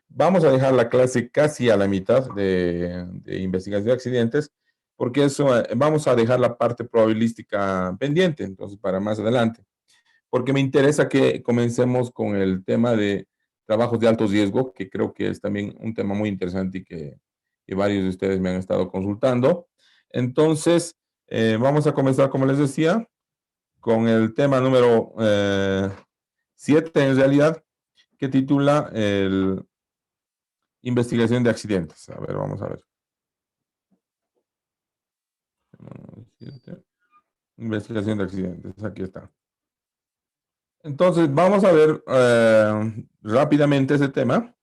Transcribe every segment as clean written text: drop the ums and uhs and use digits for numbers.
Vamos a dejar la clase casi a la mitad de investigación de accidentes, porque eso, vamos a dejar la parte probabilística pendiente, entonces para más adelante, porque me interesa que comencemos con el tema de trabajos de alto riesgo, que creo que es también un tema muy interesante y que varios de ustedes me han estado consultando. Entonces, vamos a comenzar, como les decía, con el tema número 7, en realidad, que titula el investigación de accidentes. A ver, vamos a ver. Investigación de accidentes, aquí está. Entonces, vamos a ver rápidamente ese tema.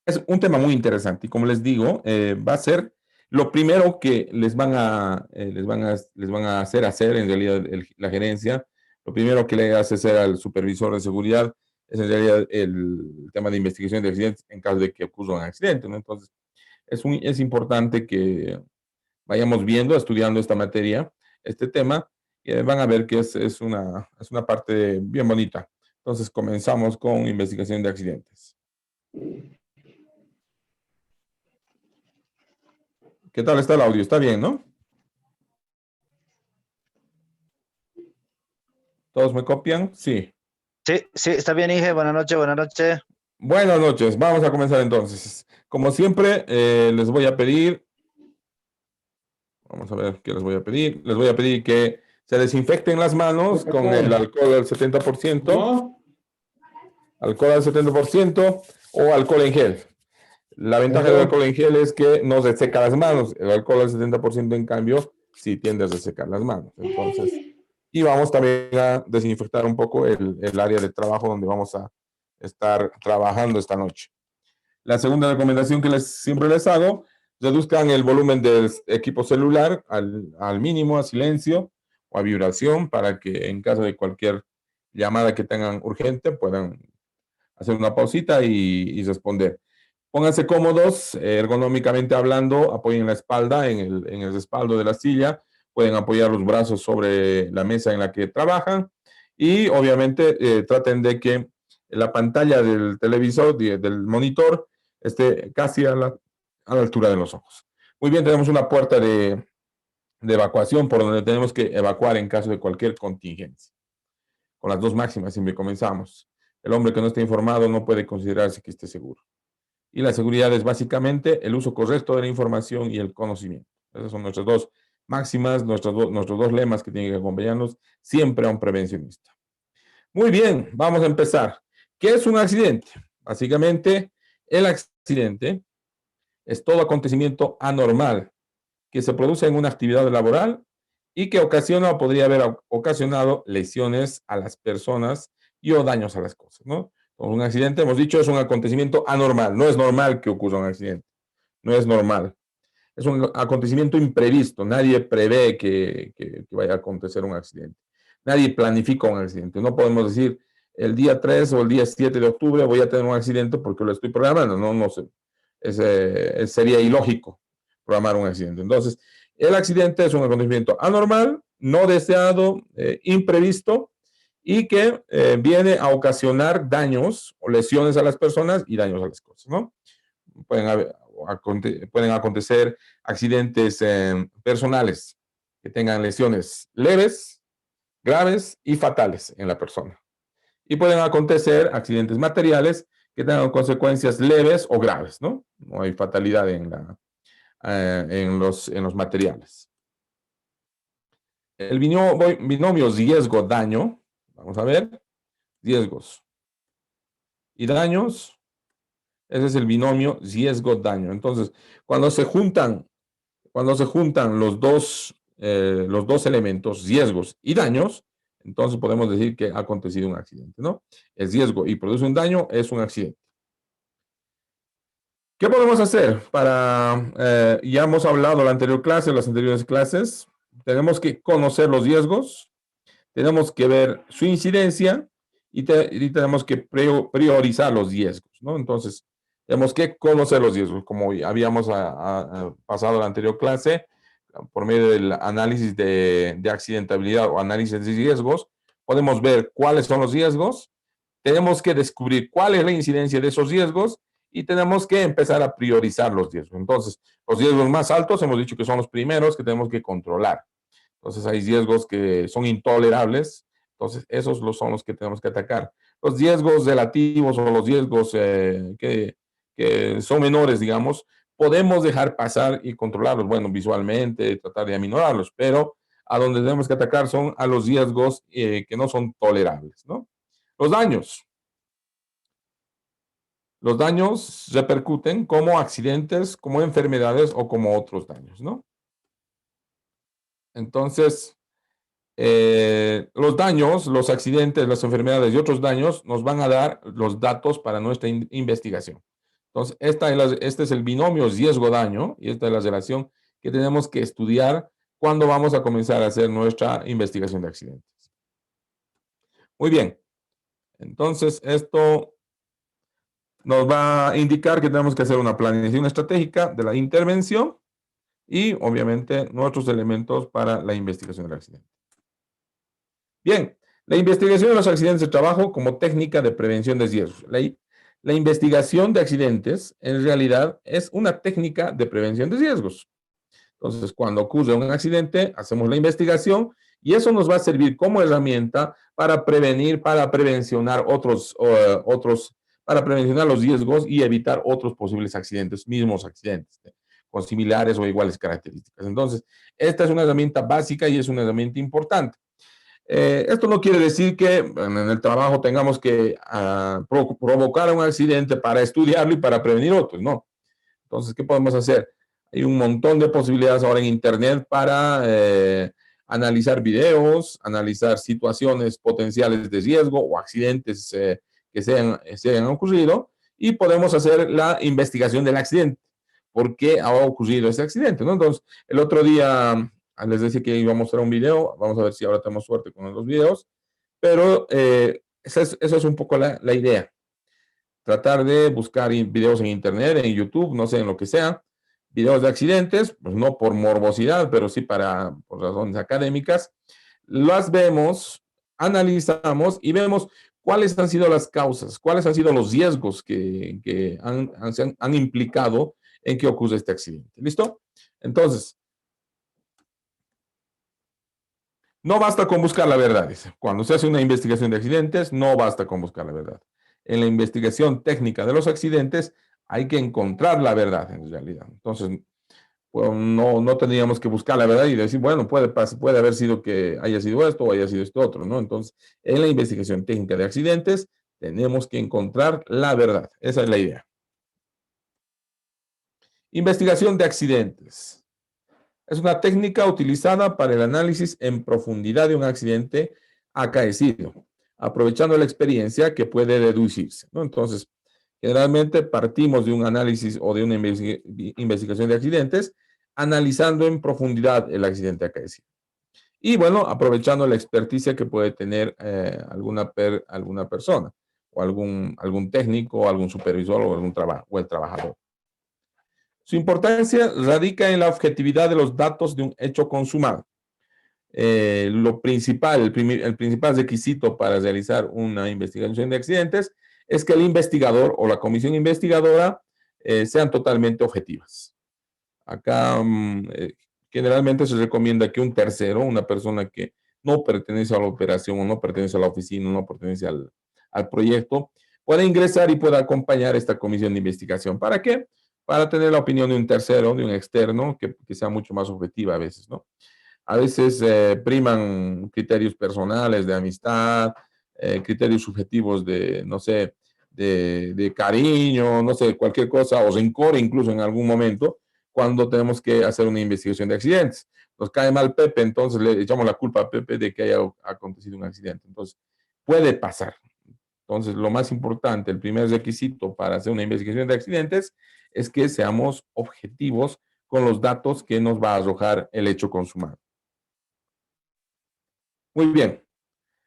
Es un tema muy interesante y como les digo, va a ser lo primero que les van a hacer en realidad la gerencia. Lo primero que le hace hacer al supervisor de seguridad es en realidad el tema de investigación de accidentes en caso de que ocurra un accidente, ¿no? Entonces, es importante que vayamos viendo, estudiando esta materia, este tema, y van a ver que es una parte bien bonita. Entonces, comenzamos con investigación de accidentes. ¿Qué tal está el audio? ¿Está bien, no? ¿Todos me copian? Sí. Sí, está bien, Inge. Buenas noches, buenas noches. Buenas noches. Vamos a comenzar entonces. Como siempre, les voy a pedir, vamos a ver qué les voy a pedir. Les voy a pedir que se desinfecten las manos con el alcohol al 70%, alcohol al 70% o alcohol en gel. La ventaja del alcohol en gel es que no reseca las manos. El alcohol al 70%, en cambio, sí tiende a resecar las manos. Entonces, y vamos también a desinfectar un poco el área de trabajo donde vamos a estar trabajando esta noche. La segunda recomendación que siempre les hago, reduzcan el volumen del equipo celular al mínimo, a silencio o a vibración, para que en caso de cualquier llamada que tengan urgente puedan hacer una pausita y responder. Pónganse cómodos, ergonómicamente hablando, apoyen la espalda en el respaldo de la silla, pueden apoyar los brazos sobre la mesa en la que trabajan y obviamente traten de que la pantalla del televisor, del monitor, esté casi a la altura de los ojos. Muy bien, tenemos una puerta de evacuación por donde tenemos que evacuar en caso de cualquier contingencia. Con las dos máximas siempre comenzamos. El hombre que no esté informado no puede considerarse que esté seguro. Y la seguridad es básicamente el uso correcto de la información y el conocimiento. Esas son nuestras dos máximas, nuestros dos lemas que tienen que acompañarnos siempre a un prevencionista. Muy bien, vamos a empezar. ¿Qué es un accidente? Básicamente, el accidente es todo acontecimiento anormal que se produce en una actividad laboral y que ocasiona o podría haber ocasionado lesiones a las personas y o daños a las cosas, ¿no? Un accidente, hemos dicho, es un acontecimiento anormal. No es normal que ocurra un accidente. No es normal. Es un acontecimiento imprevisto. Nadie prevé que vaya a acontecer un accidente. Nadie planifica un accidente. No podemos decir el día 3 o el día 7 de octubre voy a tener un accidente porque lo estoy programando. No sé. Sería ilógico programar un accidente. Entonces, el accidente es un acontecimiento anormal, no deseado, imprevisto, y que viene a ocasionar daños o lesiones a las personas y daños a las cosas, ¿no? Pueden acontecer accidentes personales que tengan lesiones leves, graves y fatales en la persona. Y pueden acontecer accidentes materiales que tengan consecuencias leves o graves, ¿no? No hay fatalidad en los materiales. El binomio riesgo-daño, vamos a ver, riesgos y daños, ese es el binomio riesgo-daño. Entonces, cuando se juntan los dos elementos, riesgos y daños, entonces podemos decir que ha acontecido un accidente, ¿no? El riesgo y produce un daño es un accidente. ¿Qué podemos hacer ya hemos hablado en la anterior clase, en las anteriores clases, tenemos que conocer los riesgos, tenemos que ver su incidencia y tenemos que priorizar los riesgos, ¿no? Entonces, tenemos que conocer los riesgos, como habíamos pasado en la anterior clase, por medio del análisis de accidentabilidad o análisis de riesgos, podemos ver cuáles son los riesgos, tenemos que descubrir cuál es la incidencia de esos riesgos y tenemos que empezar a priorizar los riesgos. Entonces, los riesgos más altos hemos dicho que son los primeros que tenemos que controlar. Entonces, hay riesgos que son intolerables. Entonces, esos son los que tenemos que atacar. Los riesgos relativos o los riesgos que son menores, digamos, podemos dejar pasar y controlarlos, bueno, visualmente, tratar de aminorarlos, pero a donde tenemos que atacar son a los riesgos que no son tolerables, ¿no? Los daños. Los daños repercuten como accidentes, como enfermedades o como otros daños, ¿no? Entonces, los daños, los accidentes, las enfermedades y otros daños nos van a dar los datos para nuestra investigación. Entonces, este es el binomio riesgo-daño y esta es la relación que tenemos que estudiar cuando vamos a comenzar a hacer nuestra investigación de accidentes. Muy bien. Entonces, esto nos va a indicar que tenemos que hacer una planeación estratégica de la intervención y, obviamente, nuestros elementos para la investigación del accidente. Bien, la investigación de los accidentes de trabajo como técnica de prevención de riesgos. La investigación de accidentes, en realidad, es una técnica de prevención de riesgos. Entonces, cuando ocurre un accidente, hacemos la investigación y eso nos va a servir como herramienta para prevenir, para prevencionar para prevencionar los riesgos y evitar otros posibles accidentes, mismos accidentes, con similares o iguales características. Entonces, esta es una herramienta básica y es una herramienta importante. Esto no quiere decir que en el trabajo tengamos que provocar un accidente para estudiarlo y para prevenir otros, no. Entonces, ¿qué podemos hacer? Hay un montón de posibilidades ahora en Internet para analizar videos, analizar situaciones potenciales de riesgo o accidentes que se hayan ocurrido y podemos hacer la investigación del accidente. ¿Por qué ha ocurrido ese accidente? ¿No? Entonces, el otro día les decía que iba a mostrar un video, vamos a ver si ahora tenemos suerte con los videos, pero eso es un poco la idea. Tratar de buscar videos en Internet, en YouTube, no sé, en lo que sea, videos de accidentes, pues no por morbosidad, pero sí por razones académicas. Las vemos, analizamos y vemos cuáles han sido las causas, cuáles han sido los riesgos que han implicado en que ocurra este accidente. ¿Listo? Entonces, no basta con buscar la verdad. Cuando se hace una investigación de accidentes, no basta con buscar la verdad. En la investigación técnica de los accidentes hay que encontrar la verdad en realidad. Entonces, pues, no tendríamos que buscar la verdad y decir, bueno, puede haber sido que haya sido esto o haya sido esto otro, ¿no? Entonces, en la investigación técnica de accidentes tenemos que encontrar la verdad. Esa es la idea. Investigación de accidentes. Es una técnica utilizada para el análisis en profundidad de un accidente acaecido, aprovechando la experiencia que puede deducirse, ¿no? Entonces, generalmente partimos de un análisis o de una investigación de accidentes, analizando en profundidad el accidente acaecido. Y bueno, aprovechando la experticia que puede tener alguna persona, o algún técnico, o algún supervisor, o el trabajador. Su importancia radica en la objetividad de los datos de un hecho consumado. Lo principal, el principal requisito para realizar una investigación de accidentes es que el investigador o la comisión investigadora sean totalmente objetivas. Acá generalmente se recomienda que un tercero, una persona que no pertenece a la operación o no pertenece a la oficina, no pertenece al proyecto, pueda ingresar y pueda acompañar esta comisión de investigación. ¿Para qué? Para tener la opinión de un tercero, de un externo, que sea mucho más objetiva a veces, ¿no? A veces priman criterios personales de amistad, criterios subjetivos de, no sé, de cariño, no sé, cualquier cosa, o rencor incluso en algún momento, cuando tenemos que hacer una investigación de accidentes. Nos cae mal Pepe, entonces le echamos la culpa a Pepe de que haya acontecido un accidente. Entonces, puede pasar. Entonces, lo más importante, el primer requisito para hacer una investigación de accidentes es que seamos objetivos con los datos que nos va a arrojar el hecho consumado. Muy bien.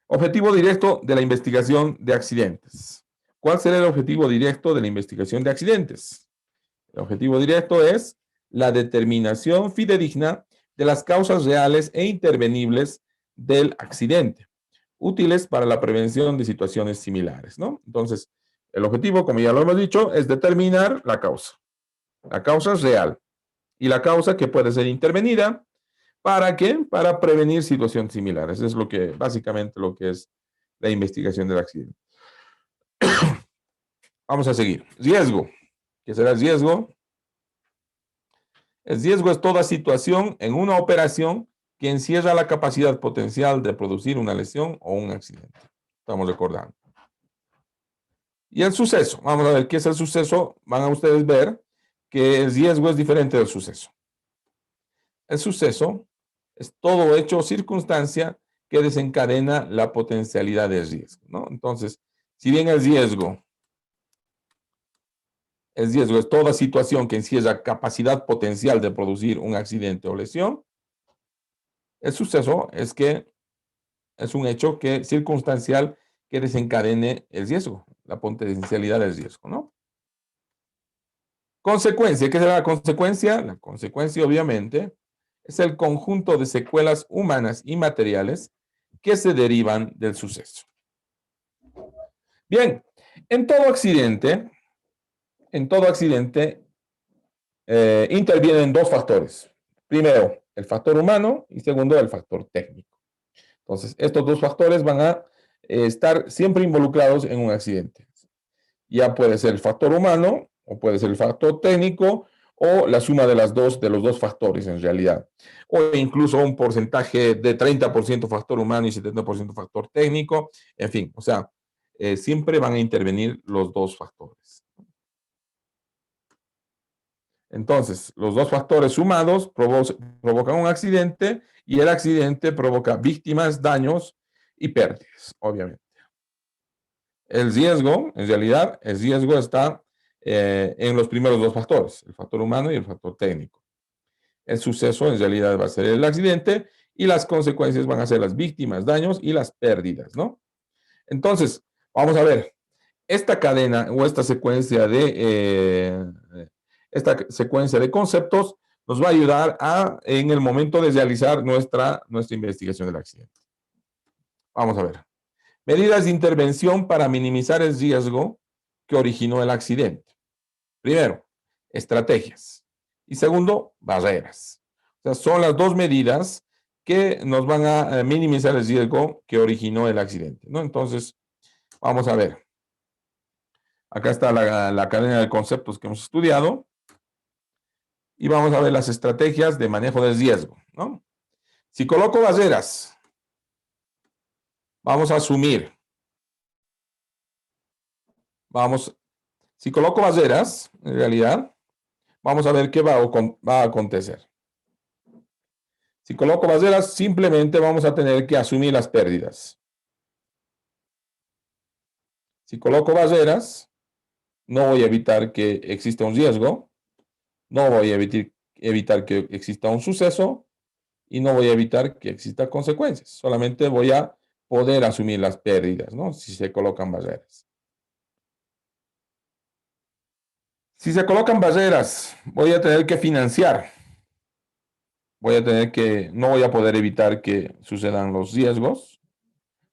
Objetivo directo de la investigación de accidentes. ¿Cuál será el objetivo directo de la investigación de accidentes? El objetivo directo es la determinación fidedigna de las causas reales e intervenibles del accidente, útiles para la prevención de situaciones similares, ¿no? Entonces, El objetivo, como ya lo hemos dicho, es determinar la causa. La causa es real. Y la causa que puede ser intervenida, ¿para qué? Para prevenir situaciones similares. Es básicamente lo que es la investigación del accidente. Vamos a seguir. Riesgo. ¿Qué será el riesgo? El riesgo es toda situación en una operación que encierra la capacidad potencial de producir una lesión o un accidente. Estamos recordando. Y el suceso. Vamos a ver qué es el suceso. Van a ustedes ver que el riesgo es diferente del suceso. El suceso es todo hecho o circunstancia que desencadena la potencialidad de riesgo, ¿no? Entonces, si bien el riesgo es toda situación que encierra capacidad potencial de producir un accidente o lesión, el suceso es un hecho circunstancial que desencadene el riesgo, la potencialidad del riesgo, ¿no? Consecuencia, ¿qué será la consecuencia? La consecuencia, obviamente, es el conjunto de secuelas humanas y materiales que se derivan del suceso. Bien, en todo accidente intervienen dos factores. Primero, el factor humano y segundo, el factor técnico. Entonces, estos dos factores van a estar siempre involucrados en un accidente. Ya puede ser el factor humano o puede ser el factor técnico o la suma de los dos factores en realidad. O incluso un porcentaje de 30% factor humano y 70% factor técnico. En fin, o sea, siempre van a intervenir los dos factores. Entonces, los dos factores sumados provocan un accidente y el accidente provoca víctimas, daños y pérdidas, obviamente. El riesgo, en realidad, el riesgo está en los primeros dos factores, el factor humano y el factor técnico. El suceso, en realidad, va a ser el accidente y las consecuencias van a ser las víctimas, daños y las pérdidas, ¿no? Entonces, vamos a ver, esta cadena o esta secuencia de conceptos nos va a ayudar en el momento de realizar nuestra investigación del accidente. Vamos a ver. Medidas de intervención para minimizar el riesgo que originó el accidente. Primero, estrategias. Y segundo, barreras. O sea, son las dos medidas que nos van a minimizar el riesgo que originó el accidente, ¿no? Entonces, vamos a ver. Acá está la cadena de conceptos que hemos estudiado. Y vamos a ver las estrategias de manejo del riesgo, ¿no? Si coloco barreras, vamos a asumir. Si coloco barreras, en realidad, vamos a ver qué va a acontecer. Si coloco barreras, simplemente vamos a tener que asumir las pérdidas. Si coloco barreras, no voy a evitar que exista un riesgo, no voy a evitar que exista un suceso y no voy a evitar que exista consecuencias. Solamente voy a poder asumir las pérdidas, ¿no? Si se colocan barreras. Si se colocan barreras, voy a tener que financiar. No voy a poder evitar que sucedan los riesgos.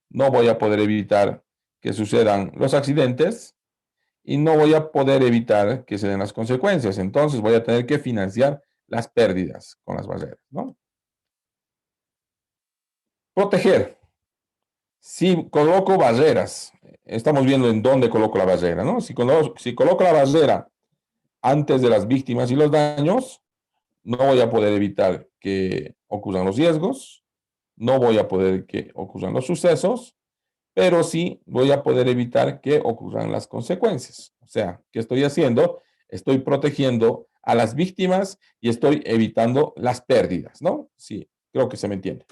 No voy a poder evitar que sucedan los accidentes. Y no voy a poder evitar que se den las consecuencias. Entonces voy a tener que financiar las pérdidas con las barreras, ¿no? Proteger. Si coloco barreras, estamos viendo en dónde coloco la barrera, ¿no? Si coloco la barrera antes de las víctimas y los daños, no voy a poder evitar que ocurran los riesgos, no voy a poder que ocurran los sucesos, pero sí voy a poder evitar que ocurran las consecuencias. O sea, ¿qué estoy haciendo? Estoy protegiendo a las víctimas y estoy evitando las pérdidas, ¿no? Sí, creo que se me entiende.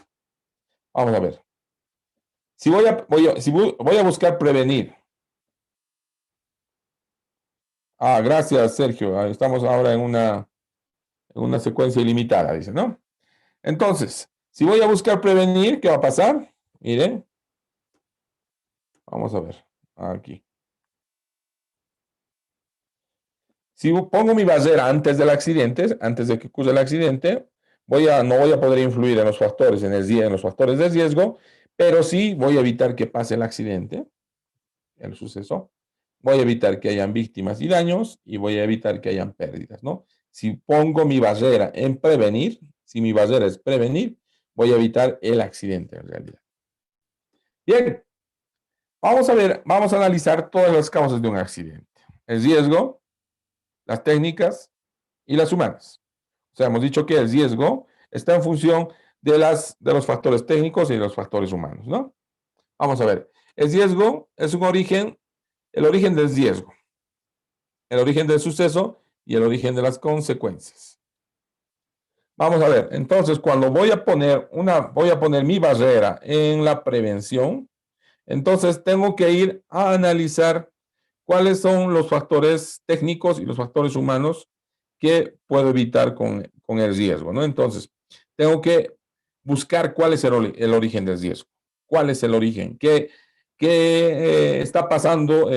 Vamos a ver. Si voy a buscar prevenir. Gracias, Sergio. Estamos ahora en una secuencia ilimitada, dice, ¿no? Entonces, si voy a buscar prevenir, ¿qué va a pasar? Miren. Vamos a ver. Aquí. Si pongo mi barrera antes del accidente, antes de que ocurra el accidente, no voy a poder influir en los factores, en los factores de riesgo, pero sí voy a evitar que pase el accidente, el suceso. voy a evitar que hayan víctimas y daños y voy a evitar que hayan pérdidas, ¿no? Si pongo mi barrera en prevenir, si mi barrera es prevenir, voy a evitar el accidente en realidad. Bien, vamos a ver, vamos a analizar todas las causas de un accidente. El riesgo, las técnicas y las humanas. O sea, hemos dicho que el riesgo está en función de los factores técnicos y de los factores humanos, ¿no? Vamos a ver. El riesgo es el origen del riesgo, el origen del suceso y el origen de las consecuencias. Vamos a ver. Entonces, cuando voy a poner mi barrera en la prevención, entonces tengo que ir a analizar cuáles son los factores técnicos y los factores humanos que puedo evitar con el riesgo, ¿no? Entonces, tengo que buscar cuál es el origen del riesgo. ¿Cuál es el origen? ¿Qué está pasando?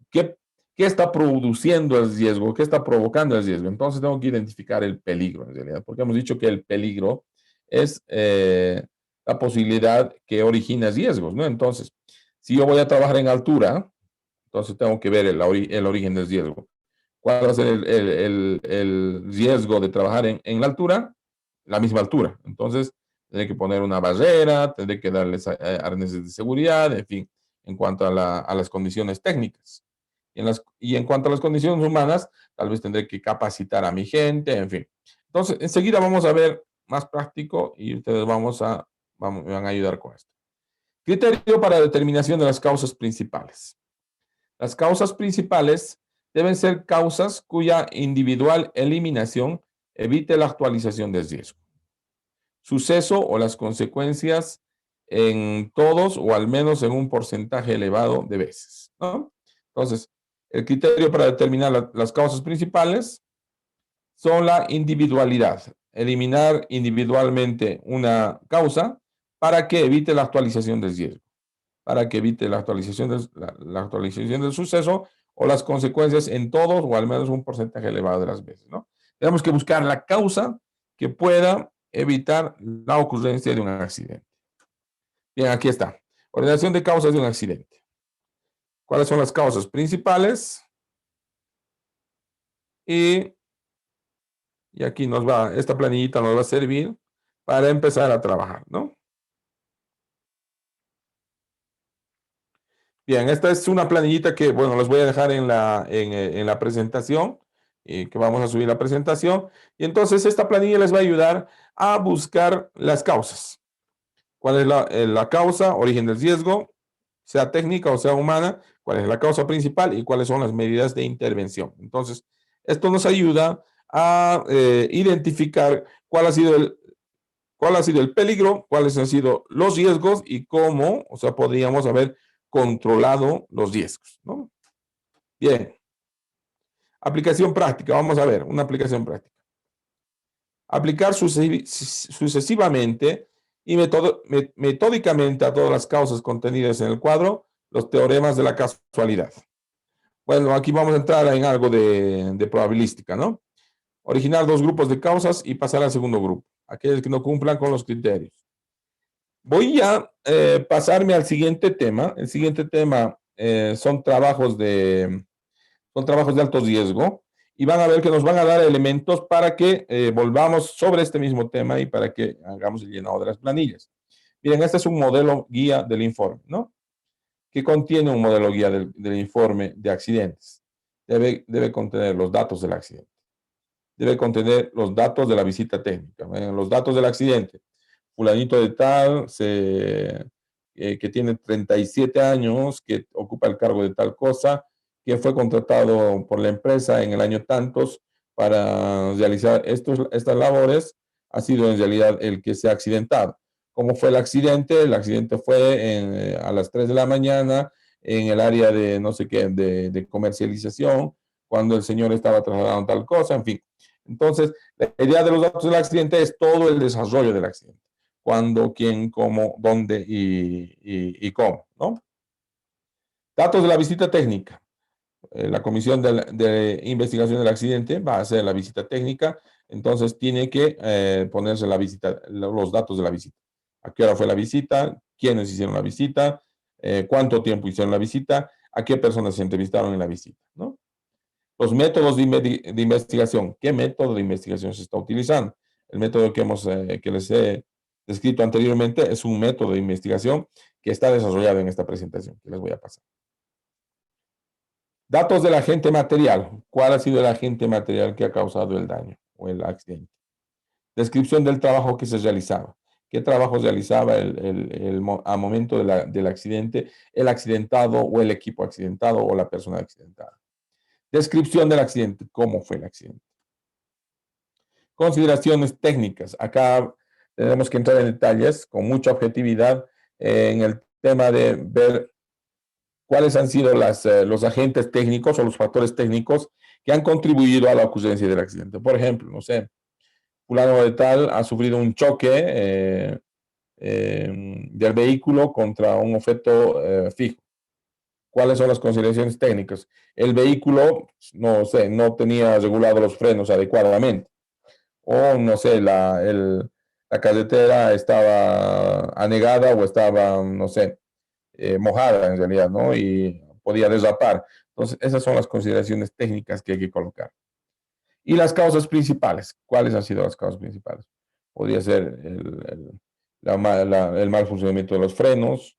¿Qué está produciendo el riesgo? ¿Qué está provocando el riesgo? Entonces, tengo que identificar el peligro, en realidad, porque hemos dicho que el peligro es la posibilidad que origina riesgos, ¿no? Entonces, si yo voy a trabajar en altura, entonces tengo que ver el origen del riesgo. ¿Cuál va a ser el riesgo de trabajar en la altura? La misma altura. Entonces, tendré que poner una barrera, tendré que darles arneses de seguridad, en fin, en cuanto a las condiciones técnicas. Y en cuanto a las condiciones humanas, tal vez tendré que capacitar a mi gente, en fin. Entonces, enseguida vamos a ver más práctico y ustedes me van a ayudar con esto. Criterio para determinación de las causas principales. Las causas principales deben ser causas cuya individual eliminación evite la actualización del riesgo. Suceso o las consecuencias en todos o al menos en un porcentaje elevado de veces, ¿no? Entonces, el criterio para determinar las causas principales son la individualidad. Eliminar individualmente una causa para que evite la actualización del riesgo, para que evite la actualización del suceso o las consecuencias en todos o al menos un porcentaje elevado de las veces, ¿no? Tenemos que buscar la causa que pueda evitar la ocurrencia de un accidente. Bien, aquí está. Ordenación de causas de un accidente. ¿Cuáles son las causas principales? Y aquí esta planillita nos va a servir para empezar a trabajar, ¿no? Bien, esta es una planillita que, bueno, les voy a dejar en la presentación, que vamos a subir la presentación. Y entonces esta planilla les va a ayudar a buscar las causas. ¿Cuál es la causa, origen del riesgo, sea técnica o sea humana? ¿Cuál es la causa principal y cuáles son las medidas de intervención? Entonces, esto nos ayuda a identificar cuál ha sido el peligro, cuáles han sido los riesgos y cómo, o sea, podríamos haber controlado los riesgos, ¿no? Bien. Aplicación práctica. Vamos a ver, una aplicación práctica. Aplicar sucesivamente y metódicamente a todas las causas contenidas en el cuadro los teoremas de la casualidad. Bueno, aquí vamos a entrar en algo de probabilística, ¿no? Originar dos grupos de causas y pasar al segundo grupo, aquellos que no cumplan con los criterios. Voy a pasarme al siguiente tema. El siguiente tema son trabajos de alto riesgo y van a ver que nos van a dar elementos para que volvamos sobre este mismo tema y para que hagamos el llenado de las planillas. Miren, este es un modelo guía del informe, ¿no? Que contiene un modelo guía del informe de accidentes. Debe contener los datos del accidente. Debe contener los datos de la visita técnica. Los datos del accidente. Fulanito de tal, que tiene 37 años, que ocupa el cargo de tal cosa, que fue contratado por la empresa en el año tantos para realizar estas labores, ha sido en realidad el que se ha accidentado. ¿Cómo fue el accidente? El accidente fue a las 3 de la mañana en el área de no sé qué, de comercialización, cuando el señor estaba trasladando tal cosa, en fin. Entonces, la idea de los datos del accidente es todo el desarrollo del accidente. Cuándo, quién, cómo, dónde y cómo, ¿no? Datos de la visita técnica. La comisión de investigación del accidente va a hacer la visita técnica, entonces tiene que ponerse los datos de la visita. ¿A qué hora fue la visita? ¿Quiénes hicieron la visita? ¿Cuánto tiempo hicieron la visita? a qué personas se entrevistaron en la visita, ¿no? Los métodos de investigación. ¿Qué método de investigación se está utilizando? El método que les he descrito anteriormente es un método de investigación que está desarrollado en esta presentación que les voy a pasar. Datos del agente material. ¿Cuál ha sido el agente material que ha causado el daño o el accidente? Descripción del trabajo que se realizaba. ¿Qué trabajo realizaba al momento del accidente, el accidentado o el equipo accidentado o la persona accidentada? Descripción del accidente. ¿Cómo fue el accidente? Consideraciones técnicas. Acá tenemos que entrar en detalles con mucha objetividad en el tema de ver cuáles han sido los agentes técnicos o los factores técnicos que han contribuido a la ocurrencia del accidente. Por ejemplo, no sé, fulano de tal ha sufrido un choque del vehículo contra un objeto fijo. ¿Cuáles son las consideraciones técnicas? El vehículo, no sé, no tenía regulados los frenos adecuadamente. O, no sé, la carretera estaba anegada o estaba, no sé, mojada en realidad, ¿no? Y podía derrapar. Entonces, esas son las consideraciones técnicas que hay que colocar. Y las causas principales. ¿Cuáles han sido las causas principales? Podría ser el mal funcionamiento de los frenos,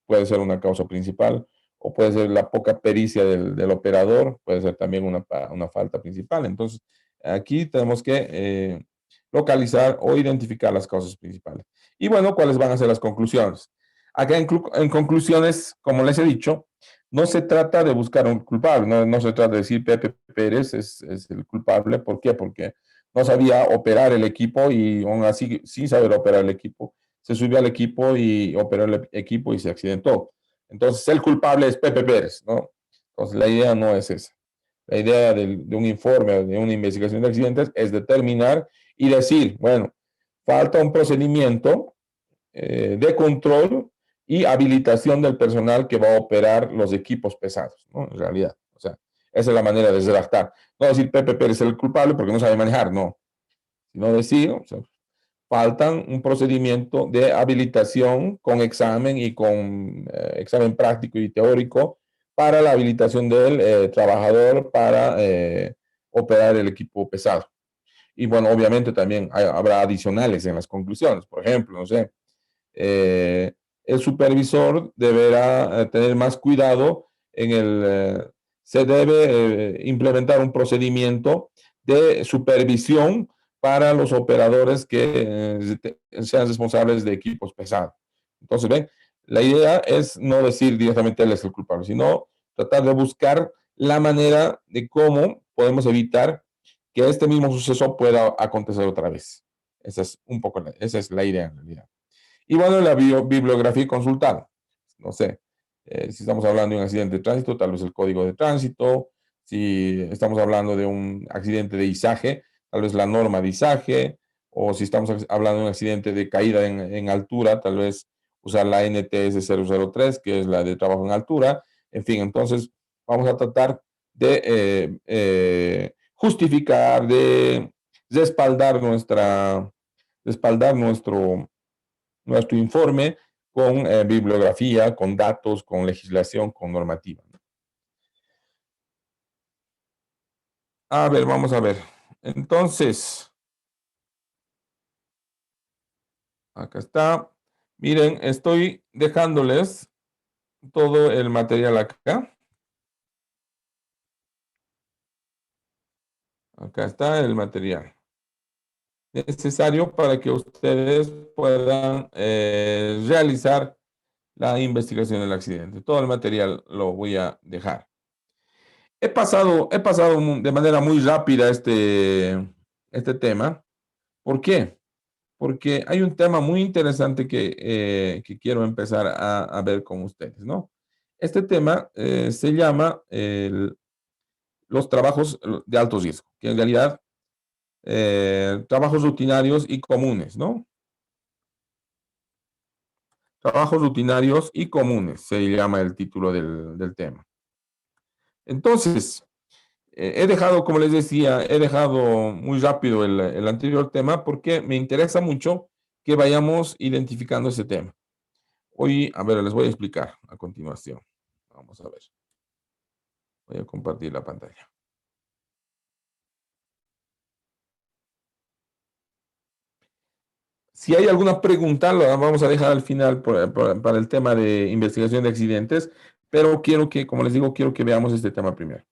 puede ser una causa principal, o puede ser la poca pericia del operador, puede ser también una falta principal. Entonces, aquí tenemos que localizar o identificar las causas principales. Y bueno, ¿cuáles van a ser las conclusiones? Acá en conclusiones, como les he dicho, no se trata de buscar un culpable, no se trata de decir Pepe Pérez es el culpable. ¿Por qué? Porque no sabía operar el equipo y aún así, sin saber operar el equipo, se subió al equipo y operó el equipo y se accidentó. Entonces, el culpable es Pepe Pérez, ¿no? Entonces, la idea no es esa. La idea de un informe, de una investigación de accidentes, es determinar y decir, bueno, falta un procedimiento de control y habilitación del personal que va a operar los equipos pesados, ¿no? En realidad, o sea, esa es la manera de redactar. No decir Pepe Pérez es el culpable porque no sabe manejar, no. Sino decir, o sea, faltan un procedimiento de habilitación con examen y con examen práctico y teórico para la habilitación del trabajador para operar el equipo pesado. Y bueno, obviamente también habrá adicionales en las conclusiones. Por ejemplo, no sé, el supervisor deberá tener más cuidado se debe implementar un procedimiento de supervisión para los operadores que sean responsables de equipos pesados. Entonces, ven, la idea es no decir directamente él es el culpable, sino tratar de buscar la manera de cómo podemos evitar que este mismo suceso pueda acontecer otra vez. Esa es la idea en realidad. Y bueno, la bibliografía consultada. No sé, si estamos hablando de un accidente de tránsito, tal vez el código de tránsito. Si estamos hablando de un accidente de izaje, tal vez la norma de izaje. O si estamos hablando de un accidente de caída en altura, tal vez usar la NTS 003, que es la de trabajo en altura. En fin, entonces vamos a tratar de justificar, de respaldar nuestro informe con bibliografía, con datos, con legislación, con normativa. A ver, vamos a ver. Entonces, acá está. Miren, estoy dejándoles todo el material acá. Acá está el material necesario para que ustedes puedan realizar la investigación del accidente. Todo el material lo voy a dejar. He pasado de manera muy rápida este tema. ¿Por qué? Porque hay un tema muy interesante que quiero empezar a ver con ustedes, ¿no? Este tema se llama los trabajos de alto riesgo, que en realidad trabajos rutinarios y comunes, ¿no? Trabajos rutinarios y comunes se llama el título del tema. Entonces, he dejado, como les decía, he dejado muy rápido el anterior tema porque me interesa mucho que vayamos identificando ese tema. Hoy, a ver, les voy a explicar a continuación. Vamos a ver. Voy a compartir la pantalla. Si hay alguna pregunta, la vamos a dejar al final para el tema de investigación de accidentes, pero quiero que, como les digo, quiero que veamos este tema primero.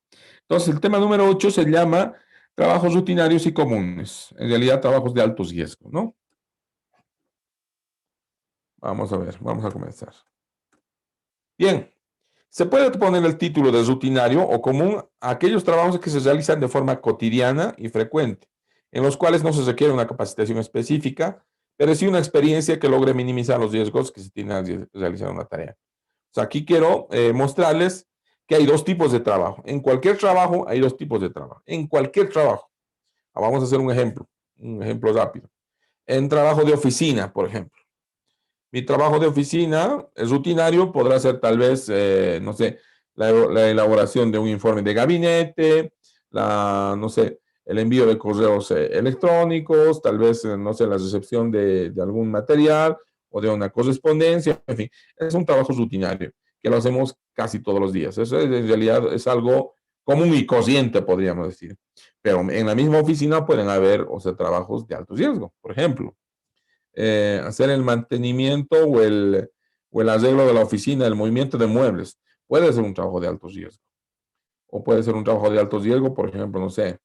Entonces, el tema número 8 se llama trabajos rutinarios y comunes. En realidad, trabajos de alto riesgo, ¿no? Vamos a ver, vamos a comenzar. Bien, se puede poner el título de rutinario o común a aquellos trabajos que se realizan de forma cotidiana y frecuente, en los cuales no se requiere una capacitación específica, pero sí una experiencia que logre minimizar los riesgos que se tienen al realizar una tarea. O sea, aquí quiero mostrarles que hay dos tipos de trabajo. En cualquier trabajo hay dos tipos de trabajo. En cualquier trabajo. Vamos a hacer un ejemplo rápido. En trabajo de oficina, por ejemplo. Mi trabajo de oficina es rutinario, podrá ser tal vez, no sé, la elaboración de un informe de gabinete, no sé, el envío de correos electrónicos, tal vez, no sé, la recepción de algún material o de una correspondencia, en fin, es un trabajo rutinario que lo hacemos casi todos los días. Eso en realidad es algo común y corriente, podríamos decir. Pero en la misma oficina pueden haber, o sea, trabajos de alto riesgo, por ejemplo. Hacer el mantenimiento o el arreglo de la oficina, el movimiento de muebles, puede ser un trabajo de alto riesgo. O puede ser un trabajo de alto riesgo, por ejemplo, no sé,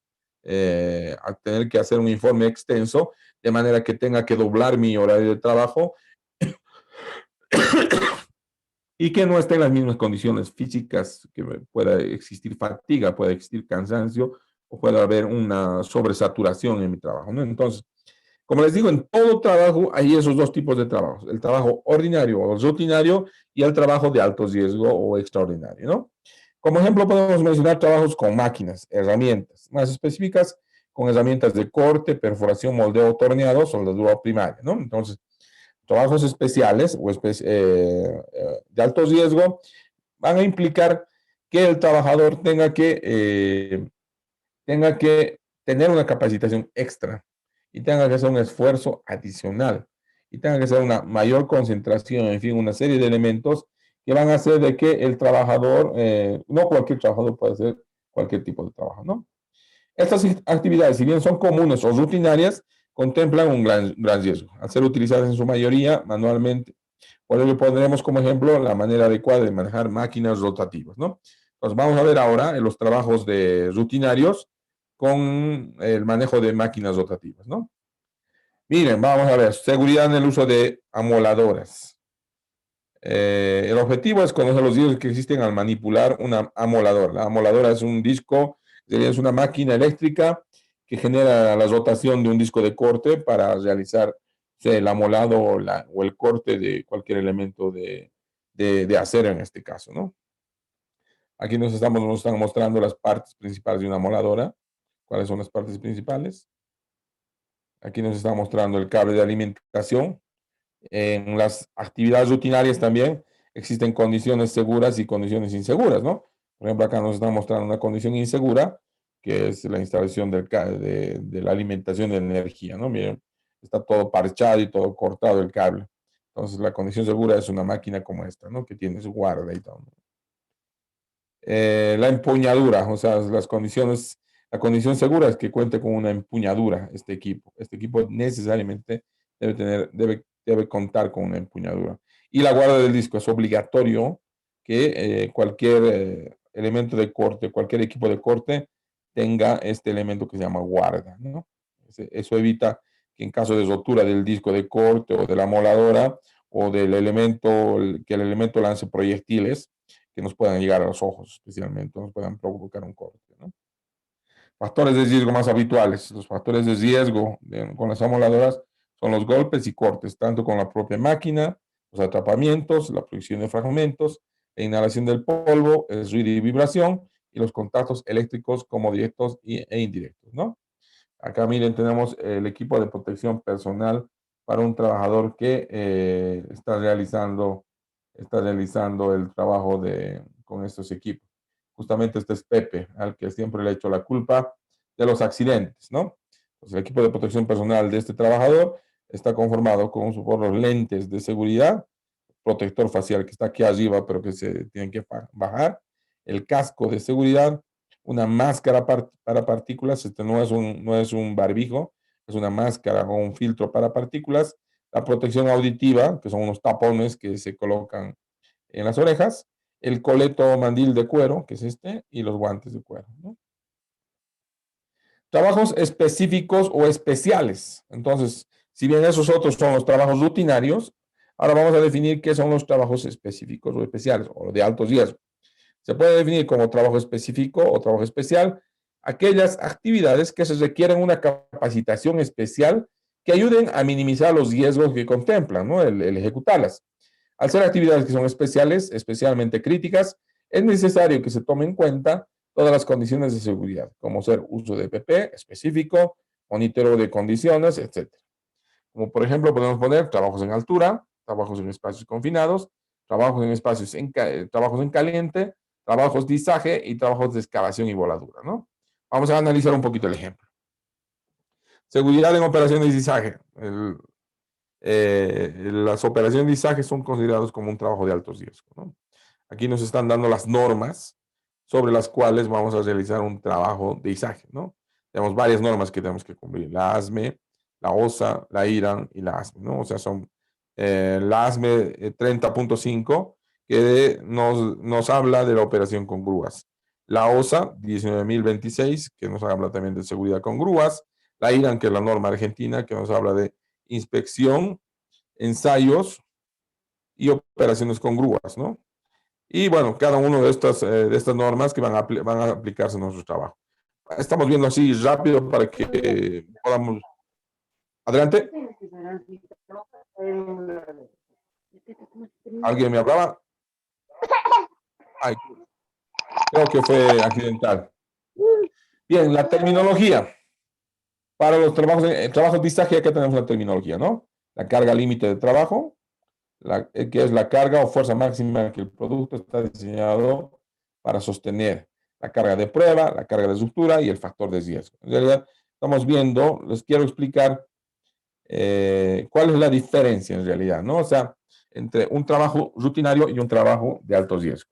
a tener que hacer un informe extenso, de manera que tenga que doblar mi horario de trabajo y que no esté en las mismas condiciones físicas, que pueda existir fatiga, pueda existir cansancio o pueda haber una sobresaturación en mi trabajo, ¿no? Entonces, como les digo, en todo trabajo hay esos dos tipos de trabajos, el trabajo ordinario o rutinario y el trabajo de alto riesgo o extraordinario, ¿no? Como ejemplo podemos mencionar trabajos con máquinas, herramientas, más específicas con herramientas de corte, perforación, moldeo, torneado, soldadura primaria, ¿no? Entonces, trabajos especiales o de alto riesgo van a implicar que el trabajador tenga que tener una capacitación extra y tenga que hacer un esfuerzo adicional y tenga que hacer una mayor concentración, en fin, una serie de elementos que van a hacer de que el trabajador, no cualquier trabajador puede hacer cualquier tipo de trabajo, ¿no? Estas actividades, si bien son comunes o rutinarias, contemplan un gran riesgo, al ser utilizadas en su mayoría manualmente. Por ello pondremos como ejemplo la manera adecuada de manejar máquinas rotativas, ¿no? Entonces vamos a ver ahora en los trabajos rutinarios con el manejo de máquinas rotativas, ¿no? Miren, vamos a ver, seguridad en el uso de amoladoras. El objetivo es conocer los riesgos que existen al manipular una amoladora. La amoladora es un disco, es una máquina eléctrica que genera la rotación de un disco de corte para realizar, o sea, el amolado o el corte de cualquier elemento de acero en este caso, ¿no? Aquí nos están mostrando las partes principales de una amoladora. ¿Cuáles son las partes principales? Aquí nos está mostrando el cable de alimentación. En las actividades rutinarias también existen condiciones seguras y condiciones inseguras, ¿no? Por ejemplo, acá nos están mostrando una condición insegura, que es la instalación de la alimentación de energía, ¿no? Miren, está todo parchado y todo cortado el cable. Entonces, la condición segura es una máquina como esta, ¿no? Que tiene su guarda y todo. La empuñadura, o sea, la condición segura es que cuente con una empuñadura este equipo. Este equipo necesariamente debe contar con una empuñadura. Y la guarda del disco es obligatorio que cualquier elemento de corte, cualquier equipo de corte tenga este elemento que se llama guarda, ¿no? Eso evita que en caso de rotura del disco de corte o de la moladora o del elemento, que el elemento lance proyectiles, que nos puedan llegar a los ojos, especialmente, nos puedan provocar un corte, ¿no? Factores de riesgo más habituales. Los factores de riesgo con las amoladoras son los golpes y cortes, tanto con la propia máquina, los atrapamientos, la proyección de fragmentos, la inhalación del polvo, el ruido y vibración, y los contactos eléctricos como directos e indirectos, ¿no? Acá miren, tenemos el equipo de protección personal para un trabajador que está realizando el trabajo con estos equipos. Justamente este es Pepe, al que siempre le he hecho la culpa de los accidentes, ¿no? Pues el equipo de protección personal de este trabajador está conformado por los lentes de seguridad, protector facial que está aquí arriba, pero que se tienen que bajar, el casco de seguridad, una máscara para partículas, no es un barbijo, es una máscara o un filtro para partículas, la protección auditiva, que son unos tapones que se colocan en las orejas, el coleto mandil de cuero, que es este, y los guantes de cuero, ¿no? Trabajos específicos o especiales. Entonces, si bien esos otros son los trabajos rutinarios, ahora vamos a definir qué son los trabajos específicos o especiales o de alto riesgo. Se puede definir como trabajo específico o trabajo especial aquellas actividades que se requieren una capacitación especial que ayuden a minimizar los riesgos que contemplan, ¿no? El ejecutarlas. Al ser actividades que son especiales, especialmente críticas, es necesario que se tomen en cuenta todas las condiciones de seguridad, como ser uso de EPP específico, monitoreo de condiciones, etc. Como por ejemplo podemos poner trabajos en altura, trabajos en espacios confinados, trabajos en espacios trabajos en caliente, trabajos de izaje y trabajos de excavación y voladura, ¿no? Vamos a analizar un poquito el ejemplo. Seguridad en operaciones de izaje. Las operaciones de izaje son consideradas como un trabajo de alto riesgo, ¿no? Aquí nos están dando las normas sobre las cuales vamos a realizar un trabajo de izaje, ¿no? Tenemos varias normas que tenemos que cumplir. La ASME, la OSA, la IRAN y la ASME, ¿no? O sea, son la ASME 30.5 que nos habla de la operación con grúas. La OSA 19.026 que nos habla también de seguridad con grúas. La IRAN, que es la norma argentina, que nos habla de inspección, ensayos y operaciones con grúas, ¿no? Y bueno, cada una de estas normas que van a aplicarse en nuestro trabajo. Estamos viendo así rápido para que podamos... Adelante. ¿Alguien me hablaba? Ay, creo que fue accidental. Bien, la terminología. Para los trabajos de izaje, acá tenemos la terminología, ¿no? La carga límite de trabajo, que es la carga o fuerza máxima que el producto está diseñado para sostener. La carga de prueba, la carga de estructura y el factor de riesgo. En realidad, estamos viendo, les quiero explicar cuál es la diferencia en realidad, ¿no? O sea, entre un trabajo rutinario y un trabajo de alto riesgo.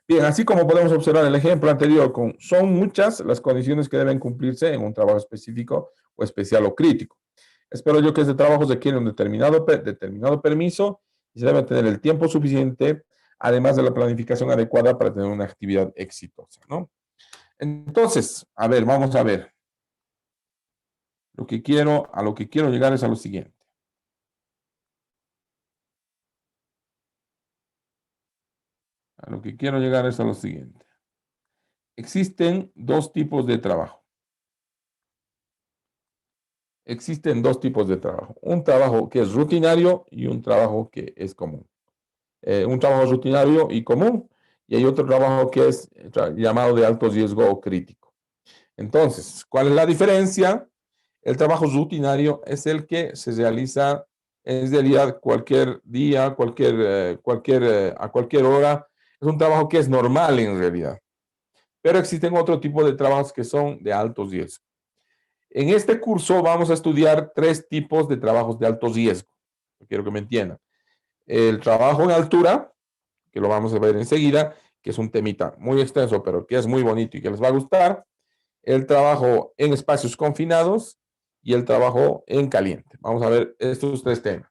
Bien, así como podemos observar en el ejemplo anterior, son muchas las condiciones que deben cumplirse en un trabajo específico o especial o crítico. Espero yo que este trabajo requiere un determinado permiso y se debe tener el tiempo suficiente, además de la planificación adecuada para tener una actividad exitosa, ¿no? Entonces, a ver, vamos a ver. A lo que quiero llegar es a lo siguiente. A lo que quiero llegar es a lo siguiente. Existen dos tipos de trabajo. Existen dos tipos de trabajo. Un trabajo que es rutinario y un trabajo que es común. Un trabajo rutinario y común, y hay otro trabajo que es llamado de alto riesgo o crítico. Entonces, ¿cuál es la diferencia? El trabajo rutinario es el que se realiza en realidad cualquier día, a cualquier hora. Es un trabajo que es normal en realidad. Pero existen otro tipo de trabajos que son de alto riesgo. En este curso vamos a estudiar tres tipos de trabajos de alto riesgo. Quiero que me entiendan. El trabajo en altura, que lo vamos a ver enseguida, que es un temita muy extenso, pero que es muy bonito y que les va a gustar. El trabajo en espacios confinados y el trabajo en caliente. Vamos a ver estos tres temas.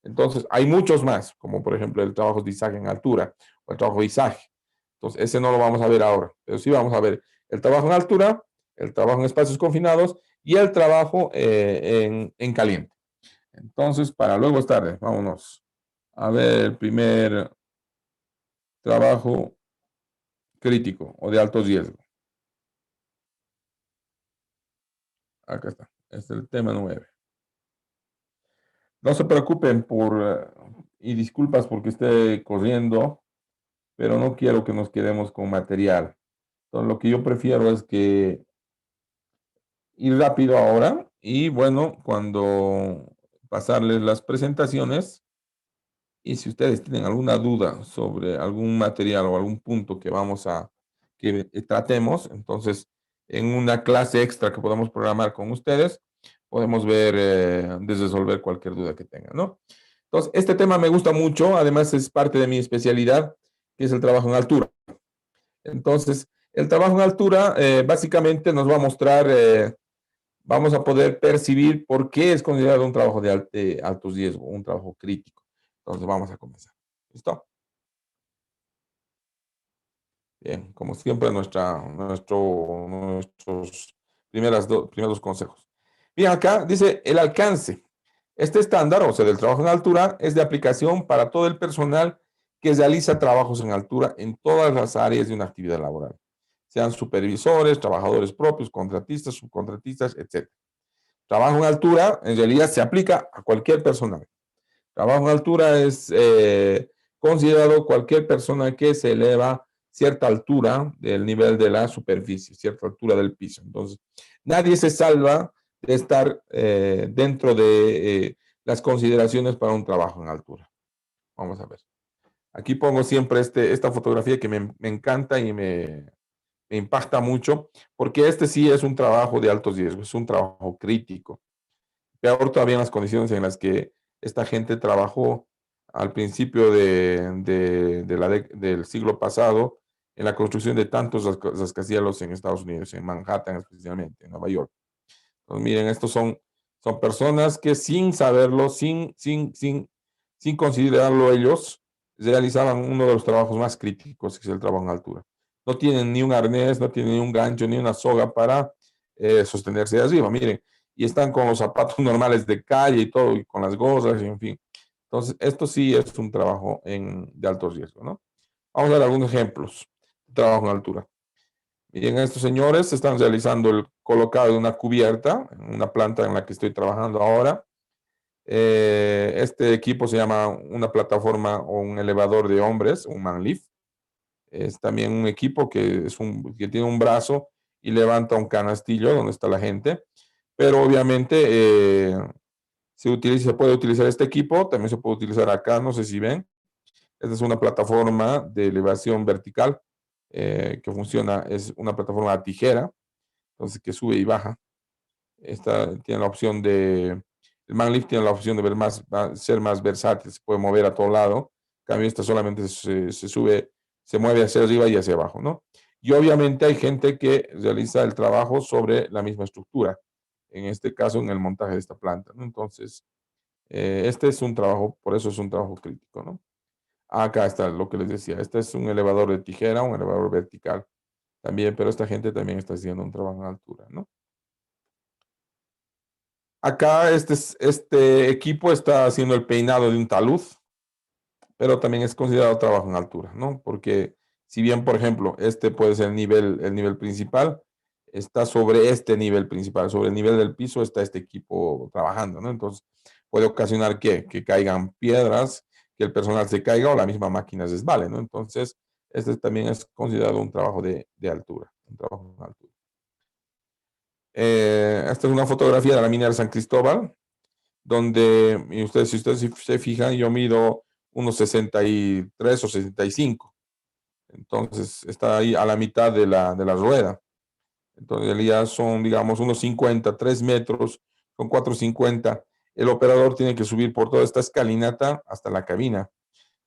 Entonces, hay muchos más, como por ejemplo el trabajo de izaje en altura o el trabajo de izaje. Entonces, ese no lo vamos a ver ahora, pero sí vamos a ver el trabajo en altura, el trabajo en espacios confinados y el trabajo en caliente. Entonces, para luego es tarde, vámonos a ver el primer trabajo crítico o de alto riesgo. Acá está, este es el tema 9. No se preocupen y disculpas porque esté corriendo, pero no quiero que nos quedemos con material. Entonces, lo que yo prefiero es que ir rápido ahora y bueno, cuando pasarles las presentaciones y si ustedes tienen alguna duda sobre algún material o algún punto que tratemos, entonces en una clase extra que podamos programar con ustedes, podemos ver de resolver cualquier duda que tengan, ¿no? Entonces, este tema me gusta mucho, además es parte de mi especialidad, que es el trabajo en altura. Entonces, el trabajo en altura básicamente nos va a mostrar, vamos a poder percibir por qué es considerado un trabajo de alto riesgo, un trabajo crítico. Entonces, vamos a comenzar. ¿Listo? Bien, como siempre, nuestros primeros dos consejos. Bien, acá dice el alcance. Este estándar, o sea, del trabajo en altura, es de aplicación para todo el personal que realiza trabajos en altura en todas las áreas de una actividad laboral, sean supervisores, trabajadores propios, contratistas, subcontratistas, etc. Trabajo en altura, en realidad, se aplica a cualquier personal. Trabajo en altura es considerado cualquier persona que se eleva cierta altura del nivel de la superficie, cierta altura del piso. Entonces, nadie se salva de estar dentro de las consideraciones para un trabajo en altura. Vamos a ver. Aquí pongo siempre esta fotografía que me encanta y me impacta mucho, porque este sí es un trabajo de alto riesgo, es un trabajo crítico. Peor todavía en las condiciones en las que esta gente trabajó al principio del siglo pasado en la construcción de tantos rascacielos en Estados Unidos, en Manhattan especialmente, en Nueva York. Entonces, miren, estos son personas que sin saberlo, sin considerarlo ellos, realizaban uno de los trabajos más críticos, que es el trabajo en altura. No tienen ni un arnés, no tienen ni un gancho, ni una soga para sostenerse de arriba. Miren, y están con los zapatos normales de calle y todo, y con las gorras, y en fin. Entonces, esto sí es un trabajo de alto riesgo, ¿no? Vamos a ver algunos ejemplos de trabajo en altura. Miren, estos señores están realizando el colocado de una cubierta en una planta en la que estoy trabajando ahora. Este equipo se llama una plataforma o un elevador de hombres, un man lift. Es también un equipo que tiene un brazo y levanta un canastillo donde está la gente. Pero obviamente se puede utilizar este equipo, también se puede utilizar acá, no sé si ven. Esta es una plataforma de elevación vertical que funciona, es una plataforma a tijera, entonces que sube y baja. Esta tiene la opción el man lift tiene la opción de ser más versátil, se puede mover a todo lado. En cambio, esta solamente se mueve hacia arriba y hacia abajo, ¿no? Y obviamente hay gente que realiza el trabajo sobre la misma estructura, en este caso en el montaje de esta planta, ¿no? Entonces, este es un trabajo, por eso es un trabajo crítico, ¿no? Acá está lo que les decía, este es un elevador de tijera, un elevador vertical también, pero esta gente también está haciendo un trabajo en altura, ¿no? Acá este equipo está haciendo el peinado de un talud, pero también es considerado trabajo en altura, ¿no? Porque si bien, por ejemplo, este puede ser el nivel principal, está sobre este nivel principal, sobre el nivel del piso está este equipo trabajando, ¿no? Entonces puede ocasionar que caigan piedras, que el personal se caiga o la misma máquina se resbale, ¿no? Entonces, este también es considerado un trabajo de altura, un trabajo en altura. Esta es una fotografía de la mina de San Cristóbal, donde, si ustedes se fijan, yo mido unos 63 o 65. Entonces, está ahí a la mitad de la rueda. Entonces, en realidad son, digamos, unos 50, 3 metros, son 450. El operador tiene que subir por toda esta escalinata hasta la cabina.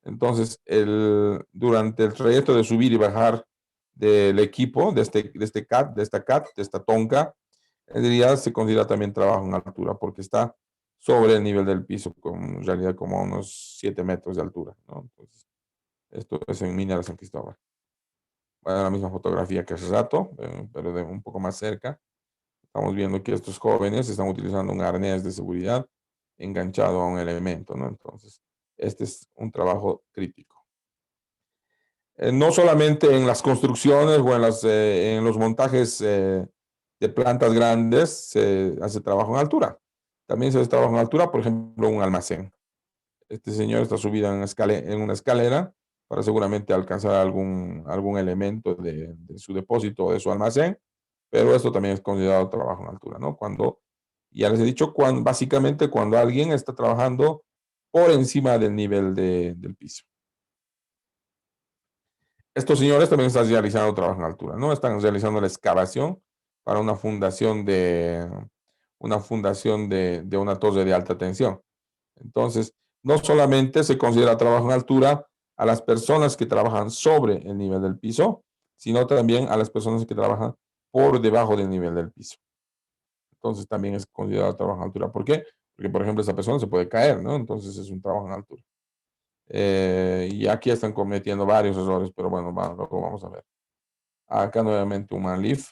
Entonces, durante el trayecto de subir y bajar del equipo, de esta tonka, en realidad se considera también trabajo en altura, porque está sobre el nivel del piso, en realidad como a unos 7 metros de altura, ¿no? Entonces, esto es en Mina de San Cristóbal. Bueno, la misma fotografía que hace rato, pero de un poco más cerca. Estamos viendo que estos jóvenes están utilizando un arnés de seguridad enganchado a un elemento, ¿no? Entonces, este es un trabajo crítico. No solamente en las construcciones o en los montajes de plantas grandes se hace trabajo en altura. También se hace trabajo en altura, por ejemplo, un almacén. Este señor está subido en una escalera para seguramente alcanzar algún elemento de su depósito o de su almacén, pero esto también es considerado trabajo en altura, ¿no? Ya les he dicho, básicamente cuando alguien está trabajando por encima del nivel del piso. Estos señores también están realizando trabajo en altura, ¿no? Están realizando la excavación para una fundación de una torre de alta tensión. Entonces, no solamente se considera trabajo en altura a las personas que trabajan sobre el nivel del piso, sino también a las personas que trabajan por debajo del nivel del piso. Entonces también es considerado trabajo en altura. ¿Por qué? Porque, por ejemplo, esa persona se puede caer, ¿no? Entonces es un trabajo en altura. Y aquí están cometiendo varios errores, pero bueno, luego vamos a ver. Acá nuevamente un manlift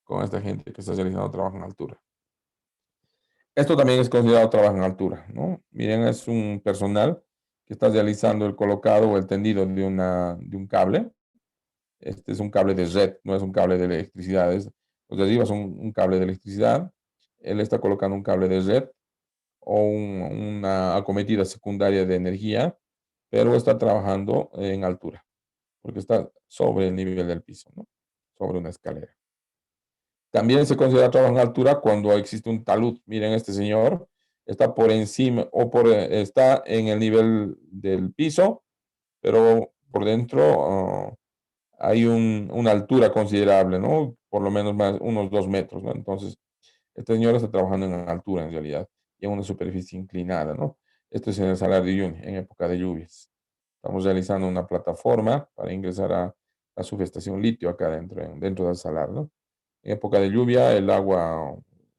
con esta gente que está realizando trabajo en altura. Esto también es considerado trabajo en altura, ¿no? Miren, es un personal que está realizando el colocado o el tendido de un cable. Este es un cable de red, no es un cable de electricidad. Los de arriba son un cable de electricidad. Él está colocando un cable de red o una acometida secundaria de energía, pero está trabajando en altura, porque está sobre el nivel del piso, ¿no? Sobre una escalera. También se considera trabajo en altura cuando existe un talud. Miren, este señor está por encima está en el nivel del piso, pero por dentro hay una altura considerable, ¿no? Por lo menos más, unos 2 metros, ¿no? Entonces, este señor está trabajando en altura en realidad y en una superficie inclinada, ¿no? Esto es en el Salar de Uyuni, en época de lluvias. Estamos realizando una plataforma para ingresar a la subestación litio acá dentro del salar, ¿no? En época de lluvia el agua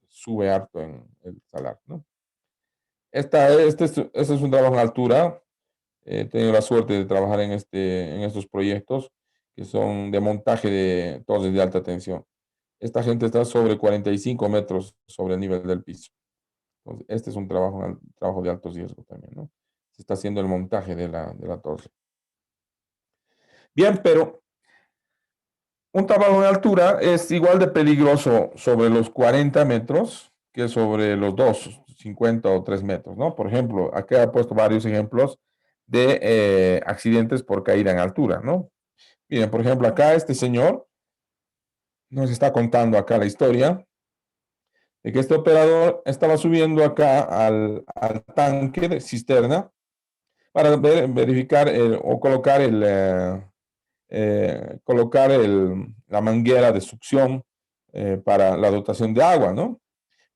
sube harto en el salar, ¿no? Este es un trabajo en altura. He tenido la suerte de trabajar en estos proyectos que son de montaje de torres de alta tensión. Esta gente está sobre 45 metros sobre el nivel del piso. Entonces, este es un trabajo de alto riesgo también, ¿no? Se está haciendo el montaje de la torre. Bien, pero un trabajo en altura es igual de peligroso sobre los 40 metros que sobre los 50 o 3 metros, ¿no? Por ejemplo, acá he puesto varios ejemplos de accidentes por caída en altura, ¿no? Miren, por ejemplo, acá este señor nos está contando acá la historia de que este operador estaba subiendo acá al tanque de cisterna para verificar o colocar la manguera de succión para la dotación de agua, ¿no?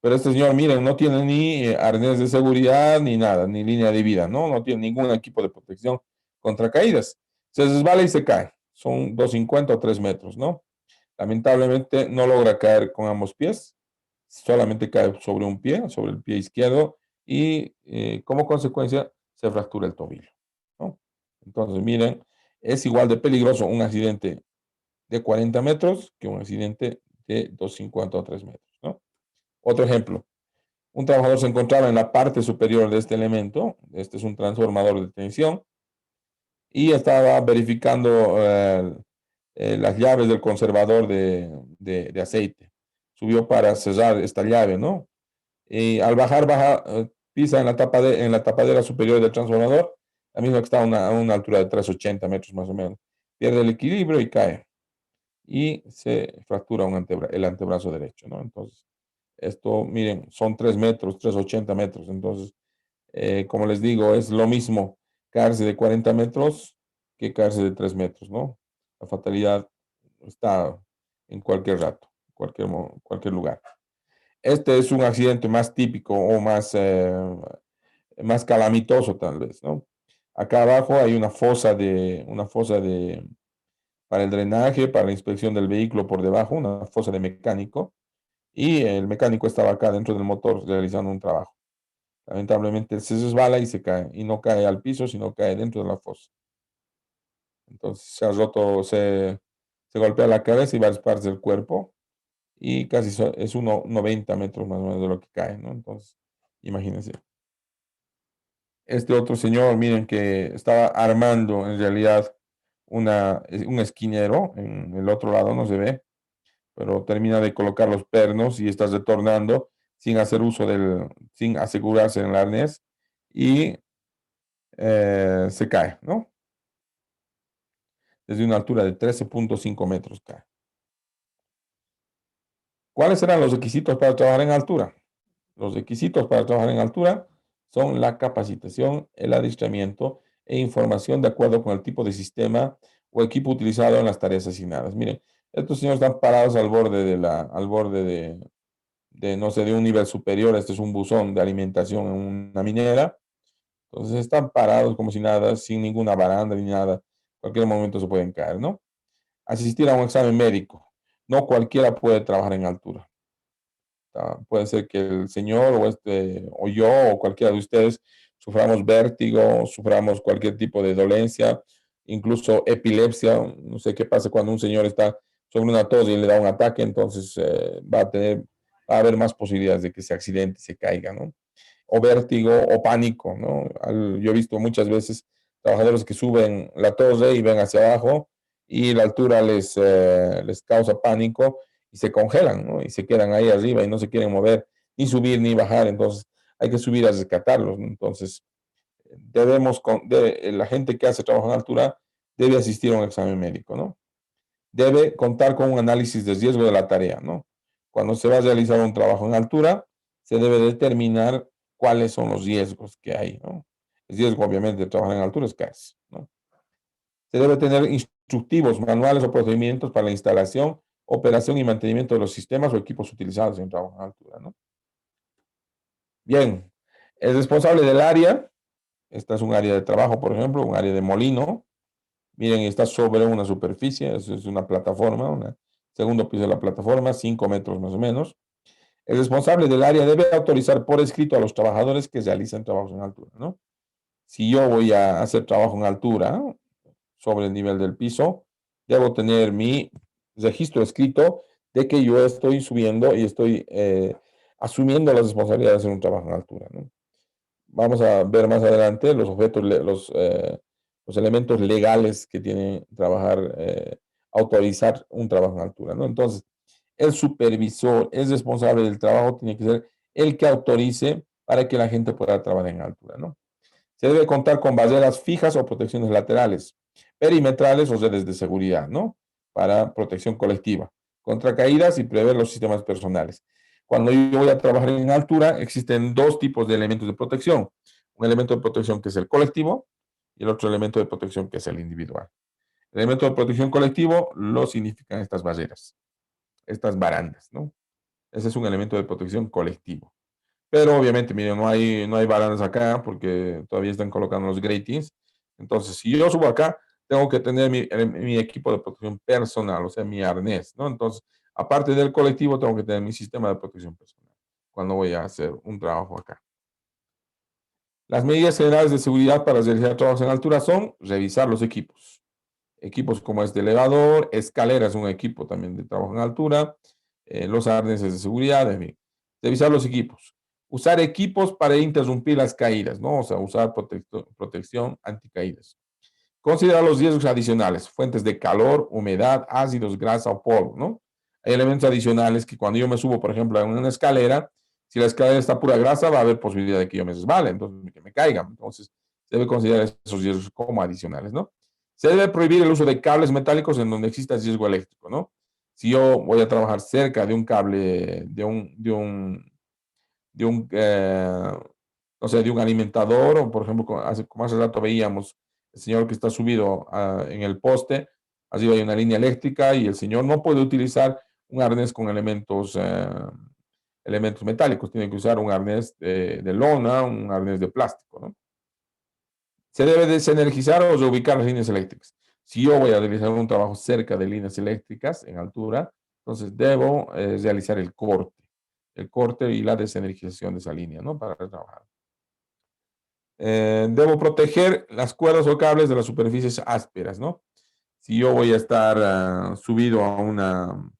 Pero este señor, miren, no tiene ni arnés de seguridad ni nada, ni línea de vida, ¿no? No tiene ningún equipo de protección contra caídas. Se resbala y se cae. Son 250 o 3 metros, ¿no? Lamentablemente no logra caer con ambos pies, solamente cae sobre un pie, sobre el pie izquierdo, y como consecuencia se fractura el tobillo, ¿no? Entonces, miren, es igual de peligroso un accidente de 40 metros que un accidente de 250 o 3 metros, ¿no? Otro ejemplo, un trabajador se encontraba en la parte superior de este elemento, este es un transformador de tensión, y estaba verificando las llaves del conservador de aceite. Subió para cerrar esta llave, ¿no? Y al bajar, pisa en la tapadera superior del transformador, la misma que está a una altura de 380 metros más o menos. Pierde el equilibrio y cae. Y se fractura el antebrazo derecho, ¿no? Entonces, esto, miren, son 3 metros, 380 metros. Entonces, como les digo, es lo mismo caerse de 40 metros que caerse de 3 metros, ¿no? La fatalidad está en cualquier rato, cualquier lugar. Este es un accidente más típico o más calamitoso tal vez, ¿no? Acá abajo hay para el drenaje, para la inspección del vehículo por debajo, una fosa de mecánico, y el mecánico estaba acá dentro del motor realizando un trabajo. Lamentablemente se resbala y se cae, y no cae al piso, sino cae dentro de la fosa. Entonces se golpea la cabeza y varias partes del cuerpo, y casi es 90 metros más o menos de lo que cae, ¿no? Entonces, imagínense. Este otro señor, miren que estaba armando en realidad un esquinero, en el otro lado no se ve, pero termina de colocar los pernos y está retornando sin asegurarse en el arnés y se cae, ¿no? Desde una altura de 13.5 metros cae. ¿Cuáles serán los requisitos para trabajar en altura? Los requisitos para trabajar en altura son la capacitación, el adiestramiento e información de acuerdo con el tipo de sistema o equipo utilizado en las tareas asignadas. Miren, estos señores están parados al borde no sé, de un nivel superior. Este es un buzón de alimentación en una minera. Entonces están parados como si nada, sin ninguna baranda ni nada. En cualquier momento se pueden caer, ¿no? asistir a un examen médico. No cualquiera puede trabajar en altura. Puede ser que el señor o yo o cualquiera de ustedes suframos vértigo, suframos cualquier tipo de dolencia, incluso epilepsia. No sé qué pasa cuando un señor está sobre una tos y le da un ataque, entonces va a haber más posibilidades de que se accidente, se caiga, ¿no? O vértigo o pánico, ¿no? Yo he visto muchas veces trabajadores que suben la torre y ven hacia abajo y la altura les causa pánico y se congelan, ¿no? Y se quedan ahí arriba y no se quieren mover, ni subir ni bajar, entonces hay que subir a rescatarlos, ¿no? Entonces, la gente que hace trabajo en altura debe asistir a un examen médico, ¿no? Debe contar con un análisis de riesgo de la tarea, ¿no? Cuando se va a realizar un trabajo en altura, se debe determinar cuáles son los riesgos que hay, ¿no? El riesgo, obviamente, de trabajar en altura es casi, ¿no? Se debe tener instructivos, manuales o procedimientos para la instalación, operación y mantenimiento de los sistemas o equipos utilizados en trabajo en altura, ¿no? Bien, el responsable del área, esta es un área de trabajo, por ejemplo, un área de molino. Miren, está sobre una superficie, es una plataforma, un segundo piso de la plataforma, 5 metros más o menos. El responsable del área debe autorizar por escrito a los trabajadores que realizan trabajos en altura, ¿no? Si yo voy a hacer trabajo en altura, sobre el nivel del piso, debo tener mi registro escrito de que yo estoy subiendo y estoy asumiendo la responsabilidad de hacer un trabajo en altura, ¿no? Vamos a ver más adelante los objetos, los elementos legales que tiene trabajar, autorizar un trabajo en altura, ¿no? Entonces, el supervisor es responsable del trabajo, tiene que ser el que autorice para que la gente pueda trabajar en altura, ¿no? Se debe contar con barreras fijas o protecciones laterales, perimetrales o redes de seguridad, ¿no? Para protección colectiva, contra caídas y prever los sistemas personales. Cuando yo voy a trabajar en altura, existen dos tipos de elementos de protección. Un elemento de protección que es el colectivo y el otro elemento de protección que es el individual. El elemento de protección colectivo lo significan estas barreras, estas barandas, ¿no? Ese es un elemento de protección colectivo. Pero obviamente, miren, no hay barandas acá porque todavía están colocando los gratings. Entonces, si yo subo acá, tengo que tener mi equipo de protección personal, o sea, mi arnés, ¿no? Entonces, aparte del colectivo, tengo que tener mi sistema de protección personal cuando voy a hacer un trabajo acá. Las medidas generales de seguridad para realizar trabajos en altura son revisar los equipos. Equipos como este elevador, escalera es un equipo también de trabajo en altura, los arneses de seguridad, en fin. Revisar los equipos. Usar equipos para interrumpir las caídas, ¿no? O sea, usar protección anticaídas. Considerar los riesgos adicionales, fuentes de calor, humedad, ácidos, grasa o polvo, ¿no? Hay elementos adicionales que cuando yo me subo, por ejemplo, en una escalera, si la escalera está pura grasa, va a haber posibilidad de que yo me resbale, entonces que me caiga. Entonces, se debe considerar esos riesgos como adicionales, ¿no? Se debe prohibir el uso de cables metálicos en donde exista riesgo eléctrico, ¿no? Si yo voy a trabajar cerca de un cable, de un no sé, de un alimentador, o por ejemplo, como hace rato veíamos, el señor que está subido en el poste, arriba hay una línea eléctrica y el señor no puede utilizar un arnés con elementos metálicos, tiene que usar un arnés de lona, un arnés de plástico, ¿no? Se debe desenergizar o reubicar las líneas eléctricas. Si yo voy a realizar un trabajo cerca de líneas eléctricas en altura, entonces debo realizar el corte y la desenergización de esa línea, ¿no? Para trabajar. Debo proteger las cuerdas o cables de las superficies ásperas, ¿no? Si yo voy a estar subido a una,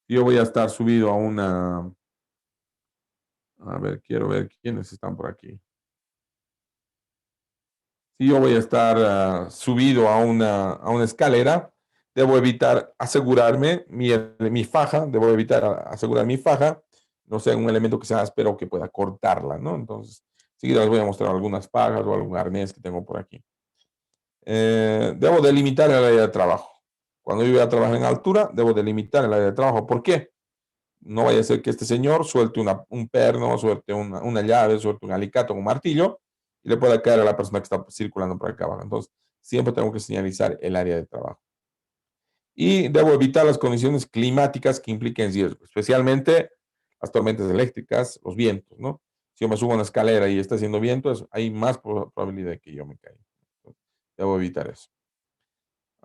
si yo voy a estar subido a una, a ver, quiero ver quiénes están por aquí. Si yo voy a estar subido a una escalera, debo evitar asegurarme mi faja, debo evitar asegurar mi faja, no sea un elemento que sea áspero que pueda cortarla, ¿no? Entonces, seguida les voy a mostrar algunas fajas o algún arnés que tengo por aquí. Debo delimitar el área de trabajo. Cuando yo voy a trabajar en altura, debo delimitar el área de trabajo. ¿Por qué? No vaya a ser que este señor suelte un perno, suelte una llave, suelte un alicate, un martillo, y le pueda caer a la persona que está circulando por acá abajo. Entonces, siempre tengo que señalizar el área de trabajo. Y debo evitar las condiciones climáticas que impliquen riesgo, especialmente las tormentas eléctricas, los vientos, ¿no? Si yo me subo a una escalera y está haciendo viento, hay más probabilidad de que yo me caiga. Entonces, debo evitar eso.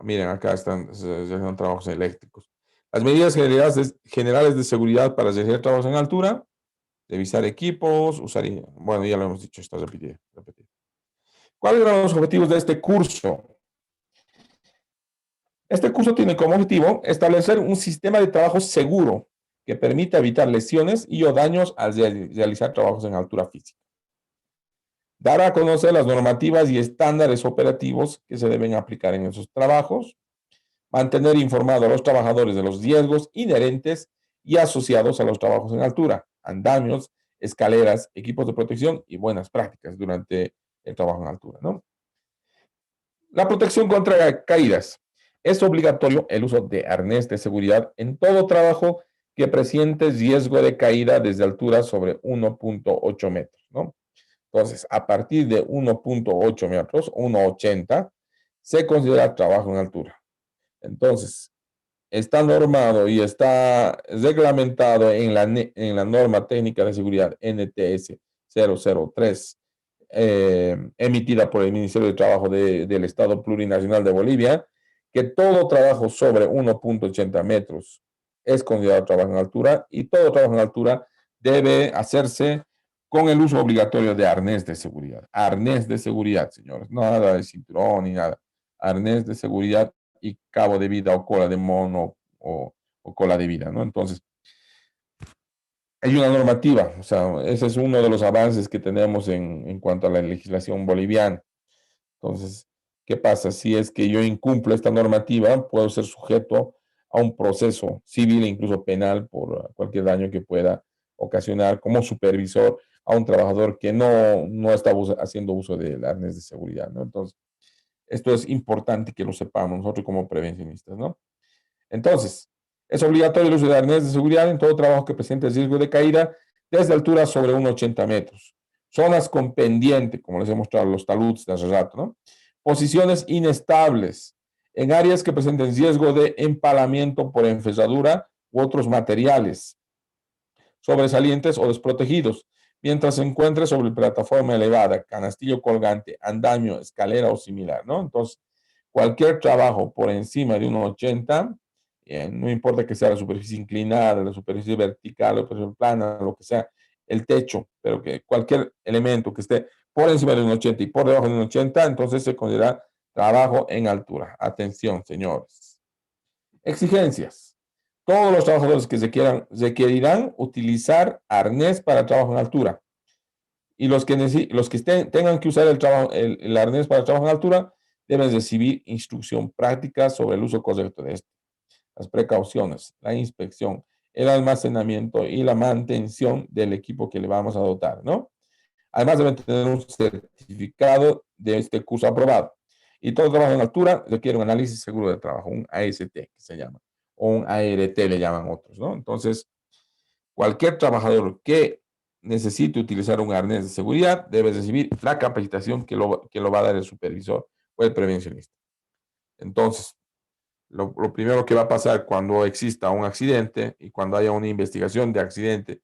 Miren, acá están, se realizan trabajos eléctricos. Las medidas generales de seguridad para realizar trabajos en altura, revisar equipos, usar, bueno, ya lo hemos dicho, está repetido. ¿Cuáles eran los objetivos de este curso? Este curso tiene como objetivo establecer un sistema de trabajo seguro que permita evitar lesiones y o daños al realizar trabajos en altura física. Dar a conocer las normativas y estándares operativos que se deben aplicar en esos trabajos. Mantener informado a los trabajadores de los riesgos inherentes y asociados a los trabajos en altura, andamios, escaleras, equipos de protección y buenas prácticas durante el trabajo en altura, ¿no? La protección contra caídas. Es obligatorio el uso de arnés de seguridad en todo trabajo que presente riesgo de caída desde altura sobre 1.8 metros, ¿no? Entonces, a partir de 1.8 metros, 1.80, se considera trabajo en altura. Entonces, está normado y está reglamentado en la norma técnica de seguridad NTS 003, emitida por el Ministerio de Trabajo del Estado Plurinacional de Bolivia, que todo trabajo sobre 1.80 metros es considerado trabajo en altura y todo trabajo en altura debe hacerse con el uso obligatorio de arnés de seguridad. Arnés de seguridad, señores, nada de cinturón ni nada. Arnés de seguridad y cabo de vida o cola de mono o cola de vida, ¿no? Entonces, hay una normativa, o sea, ese es uno de los avances que tenemos en cuanto a la legislación boliviana. Entonces, ¿qué pasa? Si es que yo incumplo esta normativa, puedo ser sujeto a un proceso civil e incluso penal por cualquier daño que pueda ocasionar como supervisor a un trabajador que no está haciendo uso del arnés de seguridad, ¿no? Entonces, esto es importante que lo sepamos nosotros como prevencionistas, ¿no? Entonces, es obligatorio el uso de arnés de seguridad en todo trabajo que presente riesgo de caída desde alturas sobre 1,80 metros. Zonas con pendiente, como les he mostrado los taludes de hace rato, ¿no? Posiciones inestables en áreas que presenten riesgo de empalamiento por enferradura u otros materiales sobresalientes o desprotegidos, mientras se encuentre sobre plataforma elevada, canastillo colgante, andamio, escalera o similar, ¿no? Entonces, cualquier trabajo por encima de 1,80, no importa que sea la superficie inclinada, la superficie vertical, la superficie plana, lo que sea, el techo, pero que cualquier elemento que esté por encima de 1,80 y por debajo de 1,80, entonces se considera trabajo en altura. Atención, señores. Exigencias. Todos los trabajadores que requerirán utilizar arnés para trabajo en altura. Y los que tengan que usar el arnés para trabajo en altura deben recibir instrucción práctica sobre el uso correcto de este. Las precauciones, la inspección, el almacenamiento y la mantención del equipo que le vamos a dotar, ¿no? Además deben tener un certificado de este curso aprobado. Y todo trabajo en altura requiere un análisis seguro de trabajo, un AST que se llama, o un ART le llaman otros, ¿no? Entonces, cualquier trabajador que necesite utilizar un arnés de seguridad debe recibir la capacitación que lo va a dar el supervisor o el prevencionista. Entonces, lo primero que va a pasar cuando exista un accidente y cuando haya una investigación de accidente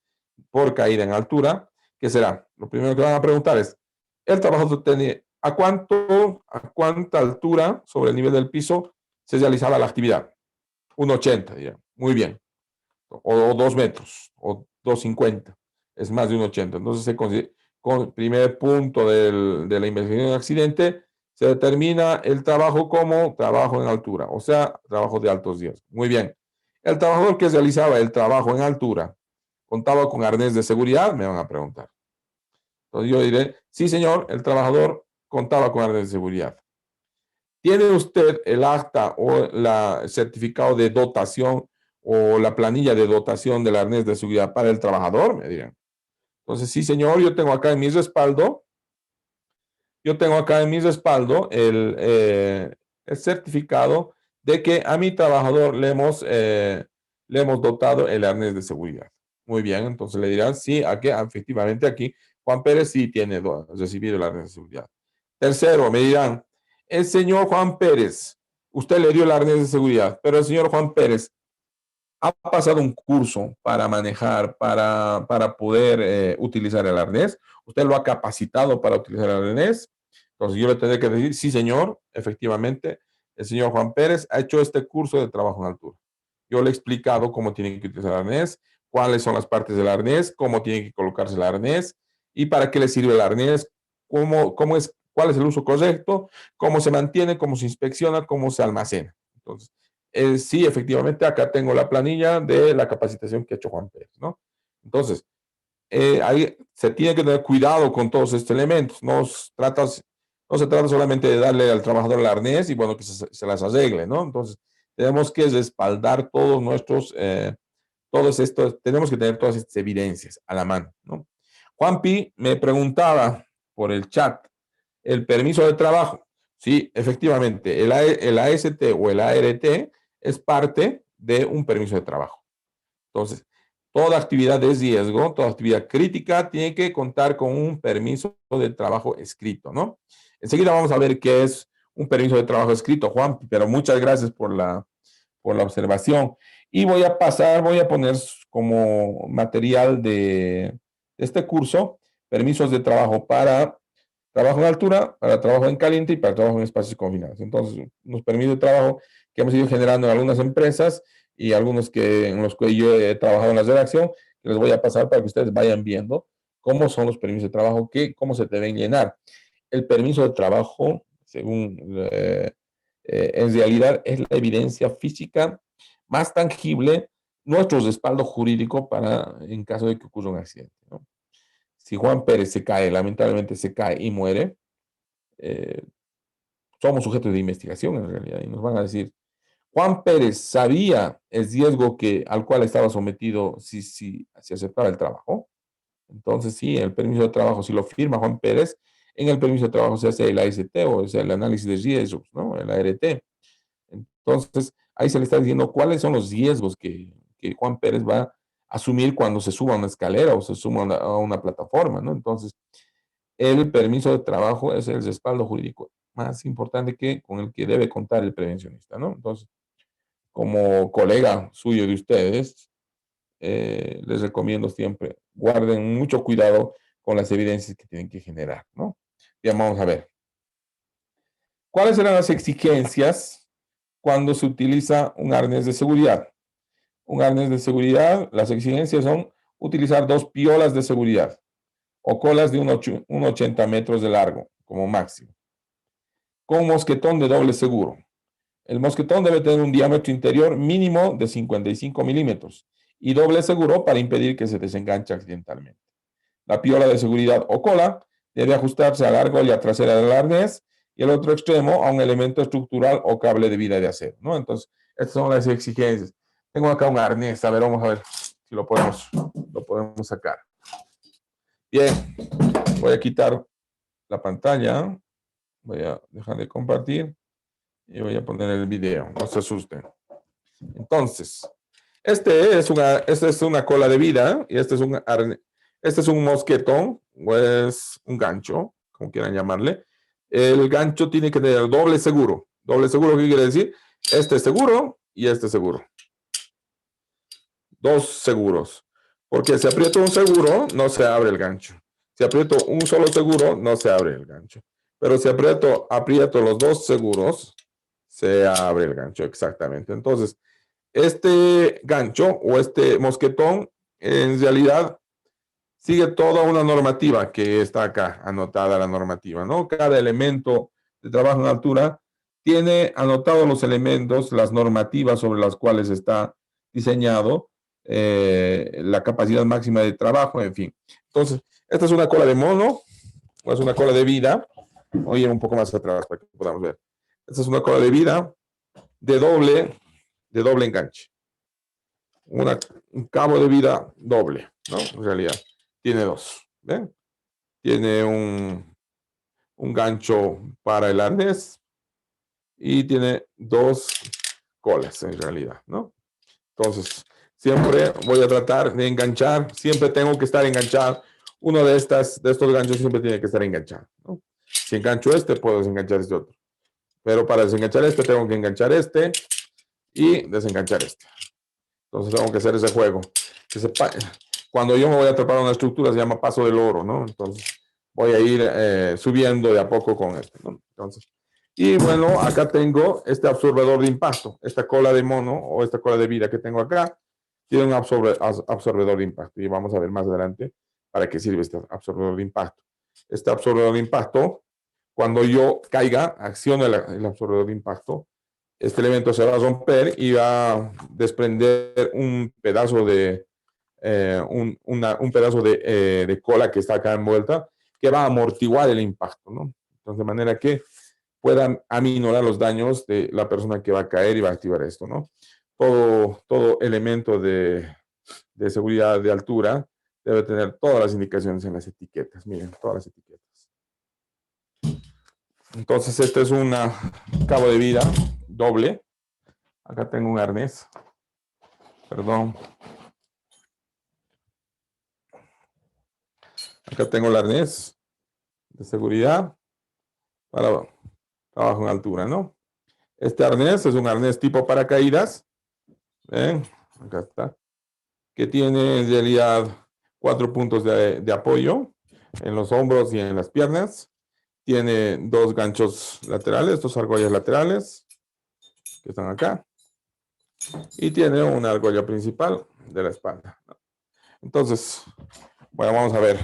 por caída en altura, ¿qué será? Lo primero que van a preguntar es, ¿el trabajador tiene a cuánta altura sobre el nivel del piso se realizaba la actividad? 1,80, digamos. Muy bien. O 2 metros, o 2,50. Es más de 1,80. Entonces, con el primer punto de la investigación de accidente, se determina el trabajo como trabajo en altura, o sea, trabajo de altos riesgos. Muy bien. El trabajador que realizaba el trabajo en altura, ¿contaba con arnés de seguridad? Me van a preguntar. Entonces yo diré, sí, señor, el trabajador contaba con arnés de seguridad. ¿Tiene usted el acta o el certificado de dotación o la planilla de dotación del arnés de seguridad para el trabajador? Me dirán. Entonces, sí, señor, yo tengo acá en mi respaldo el certificado de que a mi trabajador le hemos dotado el arnés de seguridad. Muy bien, entonces le dirán, sí, aquí, efectivamente aquí, Juan Pérez sí tiene recibido el arnés de seguridad. Tercero, me dirán, el señor Juan Pérez, usted le dio el arnés de seguridad, pero el señor Juan Pérez ha pasado un curso para manejar, para poder utilizar el arnés. Usted lo ha capacitado para utilizar el arnés. Entonces yo le tendré que decir, sí, señor, efectivamente, el señor Juan Pérez ha hecho este curso de trabajo en altura. Yo le he explicado cómo tiene que utilizar el arnés, cuáles son las partes del arnés, cómo tiene que colocarse el arnés y para qué le sirve el arnés, cuál es el uso correcto, cómo se mantiene, cómo se inspecciona, cómo se almacena. Entonces, sí, efectivamente, acá tengo la planilla de la capacitación que ha hecho Juan Pérez, ¿no? Entonces, ahí se tiene que tener cuidado con todos estos elementos. No se trata solamente de darle al trabajador el arnés y bueno, que se las arregle, ¿no? Entonces, tenemos que respaldar tenemos que tener todas estas evidencias a la mano, ¿no? Juanpi me preguntaba por el chat, el permiso de trabajo. Sí, efectivamente, el AST o el ART es parte de un permiso de trabajo. Entonces, toda actividad de riesgo, toda actividad crítica tiene que contar con un permiso de trabajo escrito, ¿no? Enseguida vamos a ver qué es un permiso de trabajo escrito, Juan, pero muchas gracias por la observación. Y voy a poner como material de este curso, permisos de trabajo para trabajo en altura, para trabajo en caliente y para trabajo en espacios confinados. Entonces, unos permisos de trabajo que hemos ido generando en algunas empresas y algunos en los que yo he trabajado en la redacción, que les voy a pasar para que ustedes vayan viendo cómo son los permisos de trabajo, cómo se deben llenar. El permiso de trabajo, según en realidad, es la evidencia física más tangible, nuestro respaldo jurídico en caso de que ocurra un accidente, ¿no? Si Juan Pérez se cae, lamentablemente se cae y muere, somos sujetos de investigación en realidad y nos van a decir, Juan Pérez sabía el riesgo al cual estaba sometido si aceptaba el trabajo. Entonces, sí, el permiso de trabajo, si lo firma Juan Pérez, en el permiso de trabajo se hace el AST o sea, el análisis de riesgos, ¿no? El ART. Entonces, ahí se le está diciendo cuáles son los riesgos que Juan Pérez va a asumir cuando se suba a una escalera o se suba a una plataforma, ¿no? Entonces, el permiso de trabajo es el respaldo jurídico más importante con el que debe contar el prevencionista, ¿no? Entonces, como colega suyo de ustedes, les recomiendo siempre, guarden mucho cuidado con las evidencias que tienen que generar, ¿no? Ya vamos a ver. ¿Cuáles serán las exigencias cuando se utiliza un arnés de seguridad? Un arnés de seguridad, las exigencias son utilizar 2 piolas de seguridad o colas de 1,80 metros de largo, como máximo, con mosquetón de doble seguro. El mosquetón debe tener un diámetro interior mínimo de 55 milímetros y doble seguro para impedir que se desenganche accidentalmente. La piola de seguridad o cola debe ajustarse a la argolla trasera del arnés y el otro extremo a un elemento estructural o cable de vida de acero, ¿no? Entonces, estas son las exigencias. Tengo acá un arnés, a ver, vamos a ver si lo podemos sacar. Bien, voy a quitar la pantalla, voy a dejar de compartir y voy a poner el video, no se asusten. Entonces, esta es una cola de vida y este es un mosquetón o es un gancho, como quieran llamarle. El gancho tiene que tener doble seguro. Doble seguro, ¿qué quiere decir? Este es seguro y este es seguro. 2 seguros. Porque si aprieto un seguro, no se abre el gancho. Si aprieto un solo seguro, no se abre el gancho. Pero si aprieto los 2 seguros, se abre el gancho, exactamente. Entonces, este gancho o este mosquetón, en realidad, sigue toda una normativa que está acá, anotada la normativa, ¿no? Cada elemento de trabajo en altura tiene anotados los elementos, las normativas sobre las cuales está diseñado, la capacidad máxima de trabajo, en fin. Entonces, esta es una cola de mono, o es una cola de vida. Voy a ir un poco más atrás para que podamos ver. Esta es una cola de vida de doble enganche. Un cabo de vida doble, ¿no? En realidad, tiene 2. ¿Ven? Tiene un gancho para el arnés y tiene 2 colas en realidad, ¿no? Entonces, siempre voy a tratar de enganchar, siempre tengo que estar enganchado. Uno de estos ganchos siempre tiene que estar enganchado, ¿no? Si engancho este, puedo desenganchar este otro. Pero para desenganchar este, tengo que enganchar este y desenganchar este. Entonces tengo que hacer ese juego. Cuando yo me voy a atrapar a una estructura se llama paso del oro, ¿no? Entonces voy a ir subiendo de a poco con esto, ¿no? Entonces, Y bueno, acá tengo este absorbedor de impacto, esta cola de mono o esta cola de vida que tengo acá, tiene un absorbedor de impacto y vamos a ver más adelante para qué sirve este absorbedor de impacto. Este absorbedor de impacto, cuando yo caiga, accione el absorbedor de impacto, este elemento se va a romper y va a desprender un pedazo de, un pedazo de cola que está acá envuelta que va a amortiguar el impacto, ¿no? Entonces, de manera que puedan aminorar los daños de la persona que va a caer y va a activar esto, ¿no? Todo elemento de seguridad de altura debe tener todas las indicaciones en las etiquetas. Miren, todas las etiquetas. Entonces, este es un cabo de vida doble. Acá tengo un arnés. Perdón. Acá tengo el arnés de seguridad para trabajo en altura, ¿no? Este arnés es un arnés tipo paracaídas. ¿Ven? Acá está. Que tiene en realidad 4 puntos de apoyo en los hombros y en las piernas. Tiene 2 ganchos laterales, 2 argollas laterales que están acá. Y tiene una argolla principal de la espalda. Entonces, bueno, vamos a ver.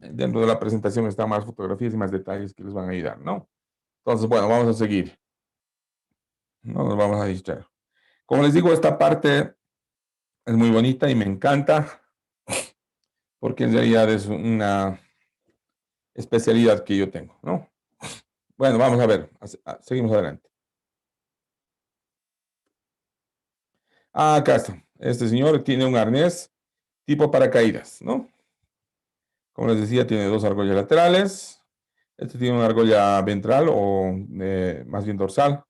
Dentro de la presentación están más fotografías y más detalles que les van a ayudar, ¿no? Entonces, bueno, vamos a seguir. No nos vamos a distraer. Como les digo, esta parte es muy bonita y me encanta porque en realidad es una especialidad que yo tengo, ¿no? Bueno, vamos a ver, seguimos adelante. Acá está. Este señor tiene un arnés tipo paracaídas, ¿no? Como les decía, tiene 2 argollas laterales. Este tiene una argolla ventral o más bien dorsal,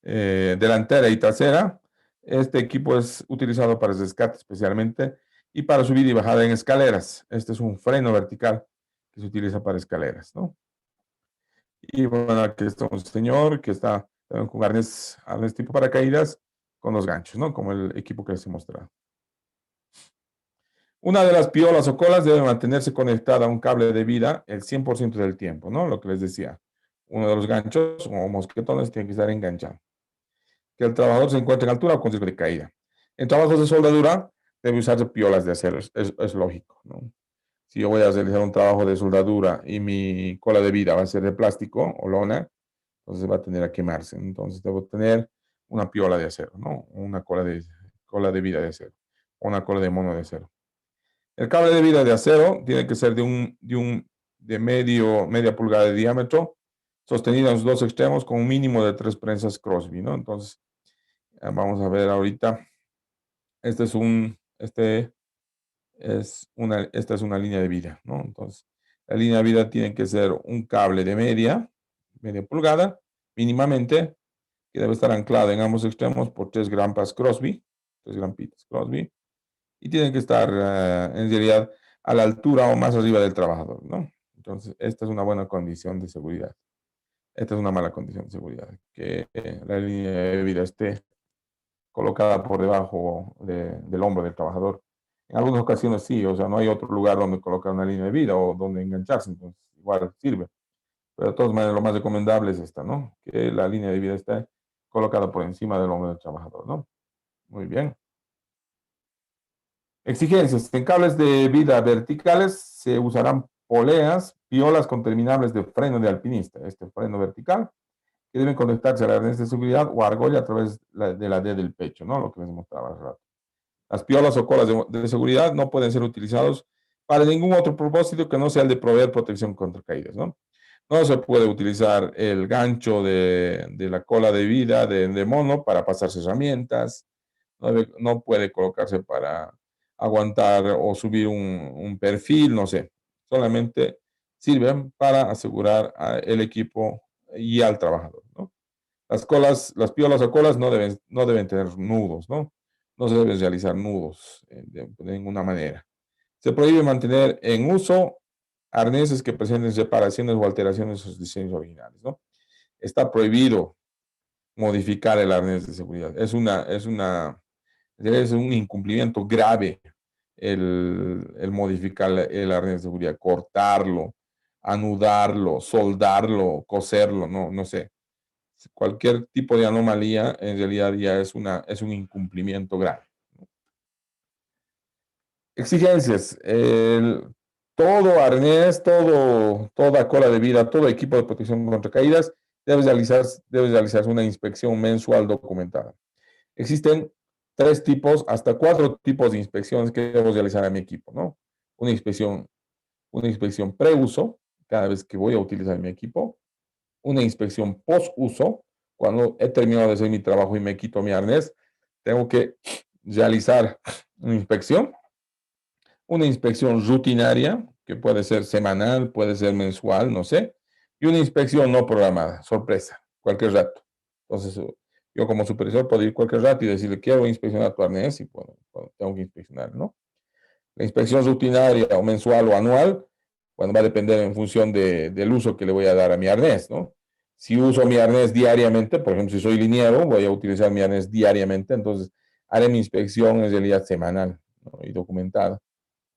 delantera y trasera. Este equipo es utilizado para rescate especialmente y para subida y bajada en escaleras. Este es un freno vertical que se utiliza para escaleras, ¿no? Y bueno, aquí está un señor que está con arnés tipo paracaídas con los ganchos, ¿no? Como el equipo que les he mostrado. Una de las piolas o colas debe mantenerse conectada a un cable de vida el 100% del tiempo, ¿no? Lo que les decía. Uno de los ganchos o mosquetones tiene que estar enganchado. Que el trabajador se encuentre en altura o con riesgo de caída. En trabajos de soldadura debe usarse piolas de acero, es lógico, ¿no? Si yo voy a realizar un trabajo de soldadura y mi cola de vida va a ser de plástico o lona, entonces va a tener a quemarse. Entonces debo tener una piola de acero, ¿no? Una cola de vida de acero. O una cola de mono de acero. El cable de vida de acero tiene que ser de media pulgada de diámetro, sostenido en sus 2 extremos con un mínimo de 3 prensas Crosby, ¿no? Entonces, vamos a ver ahorita. Esta es una línea de vida, ¿no? Entonces, la línea de vida tiene que ser un cable de media pulgada, mínimamente, que debe estar anclado en ambos extremos por 3 grampas Crosby, 3 grampitas Crosby, y tienen que estar en realidad a la altura o más arriba del trabajador, ¿no? Entonces, esta es una buena condición de seguridad. Esta es una mala condición de seguridad, que la línea de vida esté colocada por debajo del hombro del trabajador. En algunas ocasiones sí, o sea, no hay otro lugar donde colocar una línea de vida o donde engancharse, entonces igual sirve. Pero de todas maneras, lo más recomendable es esta, ¿no? Que la línea de vida esté colocada por encima del hombro del trabajador, ¿no? Muy bien. Exigencias. En cables de vida verticales se usarán poleas, piolas con terminables de freno de alpinista. Este freno vertical, que deben conectarse a la arnés de seguridad o argolla a través de la D del pecho, ¿no? Lo que les mostraba hace rato. Las piolas o colas de seguridad no pueden ser utilizados para ningún otro propósito que no sea el de proveer protección contra caídas, ¿no? No se puede utilizar el gancho de la cola de vida de mono para pasarse herramientas. No puede colocarse para aguantar o subir un perfil, no sé. Solamente sirven para asegurar el equipo y al trabajador, ¿no? Las piolas o colas no deben tener nudos, ¿no? No se deben realizar nudos de ninguna manera. Se prohíbe mantener en uso arneses que presenten separaciones o alteraciones en sus diseños originales, ¿no? Está prohibido modificar el arnés de seguridad. Es un incumplimiento grave el modificar el arnés de seguridad, cortarlo, anudarlo, soldarlo, coserlo, no sé. Cualquier tipo de anomalía en realidad ya es un incumplimiento grave. Exigencias. Todo arnés, toda cola de vida, todo equipo de protección contra caídas debe realizarse una inspección mensual documentada. Existen 3 tipos, hasta 4 tipos de inspecciones que debo realizar a mi equipo, ¿no? Una inspección preuso, cada vez que voy a utilizar mi equipo. Una inspección post-uso, cuando he terminado de hacer mi trabajo y me quito mi arnés, tengo que realizar una inspección rutinaria, que puede ser semanal, puede ser mensual, no sé, y una inspección no programada, sorpresa, cualquier rato. Entonces, yo como supervisor puedo ir cualquier rato y decirle, quiero inspeccionar tu arnés, y bueno, tengo que inspeccionar, ¿no? La inspección rutinaria o mensual o anual, bueno, va a depender en función del uso que le voy a dar a mi arnés, ¿no? Si uso mi arnés diariamente, por ejemplo, si soy liniero, voy a utilizar mi arnés diariamente, entonces haré mi inspección en realidad semanal, ¿no? Y documentada.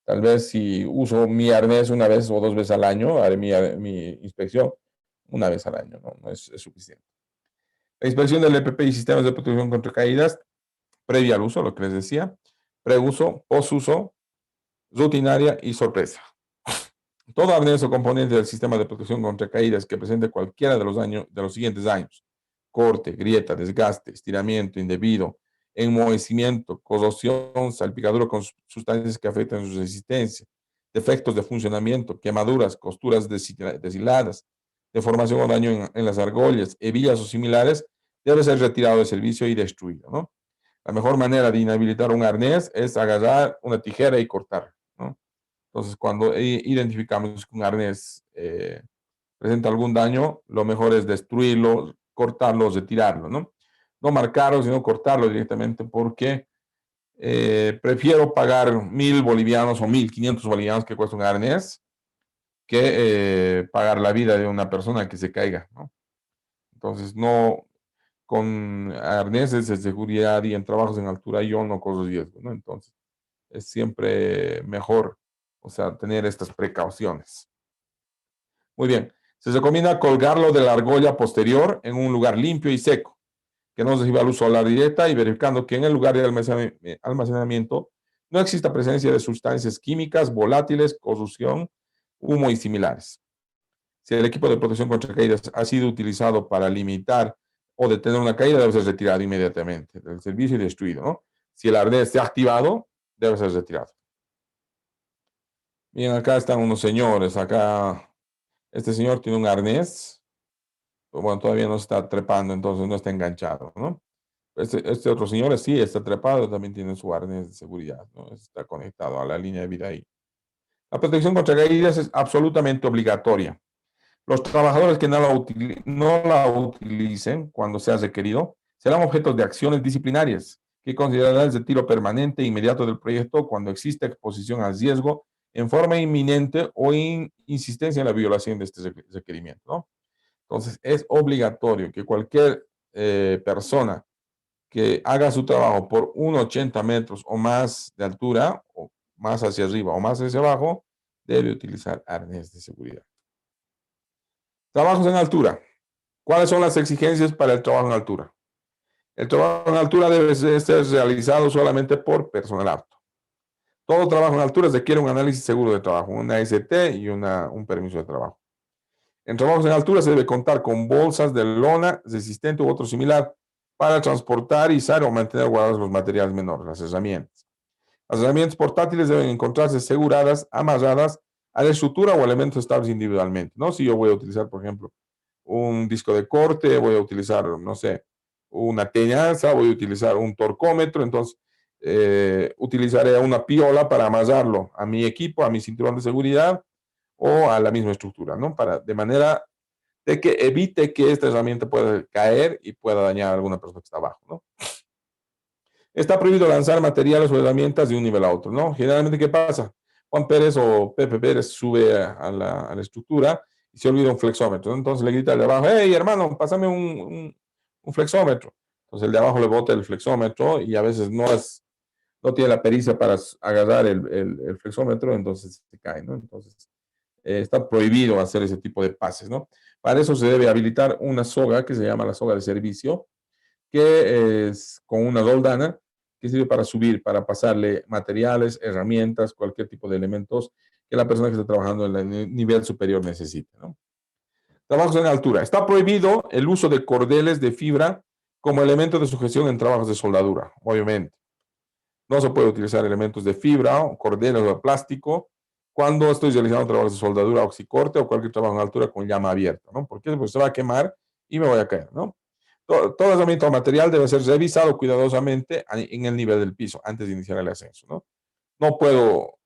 Tal vez si uso mi arnés una vez o 2 veces al año, haré mi inspección una vez al año, ¿no? No es suficiente. La inspección del EPP y sistemas de protección contra caídas, previa al uso, lo que les decía, preuso, posuso, rutinaria y sorpresa. Todo arnés o componente del sistema de protección contra caídas que presente cualquiera de los siguientes daños: corte, grieta, desgaste, estiramiento indebido, enmohecimiento, corrosión, salpicadura con sustancias que afectan su resistencia, defectos de funcionamiento, quemaduras, costuras deshiladas, deformación o daño en las argollas, hebillas o similares, debe ser retirado de servicio y destruido, ¿no? La mejor manera de inhabilitar un arnés es agarrar una tijera y cortar, ¿no? Entonces, cuando identificamos que un arnés presenta algún daño, lo mejor es destruirlo, cortarlo, retirarlo, ¿no? No marcarlo, sino cortarlo directamente, porque prefiero pagar 1.000 bolivianos o 1.500 bolivianos que cuesta un arnés que pagar la vida de una persona que se caiga, ¿no? Entonces, no, con arneses de seguridad y en trabajos en altura yo no corro riesgo, ¿no? Entonces, es siempre mejor, o sea, tener estas precauciones. Muy bien. Se recomienda colgarlo de la argolla posterior en un lugar limpio y seco, que no reciba luz solar directa, y verificando que en el lugar de almacenamiento no exista presencia de sustancias químicas, volátiles, corrosión, humo y similares. Si el equipo de protección contra caídas ha sido utilizado para limitar o detener una caída, debe ser retirado inmediatamente del servicio y destruido, ¿no? Si el arnés se ha activado, debe ser retirado. Bien, acá están unos señores. Acá, este señor tiene un arnés. Bueno, todavía no está trepando, entonces no está enganchado, ¿no? Este otro señor sí está trepado, también tiene su arnés de seguridad, ¿no? Está conectado a la línea de vida ahí. La protección contra caídas es absolutamente obligatoria. Los trabajadores que no la utilicen cuando sea requerido serán objetos de acciones disciplinarias que considerarán el retiro permanente e inmediato del proyecto cuando exista exposición al riesgo en forma inminente o insistencia en la violación de este requerimiento, ¿no? Entonces, es obligatorio que cualquier persona que haga su trabajo por 1,80 metros o más de altura, o más hacia arriba o más hacia abajo, debe utilizar arnés de seguridad. Trabajos en altura. ¿Cuáles son las exigencias para el trabajo en altura? El trabajo en altura debe ser realizado solamente por personal apto. Todo trabajo en altura requiere un análisis seguro de trabajo, una ST y un permiso de trabajo. En trabajos en altura se debe contar con bolsas de lona resistente u otro similar para transportar, izar o mantener guardados los materiales menores, las herramientas. Las herramientas portátiles deben encontrarse aseguradas, amarradas a la estructura o elementos estables individualmente, ¿no? Si yo voy a utilizar, por ejemplo, un disco de corte, voy a utilizar, no sé, una tenaza, voy a utilizar un torcómetro, entonces utilizaré una piola para amarrarlo a mi equipo, a mi cinturón de seguridad o a la misma estructura, ¿no? De manera de que evite que esta herramienta pueda caer y pueda dañar a alguna persona que está abajo, ¿no? Está prohibido lanzar materiales o herramientas de un nivel a otro, ¿no? Generalmente, ¿qué pasa? Juan Pérez o Pepe Pérez sube a la estructura y se olvida un flexómetro, ¿no? Entonces le grita al de abajo: hey, hermano, pásame un flexómetro. Entonces el de abajo le bota el flexómetro y a veces no tiene la pericia para agarrar el flexómetro, entonces se cae, ¿no? Entonces está prohibido hacer ese tipo de pases, ¿no? Para eso se debe habilitar una soga que se llama la soga de servicio, que es con una doldana que sirve para subir, para pasarle materiales, herramientas, cualquier tipo de elementos que la persona que está trabajando en el nivel superior necesite, ¿no? Trabajos en altura. Está prohibido el uso de cordeles de fibra como elemento de sujeción en trabajos de soldadura, obviamente. No se puede utilizar elementos de fibra, o cordeles o de plástico cuando estoy realizando trabajos de soldadura, oxicorte o cualquier trabajo en altura con llama abierta, ¿no? Porque pues, se va a quemar y me voy a caer, ¿no? Todo herramienta o material debe ser revisado cuidadosamente en el nivel del piso antes de iniciar el ascenso, ¿no? No puedo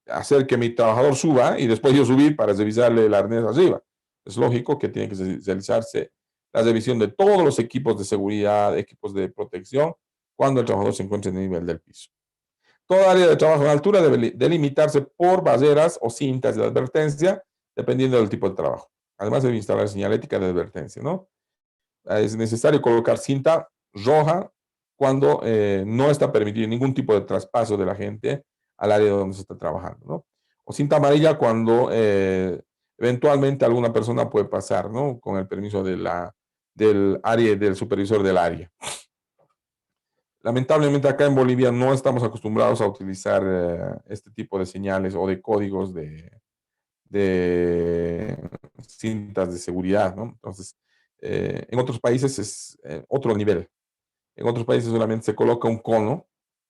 hacer que mi trabajador suba y después yo subir para revisarle el arnés arriba. Es lógico que tiene que realizarse la revisión de todos los equipos de seguridad, equipos de protección, cuando el trabajador se encuentre en el nivel del piso. Toda área de trabajo en altura debe delimitarse por barreras o cintas de advertencia, dependiendo del tipo de trabajo. Además, debe instalar señalética de advertencia, ¿no? Es necesario colocar cinta roja cuando no está permitido ningún tipo de traspaso de la gente al área donde se está trabajando, ¿no? O cinta amarilla cuando eventualmente alguna persona puede pasar, ¿no? Con el permiso del área, del supervisor del área. Lamentablemente acá en Bolivia no estamos acostumbrados a utilizar este tipo de señales o de códigos de cintas de seguridad, ¿no? Entonces, en otros países es otro nivel. En otros países solamente se coloca un cono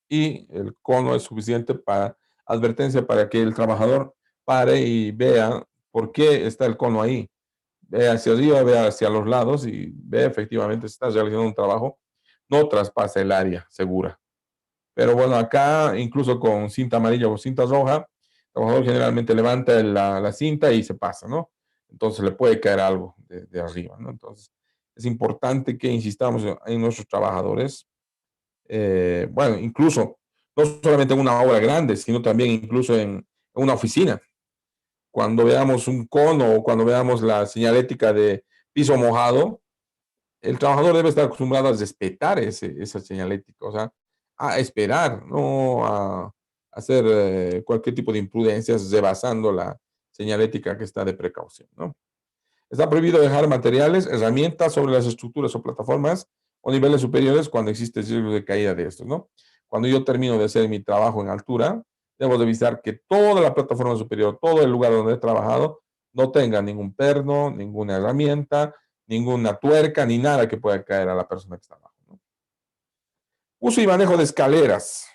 y el cono es suficiente para advertencia para que el trabajador pare y vea por qué está el cono ahí. Vea hacia arriba, vea hacia los lados y vea efectivamente si está realizando un trabajo, no traspasa el área segura. Pero bueno, acá incluso con cinta amarilla o cinta roja, el trabajador generalmente levanta la cinta y se pasa, ¿no? Entonces le puede caer algo de arriba, ¿no? Entonces es importante que insistamos en nuestros trabajadores. Bueno, incluso no solamente en una obra grande, sino también incluso en una oficina. Cuando veamos un cono o cuando veamos la señalética de piso mojado, el trabajador debe estar acostumbrado a respetar esa señalética, o sea, a esperar, no a hacer cualquier tipo de imprudencias rebasando la señalética que está de precaución, ¿no? Está prohibido dejar materiales, herramientas sobre las estructuras o plataformas o niveles superiores cuando existe riesgo de caída de estos, ¿no? Cuando yo termino de hacer mi trabajo en altura, debo revisar que toda la plataforma superior, todo el lugar donde he trabajado, no tenga ningún perno, ninguna herramienta, ninguna tuerca, ni nada que pueda caer a la persona que está abajo, ¿no? Uso y manejo de escaleras.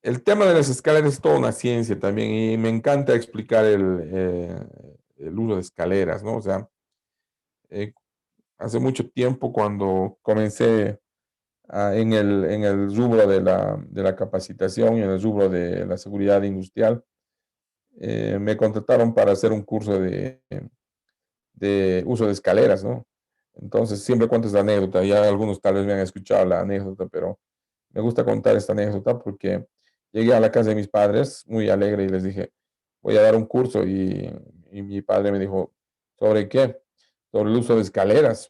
El tema de las escaleras es toda una ciencia también y me encanta explicar el uso de escaleras, ¿no? O sea, eh, hace mucho tiempo cuando comencé en el rubro de la capacitación y en el rubro de la seguridad industrial, me contrataron para hacer un curso de uso de escaleras, ¿no? Entonces siempre cuento esta anécdota, ya algunos tal vez me han escuchado la anécdota, pero me gusta contar esta anécdota porque llegué a la casa de mis padres muy alegre y les dije, voy a dar un curso y mi padre me dijo, ¿sobre qué? Sobre el uso de escaleras.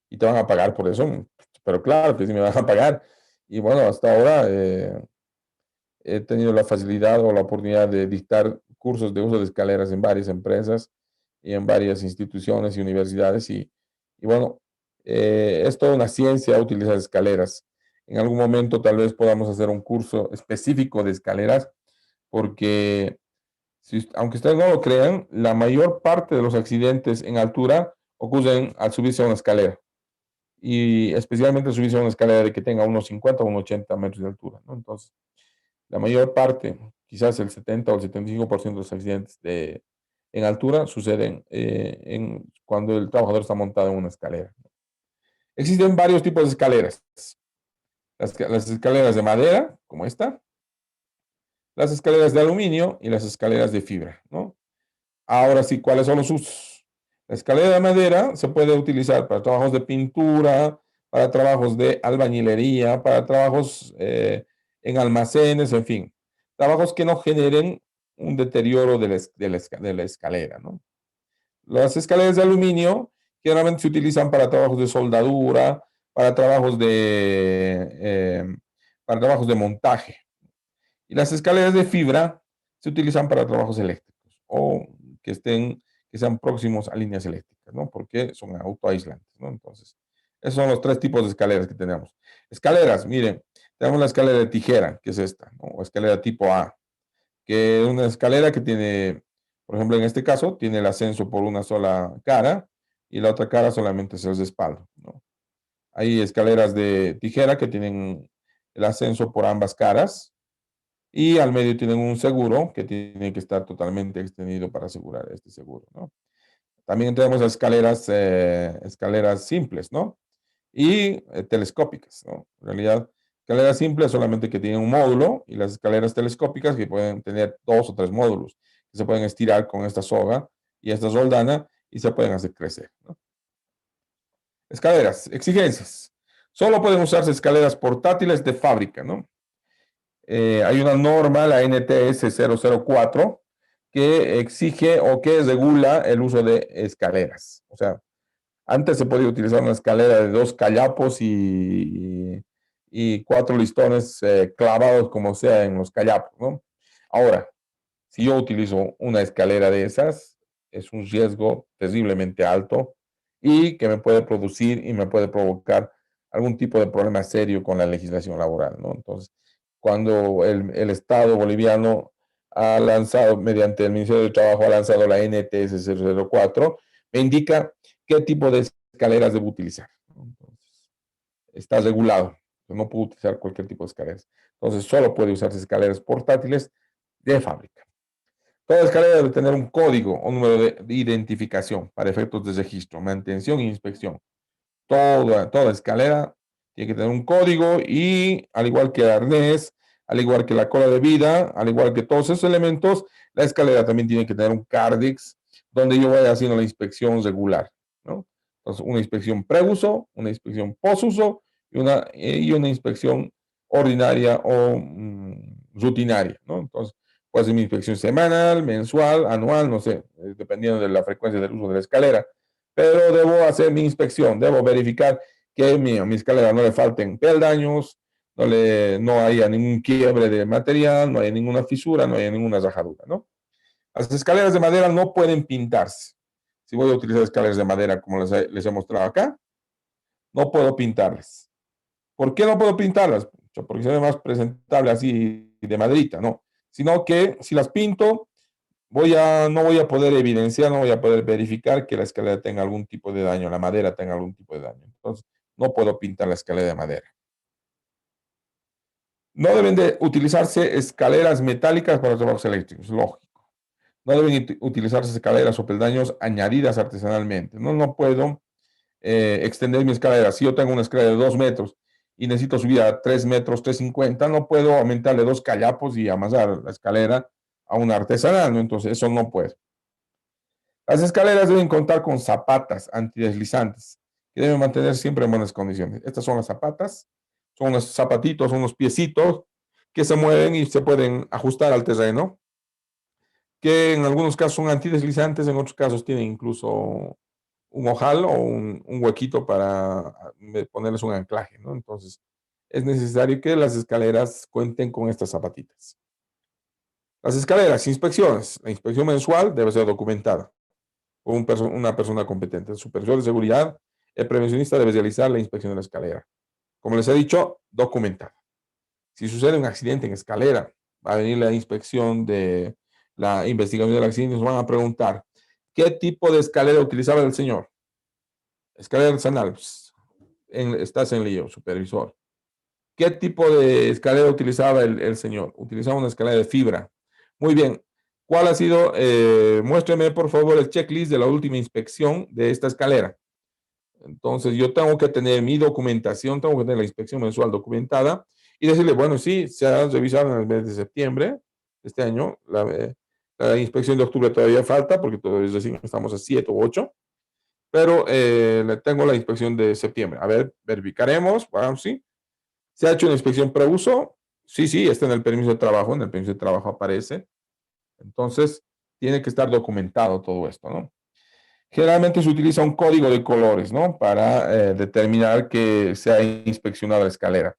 Y te van a pagar por eso, pero claro que sí me van a pagar. Y bueno, hasta ahora he tenido la facilidad o la oportunidad de dictar cursos de uso de escaleras en varias empresas y en varias instituciones y universidades. Y bueno, es toda una ciencia utilizar escaleras. En algún momento tal vez podamos hacer un curso específico de escaleras, porque aunque ustedes no lo crean, la mayor parte de los accidentes en altura ocurren al subirse a una escalera y especialmente subirse a una escalera de que tenga unos 50 o unos 80 metros de altura, ¿no? Entonces, la mayor parte, quizás el 70 o el 75% de los accidentes en altura suceden cuando el trabajador está montado en una escalera. Existen varios tipos de escaleras. Las escaleras de madera, como esta, las escaleras de aluminio y las escaleras de fibra, ¿no? Ahora sí, ¿cuáles son los usos? La escalera de madera se puede utilizar para trabajos de pintura, para trabajos de albañilería, para trabajos en almacenes, en fin, trabajos que no generen un deterioro de la escalera, ¿no? Las escaleras de aluminio generalmente se utilizan para trabajos de soldadura, para trabajos de montaje. Y las escaleras de fibra se utilizan para trabajos eléctricos o que sean próximos a líneas eléctricas, ¿no? Porque son autoaislantes, ¿no? Entonces, esos son los tres tipos de escaleras que tenemos. Escaleras, miren, tenemos la escalera de tijera, que es esta, ¿no? O escalera tipo A, que es una escalera que tiene, por ejemplo, en este caso, tiene el ascenso por una sola cara y la otra cara solamente es el respaldo, ¿no? Hay escaleras de tijera que tienen el ascenso por ambas caras y al medio tienen un seguro que tiene que estar totalmente extendido para asegurar este seguro, ¿no? También tenemos escaleras simples, ¿no? Y telescópicas, ¿no? En realidad, escaleras simples solamente que tienen un módulo y las escaleras telescópicas que pueden tener 2 o 3 módulos que se pueden estirar con esta soga y esta soldana y se pueden hacer crecer, ¿no? Escaleras, exigencias. Solo pueden usarse escaleras portátiles de fábrica, ¿no? Hay una norma, la NTS 004, que exige o que regula el uso de escaleras. O sea, antes se podía utilizar una escalera de 2 callapos y 4 listones clavados como sea en los callapos, ¿no? Ahora, si yo utilizo una escalera de esas, es un riesgo terriblemente alto y que me puede producir y me puede provocar algún tipo de problema serio con la legislación laboral, ¿no? Entonces, cuando el Estado boliviano ha lanzado, mediante el Ministerio de Trabajo, ha lanzado la NTS 004, me indica qué tipo de escaleras debo utilizar, ¿no? Entonces, está regulado. Yo no puedo utilizar cualquier tipo de escaleras. Entonces, solo puede usarse escaleras portátiles de fábrica. Toda escalera debe tener un código o número de identificación para efectos de registro, mantención e inspección. Toda escalera tiene que tener un código y, al igual que el arnés, al igual que la cola de vida, al igual que todos esos elementos, la escalera también tiene que tener un CARDEX donde yo vaya haciendo la inspección regular, ¿no? Entonces, una inspección preuso, una inspección posuso y una inspección ordinaria o rutinaria, ¿no? Entonces, puede ser mi inspección semanal, mensual, anual, no sé, dependiendo de la frecuencia del uso de la escalera, pero debo hacer mi inspección, debo verificar que a mi escalera no le falten peldaños, no haya ningún quiebre de material, no haya ninguna fisura, no haya ninguna rajadura, ¿no? Las escaleras de madera no pueden pintarse. Si voy a utilizar escaleras de madera como les he mostrado acá, no puedo pintarlas. ¿Por qué no puedo pintarlas? Porque se ve más presentable así de maderita, ¿no? Sino que si las pinto, no voy a poder evidenciar, no voy a poder verificar que la escalera tenga algún tipo de daño, la madera tenga algún tipo de daño. Entonces, no puedo pintar la escalera de madera. No deben de utilizarse escaleras metálicas para trabajos eléctricos, lógico. No deben utilizarse escaleras o peldaños añadidas artesanalmente. No puedo extender mi escalera. Si yo tengo una escalera de 2 metros y necesito subir a 3 metros, 3,50, no puedo aumentarle 2 callapos y amasar la escalera a una artesanal, ¿no? Entonces, eso no puede. Las escaleras deben contar con zapatas antideslizantes que deben mantener siempre en buenas condiciones. Estas son las zapatas, son unos zapatitos, unos piecitos que se mueven y se pueden ajustar al terreno, que en algunos casos son antideslizantes, en otros casos tienen incluso un ojal o un huequito para ponerles un anclaje, ¿no? Entonces, es necesario que las escaleras cuenten con estas zapatitas. Las escaleras, inspecciones. La inspección mensual debe ser documentada por una persona competente. El supervisor de seguridad, el prevencionista debe realizar la inspección de la escalera. Como les he dicho, documentada. Si sucede un accidente en escalera, va a venir la inspección de la investigación del accidente y nos van a preguntar qué tipo de escalera utilizaba el señor. Escalera artesanal, estás en lío, supervisor. ¿Qué tipo de escalera utilizaba el señor? Utilizaba una escalera de fibra. Muy bien. ¿Cuál ha sido? Muéstreme, por favor, el checklist de la última inspección de esta escalera. Entonces, yo tengo que tener mi documentación, tengo que tener la inspección mensual documentada y decirle, bueno, sí, se ha revisado en el mes de septiembre de este año. La inspección de octubre todavía falta porque todavía recién estamos a 7 u 8, pero le tengo la inspección de septiembre. A ver, verificaremos. Bueno, sí. ¿Se ha hecho una inspección preuso? Sí, está en el permiso de trabajo. En el permiso de trabajo aparece. Entonces, tiene que estar documentado todo esto, ¿no? Generalmente se utiliza un código de colores, ¿no? Para determinar que se ha inspeccionado la escalera.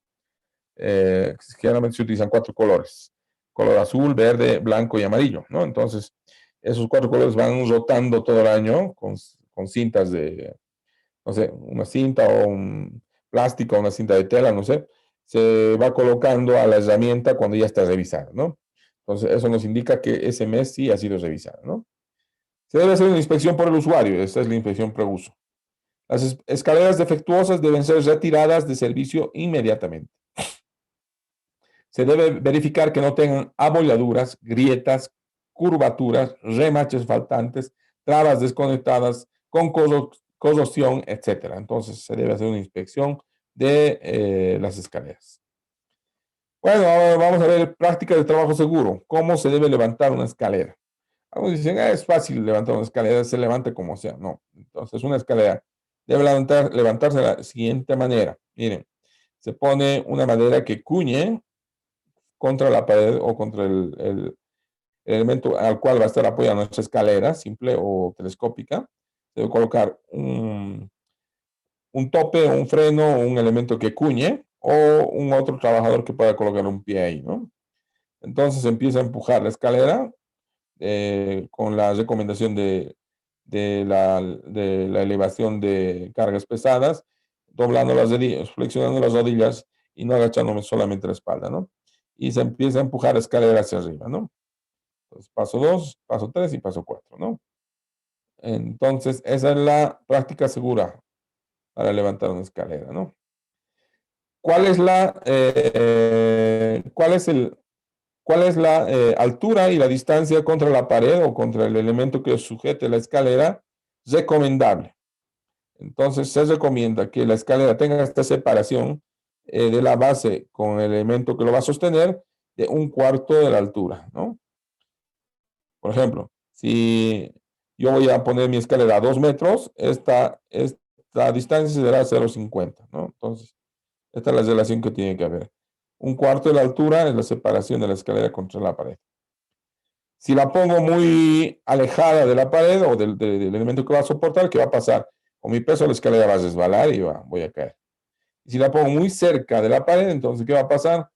Generalmente se utilizan 4 colores. Color azul, verde, blanco y amarillo, ¿no? Entonces, esos 4 colores van rotando todo el año con cintas de, no sé, una cinta o un plástico, una cinta de tela, no sé, se va colocando a la herramienta cuando ya está revisada, ¿no? Entonces, eso nos indica que ese mes sí ha sido revisada, ¿no? Se debe hacer una inspección por el usuario, esta es la inspección preuso. Las escaleras defectuosas deben ser retiradas de servicio inmediatamente. Se debe verificar que no tengan abolladuras, grietas, curvaturas, remaches faltantes, trabas desconectadas, con corrosión, etc. Entonces se debe hacer una inspección de las escaleras. Bueno, ahora vamos a ver prácticas de trabajo seguro. ¿Cómo se debe levantar una escalera? Algunos dicen, es fácil levantar una escalera, se levante como sea. No. Entonces, una escalera debe levantarse de la siguiente manera. Miren, se pone una madera que cuñe contra la pared o contra el elemento al cual va a estar apoyada nuestra escalera, simple o telescópica. Se debe colocar un tope, un freno, un elemento que cuñe o un otro trabajador que pueda colocar un pie ahí, ¿no? Entonces empieza a empujar la escalera con la recomendación de la elevación de cargas pesadas, doblando las rodillas, flexionando las rodillas y no agachándome solamente la espalda, ¿no? Y se empieza a empujar la escalera hacia arriba, ¿no? Entonces, paso 2, paso 3 y paso 4, ¿no? Entonces, esa es la práctica segura para levantar una escalera, ¿no? ¿Cuál es la altura y la distancia contra la pared o contra el elemento que sujete la escalera recomendable? Entonces, se recomienda que la escalera tenga esta separación de la base con el elemento que lo va a sostener de 1/4 de la altura, ¿no? Por ejemplo, si yo voy a poner mi escalera a 2 metros, esta distancia será 0,50, ¿no? Entonces, esta es la relación que tiene que haber. 1/4 de la altura es la separación de la escalera contra la pared. Si la pongo muy alejada de la pared o del elemento que va a soportar, ¿qué va a pasar? Con mi peso la escalera va a resbalar y voy a caer. Si la pongo muy cerca de la pared, entonces, ¿qué va a pasar?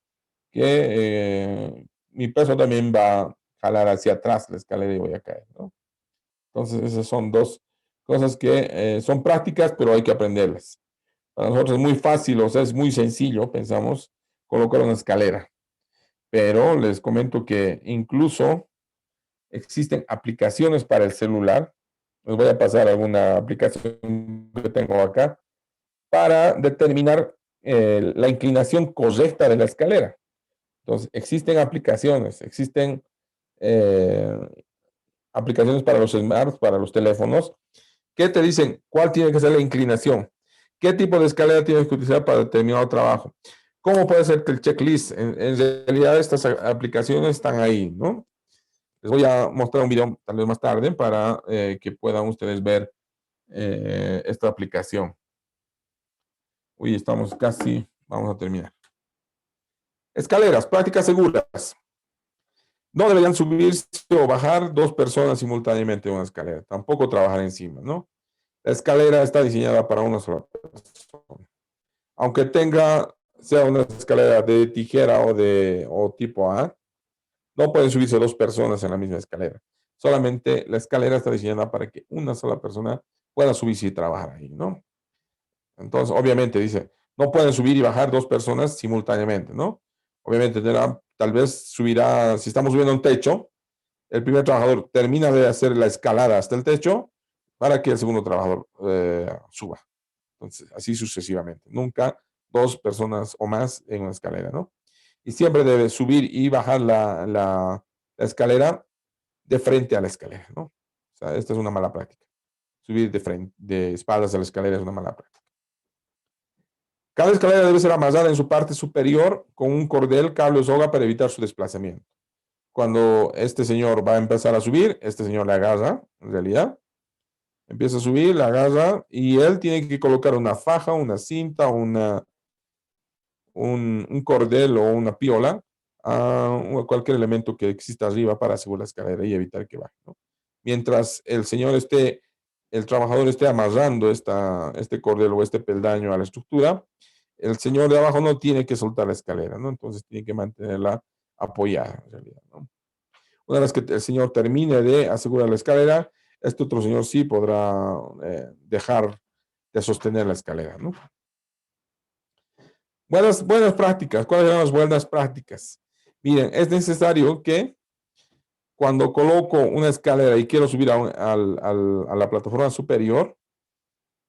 Que mi peso también va a jalar hacia atrás la escalera y voy a caer, ¿no? Entonces, esas son dos cosas que son prácticas, pero hay que aprenderlas. Para nosotros es muy fácil, o sea, es muy sencillo, pensamos, colocar una escalera. Pero les comento que incluso existen aplicaciones para el celular. Les voy a pasar alguna aplicación que tengo acá para determinar la inclinación correcta de la escalera. Entonces, existen eh, aplicaciones para los smarts, para los teléfonos, que te dicen cuál tiene que ser la inclinación, qué tipo de escalera tienes que utilizar para determinado trabajo. ¿Cómo puede ser que el checklist? En realidad, estas aplicaciones están ahí, ¿no? Les voy a mostrar un video tal vez más tarde para que puedan ustedes ver esta aplicación. Uy, estamos casi, vamos a terminar. Escaleras, prácticas seguras. No deberían subirse o bajar 2 personas simultáneamente en una escalera. Tampoco trabajar encima, ¿no? La escalera está diseñada para una sola persona. Aunque sea una escalera de tijera o tipo A, no pueden subirse 2 personas en la misma escalera. Solamente la escalera está diseñada para que una sola persona pueda subirse y trabajar ahí, ¿no? Entonces, obviamente, dice, no pueden subir y bajar 2 personas simultáneamente, ¿no? Obviamente, tal vez subirá, si estamos subiendo un techo, el primer trabajador termina de hacer la escalada hasta el techo para que el segundo trabajador suba. Entonces, así sucesivamente. Nunca 2 personas o más en una escalera, ¿no? Y siempre debe subir y bajar la escalera de frente a la escalera, ¿no? O sea, esta es una mala práctica. Subir de espaldas a la escalera es una mala práctica. Cada escalera debe ser amarrada en su parte superior con un cordel, cable o soga para evitar su desplazamiento. Cuando este señor va a empezar a subir, este señor le agarra, en realidad, empieza a subir, la agarra y él tiene que colocar una faja, una cinta, un cordel o una piola a cualquier elemento que exista arriba para asegurar la escalera y evitar que baje, ¿no? Mientras el trabajador esté amarrando este cordel o este peldaño a la estructura, el señor de abajo no tiene que soltar la escalera, ¿no? Entonces tiene que mantenerla apoyada, en realidad, ¿no? Una vez que el señor termine de asegurar la escalera, este otro señor sí podrá dejar de sostener la escalera, ¿no? Buenas prácticas. ¿Cuáles son las buenas prácticas? Miren, es necesario que cuando coloco una escalera y quiero subir a la plataforma superior,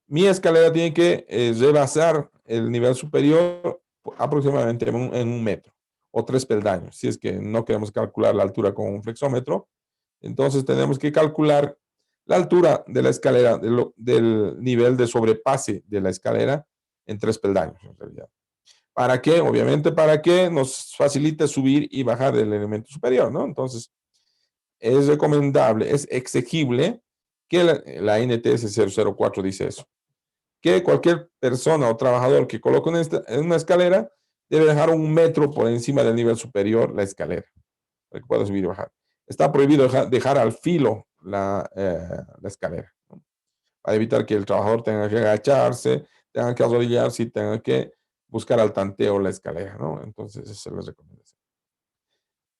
mi escalera tiene que rebasar el nivel superior aproximadamente en un metro o 3 peldaños. Si es que no queremos calcular la altura con un flexómetro, entonces tenemos que calcular la altura de la escalera, del nivel de sobrepase de la escalera en 3 peldaños, en realidad. ¿Para qué? Obviamente para que nos facilite subir y bajar del elemento superior, ¿no? Entonces, es recomendable, es exigible que la NTS 004 dice eso, que cualquier persona o trabajador que coloque en una escalera debe dejar 1 metro por encima del nivel superior la escalera, para que pueda subir y bajar. Está prohibido dejar al filo la escalera, ¿no? Para evitar que el trabajador tenga que agacharse, tenga que arrodillarse y tenga que buscar al tanteo la escalera, ¿no? Entonces, esa es la recomendación.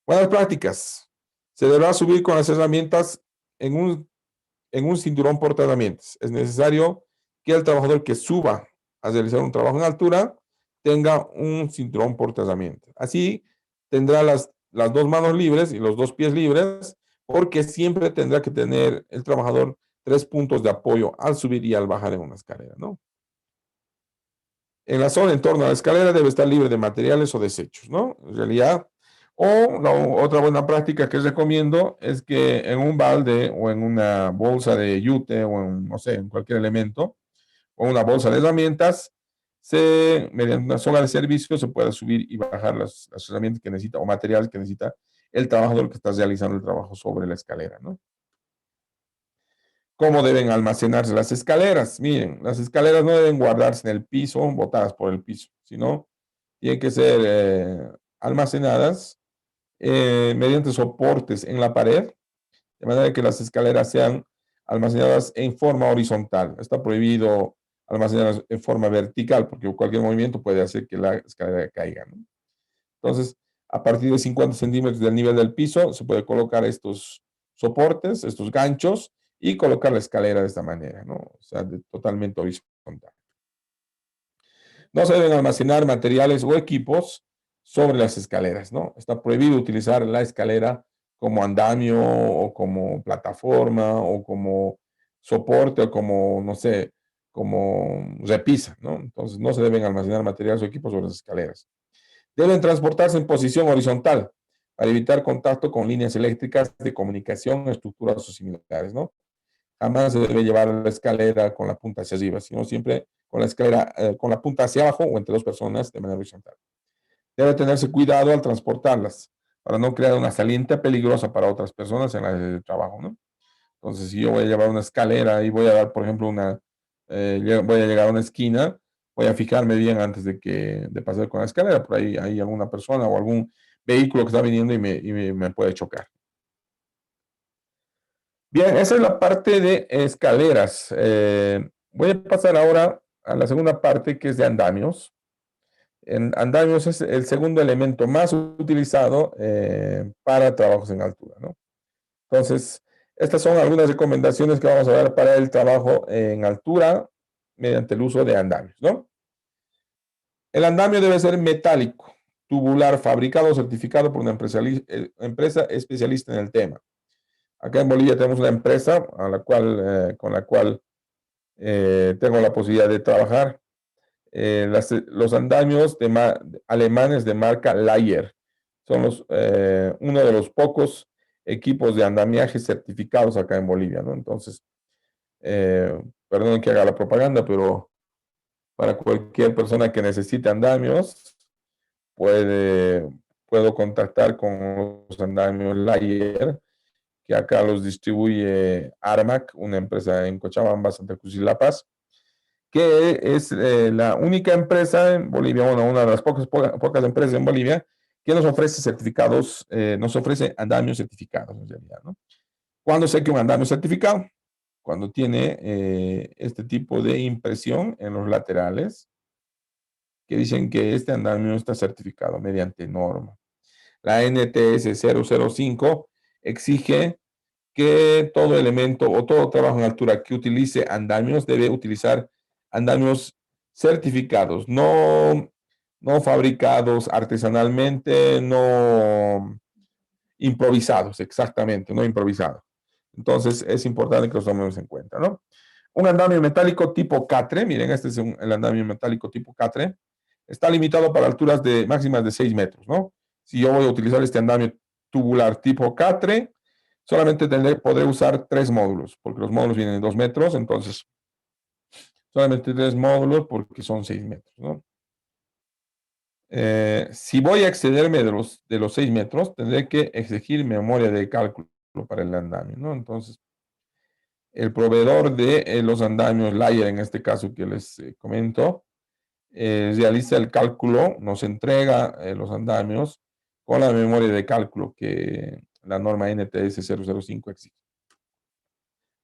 Buenas prácticas. Se deberá subir con las herramientas en un cinturón portaherramientas. Es necesario que el trabajador que suba a realizar un trabajo en altura tenga un cinturón portaherramientas. Así tendrá las 2 manos libres y los 2 pies libres, porque siempre tendrá que tener el trabajador 3 puntos de apoyo al subir y al bajar en una escalera, ¿no? En la zona en torno a la escalera debe estar libre de materiales o desechos, ¿no? En realidad, otra buena práctica que recomiendo es que en un balde o en una bolsa de yute o en, no sé, en cualquier elemento o una bolsa de herramientas, mediante una soga de servicio se pueda subir y bajar las herramientas que necesita o materiales que necesita el trabajador que está realizando el trabajo sobre la escalera, ¿no? ¿Cómo deben almacenarse las escaleras? Miren, las escaleras no deben guardarse en el piso, botadas por el piso, sino tienen que ser almacenadas mediante soportes en la pared, de manera que las escaleras sean almacenadas en forma horizontal. Está prohibido almacenarlas en forma vertical, porque cualquier movimiento puede hacer que la escalera caiga, ¿no? Entonces, a partir de 50 centímetros del nivel del piso, se puede colocar estos soportes, estos ganchos, y colocar la escalera de esta manera, ¿no? O sea, totalmente horizontal. No se deben almacenar materiales o equipos sobre las escaleras, ¿no? Está prohibido utilizar la escalera como andamio o como plataforma o como soporte o como, no sé, como repisa, ¿no? Entonces no se deben almacenar materiales o equipos sobre las escaleras. Deben transportarse en posición horizontal para evitar contacto con líneas eléctricas de comunicación, estructuras o similares, ¿no? Jamás se debe llevar la escalera con la punta hacia arriba, sino siempre con la escalera con la punta hacia abajo o entre 2 personas de manera horizontal. Debe tenerse cuidado al transportarlas para no crear una saliente peligrosa para otras personas en el trabajo, ¿no? Entonces, si yo voy a llevar una escalera y voy a dar, por ejemplo, voy a llegar a una esquina, voy a fijarme bien antes de pasar con la escalera, por ahí hay alguna persona o algún vehículo que está viniendo y me puede chocar. Bien, esa es la parte de escaleras. Voy a pasar ahora a la segunda parte, que es de andamios. Andamios es el segundo elemento más utilizado para trabajos en altura, ¿no? Entonces, estas son algunas recomendaciones que vamos a dar para el trabajo en altura mediante el uso de andamios, ¿no? El andamio debe ser metálico, tubular, fabricado o certificado por una empresa especialista en el tema. Acá en Bolivia tenemos una empresa con la cual tengo la posibilidad de trabajar. Los andamios alemanes de marca Layer son uno de los pocos equipos de andamiaje certificados acá en Bolivia, ¿no? Entonces, perdón que haga la propaganda, pero para cualquier persona que necesite andamios, puedo contactar con los andamios Layer, que acá los distribuye Armac, una empresa en Cochabamba, Santa Cruz y La Paz, que es la única empresa en Bolivia, bueno, una de las pocas empresas en Bolivia que nos ofrece certificados, nos ofrece andamios certificados en realidad, ¿no? ¿Cuándo sé que un andamio es certificado? Cuando tiene este tipo de impresión en los laterales que dicen que este andamio está certificado mediante norma. La NTS 005 exige que todo elemento o todo trabajo en altura que utilice andamios debe utilizar andamios certificados, no fabricados artesanalmente, no improvisados, exactamente, no improvisados. Entonces es importante que los tomemos en cuenta, ¿no? Un andamio metálico tipo catre, miren, este es el andamio metálico tipo catre, está limitado para alturas máximas de 6 metros, ¿no? Si yo voy a utilizar este andamio tubular tipo catre, solamente podré usar 3 módulos, porque los módulos vienen de 2 metros, entonces solamente 3 módulos porque son 6 metros, ¿no? Si voy a excederme de los 6 metros, tendré que exigir memoria de cálculo para el andamio, ¿no? Entonces, el proveedor de los andamios, Layer en este caso que les comento, realiza el cálculo, nos entrega los andamios con la memoria de cálculo que la norma NTS 005 exige.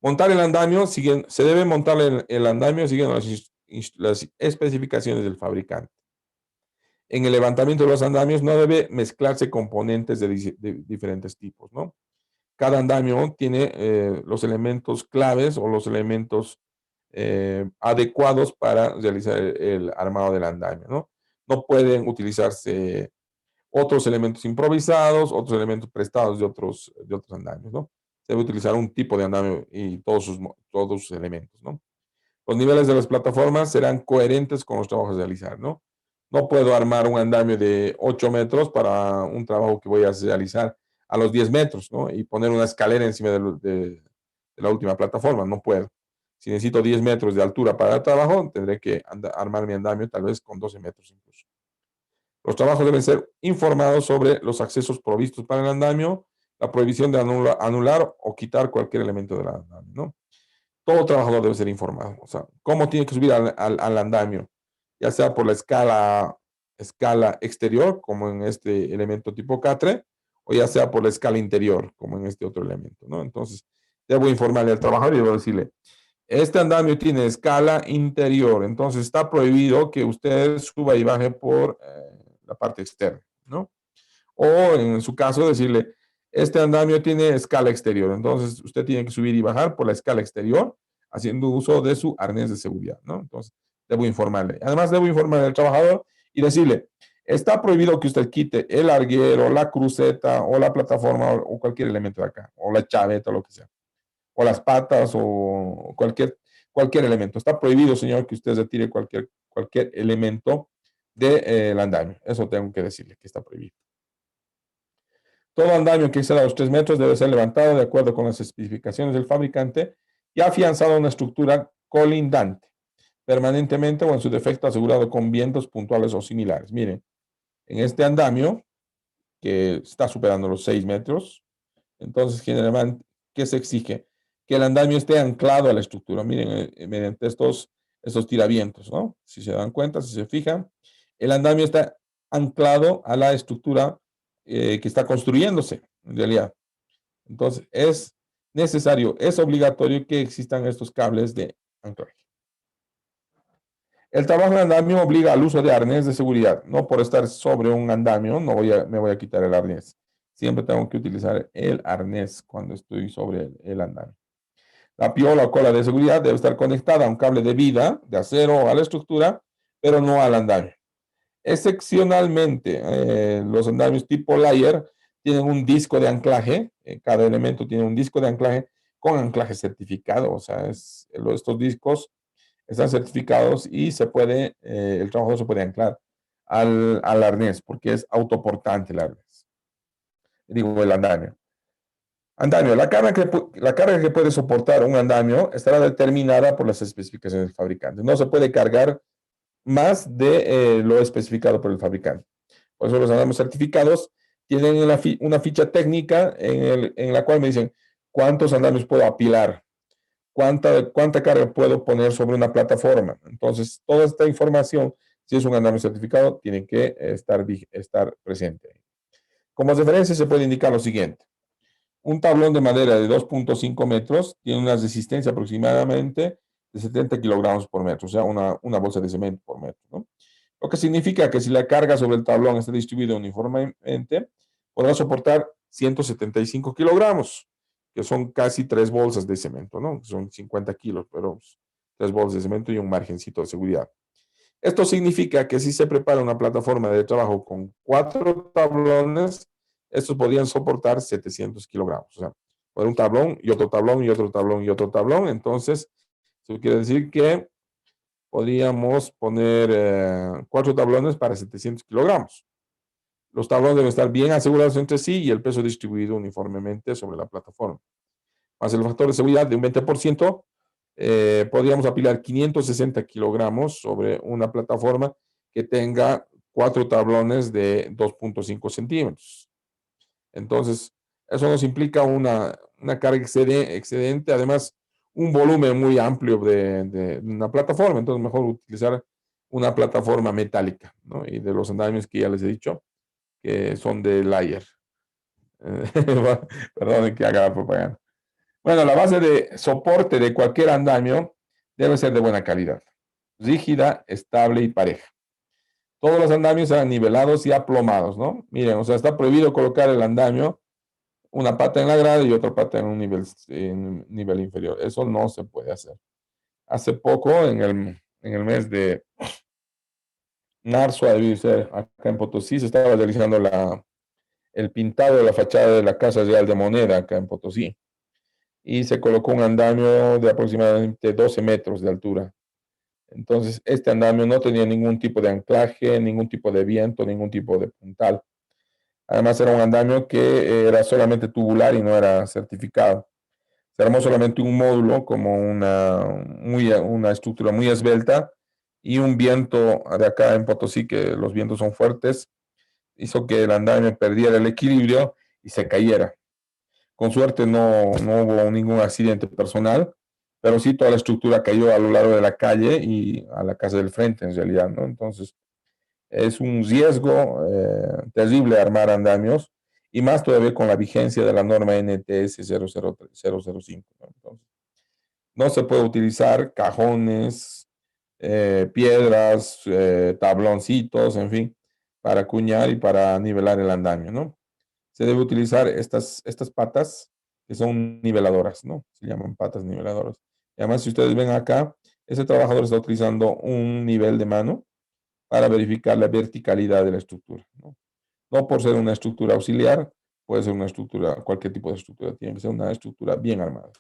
Montar el andamio, se debe montar el andamio siguiendo las especificaciones del fabricante. En el levantamiento de los andamios no debe mezclarse componentes de diferentes tipos, ¿no? Cada andamio tiene los elementos claves o los elementos adecuados para realizar el armado del andamio, ¿no? No pueden utilizarse otros elementos improvisados, otros elementos prestados de otros andamios, ¿no? Se debe utilizar un tipo de andamio y todos sus elementos, ¿no? Los niveles de las plataformas serán coherentes con los trabajos a realizar, ¿no? No puedo armar un andamio de 8 metros para un trabajo que voy a realizar a los 10 metros, ¿no? Y poner una escalera encima de la última plataforma, no puedo. Si necesito 10 metros de altura para el trabajo, tendré que armar mi andamio tal vez con 12 metros incluso. Los trabajos deben ser informados sobre los accesos provistos para el andamio, la prohibición de anular o quitar cualquier elemento del andamio, ¿no? Todo trabajador debe ser informado. O sea, cómo tiene que subir al andamio, ya sea por la escala exterior, como en este elemento tipo catre, o ya sea por la escala interior, como en este otro elemento, ¿no? Entonces, debo informarle al trabajador y debo decirle, este andamio tiene escala interior, entonces está prohibido que usted suba y baje por la parte externa, ¿no? O en su caso decirle, este andamio tiene escala exterior, entonces usted tiene que subir y bajar por la escala exterior haciendo uso de su arnés de seguridad, ¿no? Entonces, debo informarle. Además, debo informarle al trabajador y decirle, está prohibido que usted quite el arguero, la cruceta o la plataforma o cualquier elemento de acá, o la chaveta o lo que sea, o las patas o cualquier elemento. Está prohibido, señor, que usted retire cualquier elemento del andamio. Eso tengo que decirle, que está prohibido. Todo andamio que exceda los 3 metros debe ser levantado de acuerdo con las especificaciones del fabricante y afianzado a una estructura colindante, permanentemente o en su defecto asegurado con vientos puntuales o similares. Miren, en este andamio, que está superando los 6 metros, entonces generalmente, ¿qué se exige? Que el andamio esté anclado a la estructura. Miren, mediante estos tiravientos, ¿no? Si se dan cuenta, si se fijan, el andamio está anclado a la estructura que está construyéndose, en realidad. Entonces, es necesario, es obligatorio que existan estos cables de anclaje. El trabajo en andamio obliga al uso de arnés de seguridad. No por estar sobre un andamio me voy a quitar el arnés. Siempre tengo que utilizar el arnés cuando estoy sobre el andamio. La piola o cola de seguridad debe estar conectada a un cable de vida de acero a la estructura, pero no al andamio. Excepcionalmente, los andamios tipo Layer tienen un disco de anclaje. Cada elemento tiene un disco de anclaje con anclaje certificado. O sea, estos discos están certificados y el trabajador se puede anclar al arnés porque es autoportante el arnés. Digo, el andamio. Andamio. La carga que puede soportar un andamio estará determinada por las especificaciones del fabricante. No se puede cargar más de lo especificado por el fabricante. Por eso los andamios certificados tienen una ficha técnica en la cual me dicen cuántos andamios puedo apilar, cuánta carga puedo poner sobre una plataforma. Entonces, toda esta información, si es un andamio certificado, tiene que estar presente. Como referencia se puede indicar lo siguiente. Un tablón de madera de 2.5 metros tiene una resistencia aproximadamente de 70 kilogramos por metro, o sea, una bolsa de cemento por metro, ¿no? Lo que significa que si la carga sobre el tablón está distribuida uniformemente, podrá soportar 175 kilogramos, que son casi 3 bolsas de cemento, ¿no? Son 50 kilos, pero 3 bolsas de cemento y un margencito de seguridad. Esto significa que si se prepara una plataforma de trabajo con 4 tablones, estos podrían soportar 700 kilogramos. O sea, poner un tablón y otro tablón y otro tablón y otro tablón. Entonces, eso quiere decir que podríamos poner 4 tablones para 700 kilogramos. Los tablones deben estar bien asegurados entre sí y el peso distribuido uniformemente sobre la plataforma. Más el factor de seguridad de un 20%, podríamos apilar 560 kilogramos sobre una plataforma que tenga 4 tablones de 2.5 centímetros. Entonces, eso nos implica una carga excedente, además un volumen muy amplio de una plataforma. Entonces, mejor utilizar una plataforma metálica, ¿no? Y de los andamios que ya les he dicho, que son de Layer. Perdón que haga la propaganda. Bueno, la base de soporte de cualquier andamio debe ser de buena calidad, rígida, estable y pareja. Todos los andamios serán nivelados y aplomados, ¿no? Miren, o sea, está prohibido colocar el andamio una pata en la grada y otra pata en un nivel inferior. Eso no se puede hacer. Hace poco, en el mes de marzo, debe ser, acá en Potosí, se estaba realizando el pintado de la fachada de la Casa Real de Moneda, acá en Potosí. Y se colocó un andamio de aproximadamente 12 metros de altura. Entonces, este andamio no tenía ningún tipo de anclaje, ningún tipo de viento, ningún tipo de puntal. Además, era un andamio que era solamente tubular y no era certificado. Se armó solamente un módulo como una estructura muy esbelta y un viento de acá en Potosí, que los vientos son fuertes, hizo que el andamio perdiera el equilibrio y se cayera. Con suerte no hubo ningún accidente personal, pero sí toda la estructura cayó a lo largo de la calle y a la casa del frente en realidad, ¿no? Entonces es un riesgo terrible armar andamios y más todavía con la vigencia de la norma NTS 005, ¿no? Entonces, no se puede utilizar cajones, piedras, tabloncitos, en fin, para acuñar y para nivelar el andamio, ¿no? Se debe utilizar estas patas que son niveladoras, ¿no? Se llaman patas niveladoras. Y además, si ustedes ven acá, ese trabajador está utilizando un nivel de mano para verificar la verticalidad de la estructura, ¿no? No por ser una estructura auxiliar, puede ser una estructura, cualquier tipo de estructura, tiene que ser una estructura bien armada.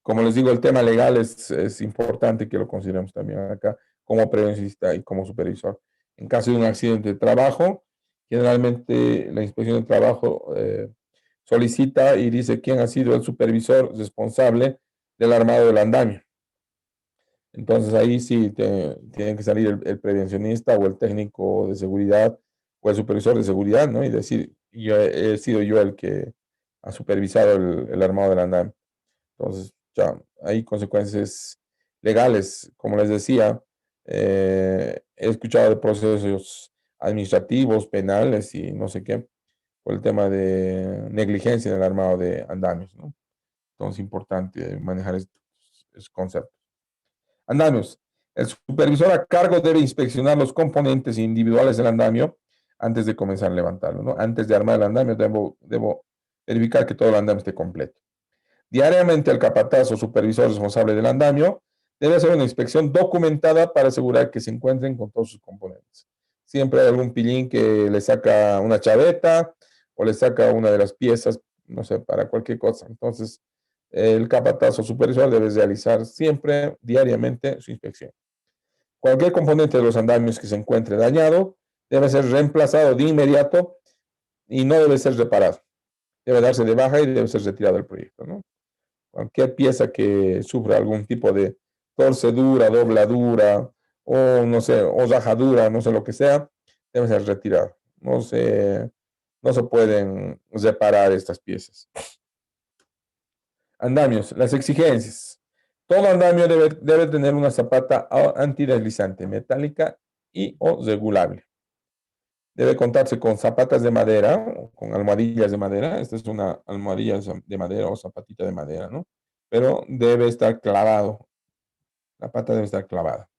Como les digo, el tema legal es importante que lo consideremos también acá como prevencionista y como supervisor. En caso de un accidente de trabajo, generalmente la inspección de trabajo solicita y dice quién ha sido el supervisor responsable del armado del andamio. Entonces ahí sí tiene que salir el prevencionista o el técnico de seguridad o el supervisor de seguridad, ¿no? Y decir, he sido yo el que ha supervisado el armado del andamio. Entonces, ya hay consecuencias legales. Como les decía, he escuchado de procesos administrativos, penales y no sé qué, por el tema de negligencia en el armado de andamios, ¿no? Entonces, es importante manejar estos conceptos. Andamios. El supervisor a cargo debe inspeccionar los componentes individuales del andamio antes de comenzar a levantarlo, ¿no? Antes de armar el andamio, debo verificar que todo el andamio esté completo. Diariamente, el capataz o supervisor responsable del andamio debe hacer una inspección documentada para asegurar que se encuentren con todos sus componentes. Siempre hay algún pillín que le saca una chaveta o le saca una de las piezas, no sé, para cualquier cosa. Entonces, el capataz o supervisor debe realizar siempre, diariamente, su inspección. Cualquier componente de los andamios que se encuentre dañado debe ser reemplazado de inmediato y no debe ser reparado. Debe darse de baja y debe ser retirado del proyecto, ¿no? Cualquier pieza que sufra algún tipo de torcedura, dobladura o no sé, o rajadura, no sé lo que sea, debe ser retirado. No se pueden reparar estas piezas. Andamios, las exigencias. Todo andamio debe tener una zapata antideslizante, metálica y o regulable. Debe contarse con zapatas de madera, con almohadillas de madera. Esta es una almohadilla de madera o zapatita de madera, ¿no? Pero debe estar clavado. La pata debe estar clavada.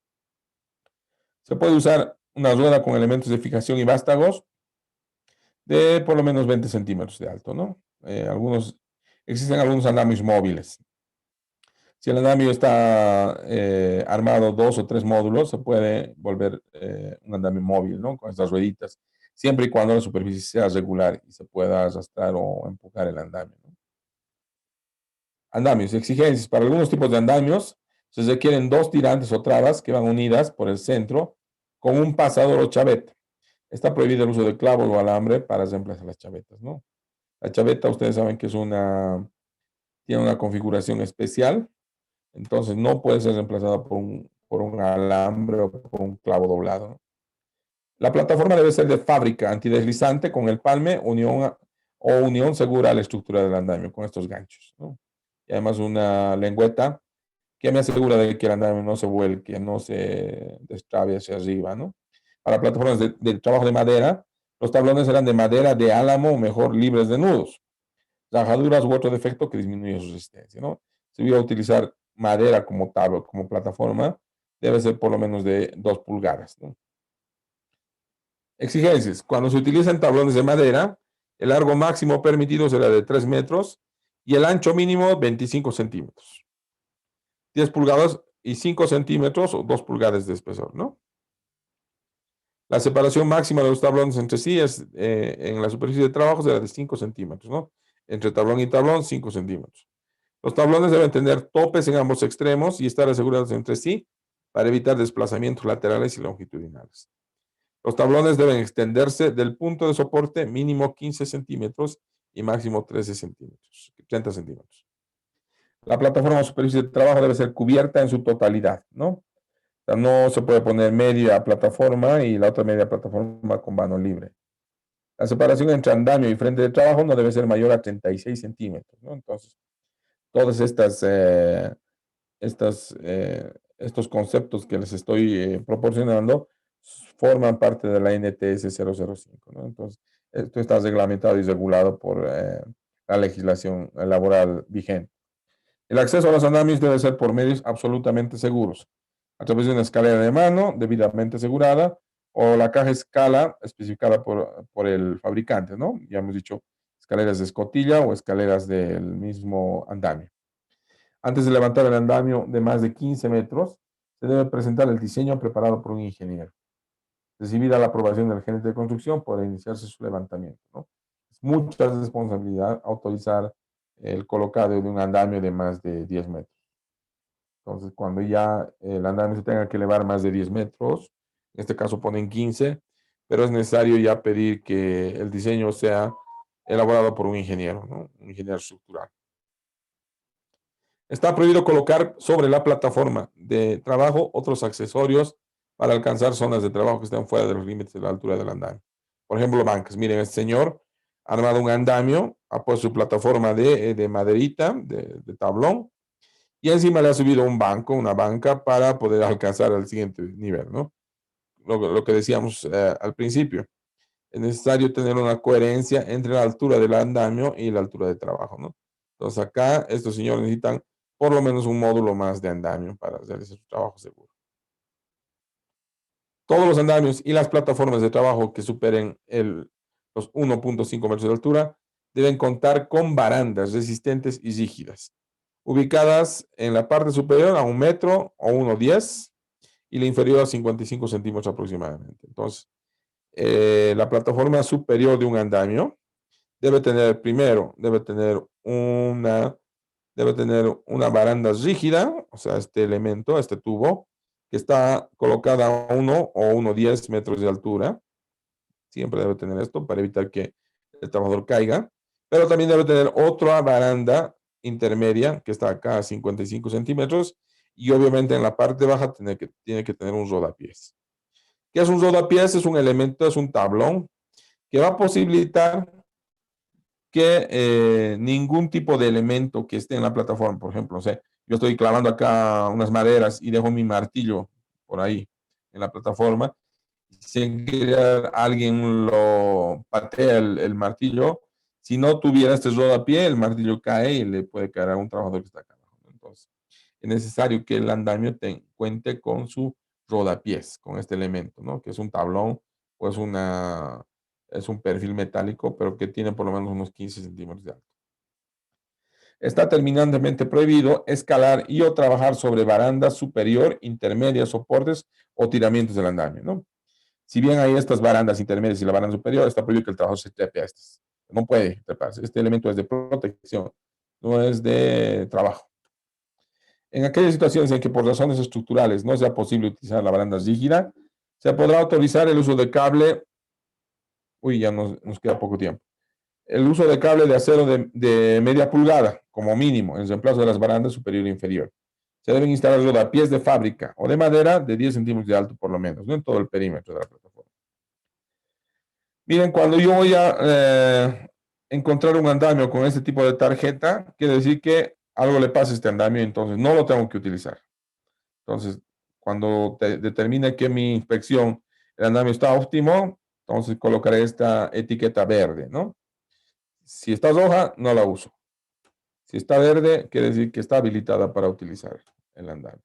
Se puede usar una rueda con elementos de fijación y vástagos de por lo menos 20 centímetros de alto, ¿no? Existen algunos andamios móviles. Si el andamio está armado 2 o 3 módulos, se puede volver un andamio móvil, ¿no? Con estas rueditas, siempre y cuando la superficie sea regular y se pueda arrastrar o empujar el andamio, ¿no? Andamios, exigencias. Para algunos tipos de andamios se requieren 2 tirantes o trabas que van unidas por el centro con un pasador o chaveta. Está prohibido el uso de clavos o alambre para reemplazar las chavetas, ¿no? La chaveta, ustedes saben que tiene una configuración especial, entonces no puede ser reemplazada por un alambre o por un clavo doblado, ¿no? La plataforma debe ser de fábrica, antideslizante con el palme, unión segura a la estructura del andamio con estos ganchos, ¿no? Y además una lengüeta que me asegura de que el andamio no se vuelque, no se destrabe hacia arriba, ¿no? Para plataformas de trabajo de madera, los tablones eran de madera de álamo, mejor libres de nudos, rajaduras u otro defecto que disminuye su resistencia, ¿no? Si voy a utilizar madera como tabla, como plataforma, debe ser por lo menos de 2 pulgadas, ¿no? Exigencias. Cuando se utilizan tablones de madera, el largo máximo permitido será de 3 metros y el ancho mínimo 25 centímetros. 10 pulgadas y 5 centímetros o 2 pulgadas de espesor, ¿no? La separación máxima de los tablones entre sí en la superficie de trabajo será de 5 centímetros, ¿no? Entre tablón y tablón, 5 centímetros. Los tablones deben tener topes en ambos extremos y estar asegurados entre sí para evitar desplazamientos laterales y longitudinales. Los tablones deben extenderse del punto de soporte mínimo 15 centímetros y máximo 13 centímetros, 30 centímetros. La plataforma o superficie de trabajo debe ser cubierta en su totalidad, ¿no? O sea, no se puede poner media plataforma y la otra media plataforma con vano libre. La separación entre andamio y frente de trabajo no debe ser mayor a 36 centímetros, ¿no? Entonces, todos estos conceptos que les estoy proporcionando forman parte de la NTS 005, ¿no? Entonces, esto está reglamentado y regulado por la legislación laboral vigente. El acceso a los andamios debe ser por medios absolutamente seguros, a través de una escalera de mano debidamente asegurada o la caja escala especificada por el fabricante, ¿no? Ya hemos dicho escaleras de escotilla o escaleras del mismo andamio. Antes de levantar el andamio de más de 15 metros, se debe presentar el diseño preparado por un ingeniero. Recibida la aprobación del gerente de construcción, podrá iniciarse su levantamiento, ¿no? Es mucha responsabilidad autorizar el colocado de un andamio de más de 10 metros. Entonces, cuando ya el andamio se tenga que elevar más de 10 metros, en este caso ponen 15, pero es necesario ya pedir que el diseño sea elaborado por un ingeniero, ¿no? Un ingeniero estructural. Está prohibido colocar sobre la plataforma de trabajo otros accesorios para alcanzar zonas de trabajo que estén fuera de los límites de la altura del andamio. Por ejemplo, bancas. Miren, este señor ha armado un andamio, ha puesto su plataforma de maderita, de tablón, y encima le ha subido un banco, una banca, para poder alcanzar al siguiente nivel, ¿no? Lo que decíamos al principio. Es necesario tener una coherencia entre la altura del andamio y la altura de trabajo, ¿no? Entonces acá estos señores necesitan por lo menos un módulo más de andamio para realizar su trabajo seguro. Todos los andamios y las plataformas de trabajo que superen los 1.5 metros de altura deben contar con barandas resistentes y rígidas, ubicadas en la parte superior a 1 metro o 1,10 y la inferior a 55 centímetros aproximadamente. Entonces, la plataforma superior de un andamio debe tener una baranda rígida, o sea, este elemento, este tubo, que está colocada a 1 o 1,10 metros de altura. Siempre debe tener esto para evitar que el trabajador caiga. Pero también debe tener otra baranda intermedia que está acá a 55 centímetros y obviamente en la parte baja tiene que tener un rodapiés. ¿Qué es un rodapiés? Es un elemento, es un tablón que va a posibilitar que ningún tipo de elemento que esté en la plataforma, por ejemplo, o sea, yo estoy clavando acá unas maderas y dejo mi martillo por ahí en la plataforma, sin que alguien lo patea el martillo, si no tuviera este rodapié, el martillo cae y le puede caer a un trabajador que está acá abajo. Entonces, es necesario que el andamio cuente con su rodapiés, con este elemento, ¿no? Que es un tablón o es Es un perfil metálico, pero que tiene por lo menos unos 15 centímetros de alto. Está terminantemente prohibido escalar y o trabajar sobre barandas superior, intermedias, soportes o tiramientos del andamio, ¿no? Si bien hay estas barandas intermedias y la baranda superior, está prohibido que el trabajador se trepe a estas. No puede treparse. Este elemento es de protección, no es de trabajo. En aquellas situaciones en que por razones estructurales no sea posible utilizar la baranda rígida, se podrá autorizar el uso de cable. Uy, ya nos queda poco tiempo. El uso de cable de acero de media pulgada, como mínimo, en reemplazo de las barandas superior e inferior. Se deben instalar rodapiés de fábrica o de madera de 10 centímetros de alto por lo menos, no en todo el perímetro de la plataforma. Miren, cuando yo voy a encontrar un andamio con este tipo de tarjeta, quiere decir que algo le pasa a este andamio, entonces no lo tengo que utilizar. Entonces, cuando determine que mi inspección, el andamio está óptimo, entonces colocaré esta etiqueta verde, ¿no? Si está roja, no la uso. Si está verde, quiere decir que está habilitada para utilizar el andamio.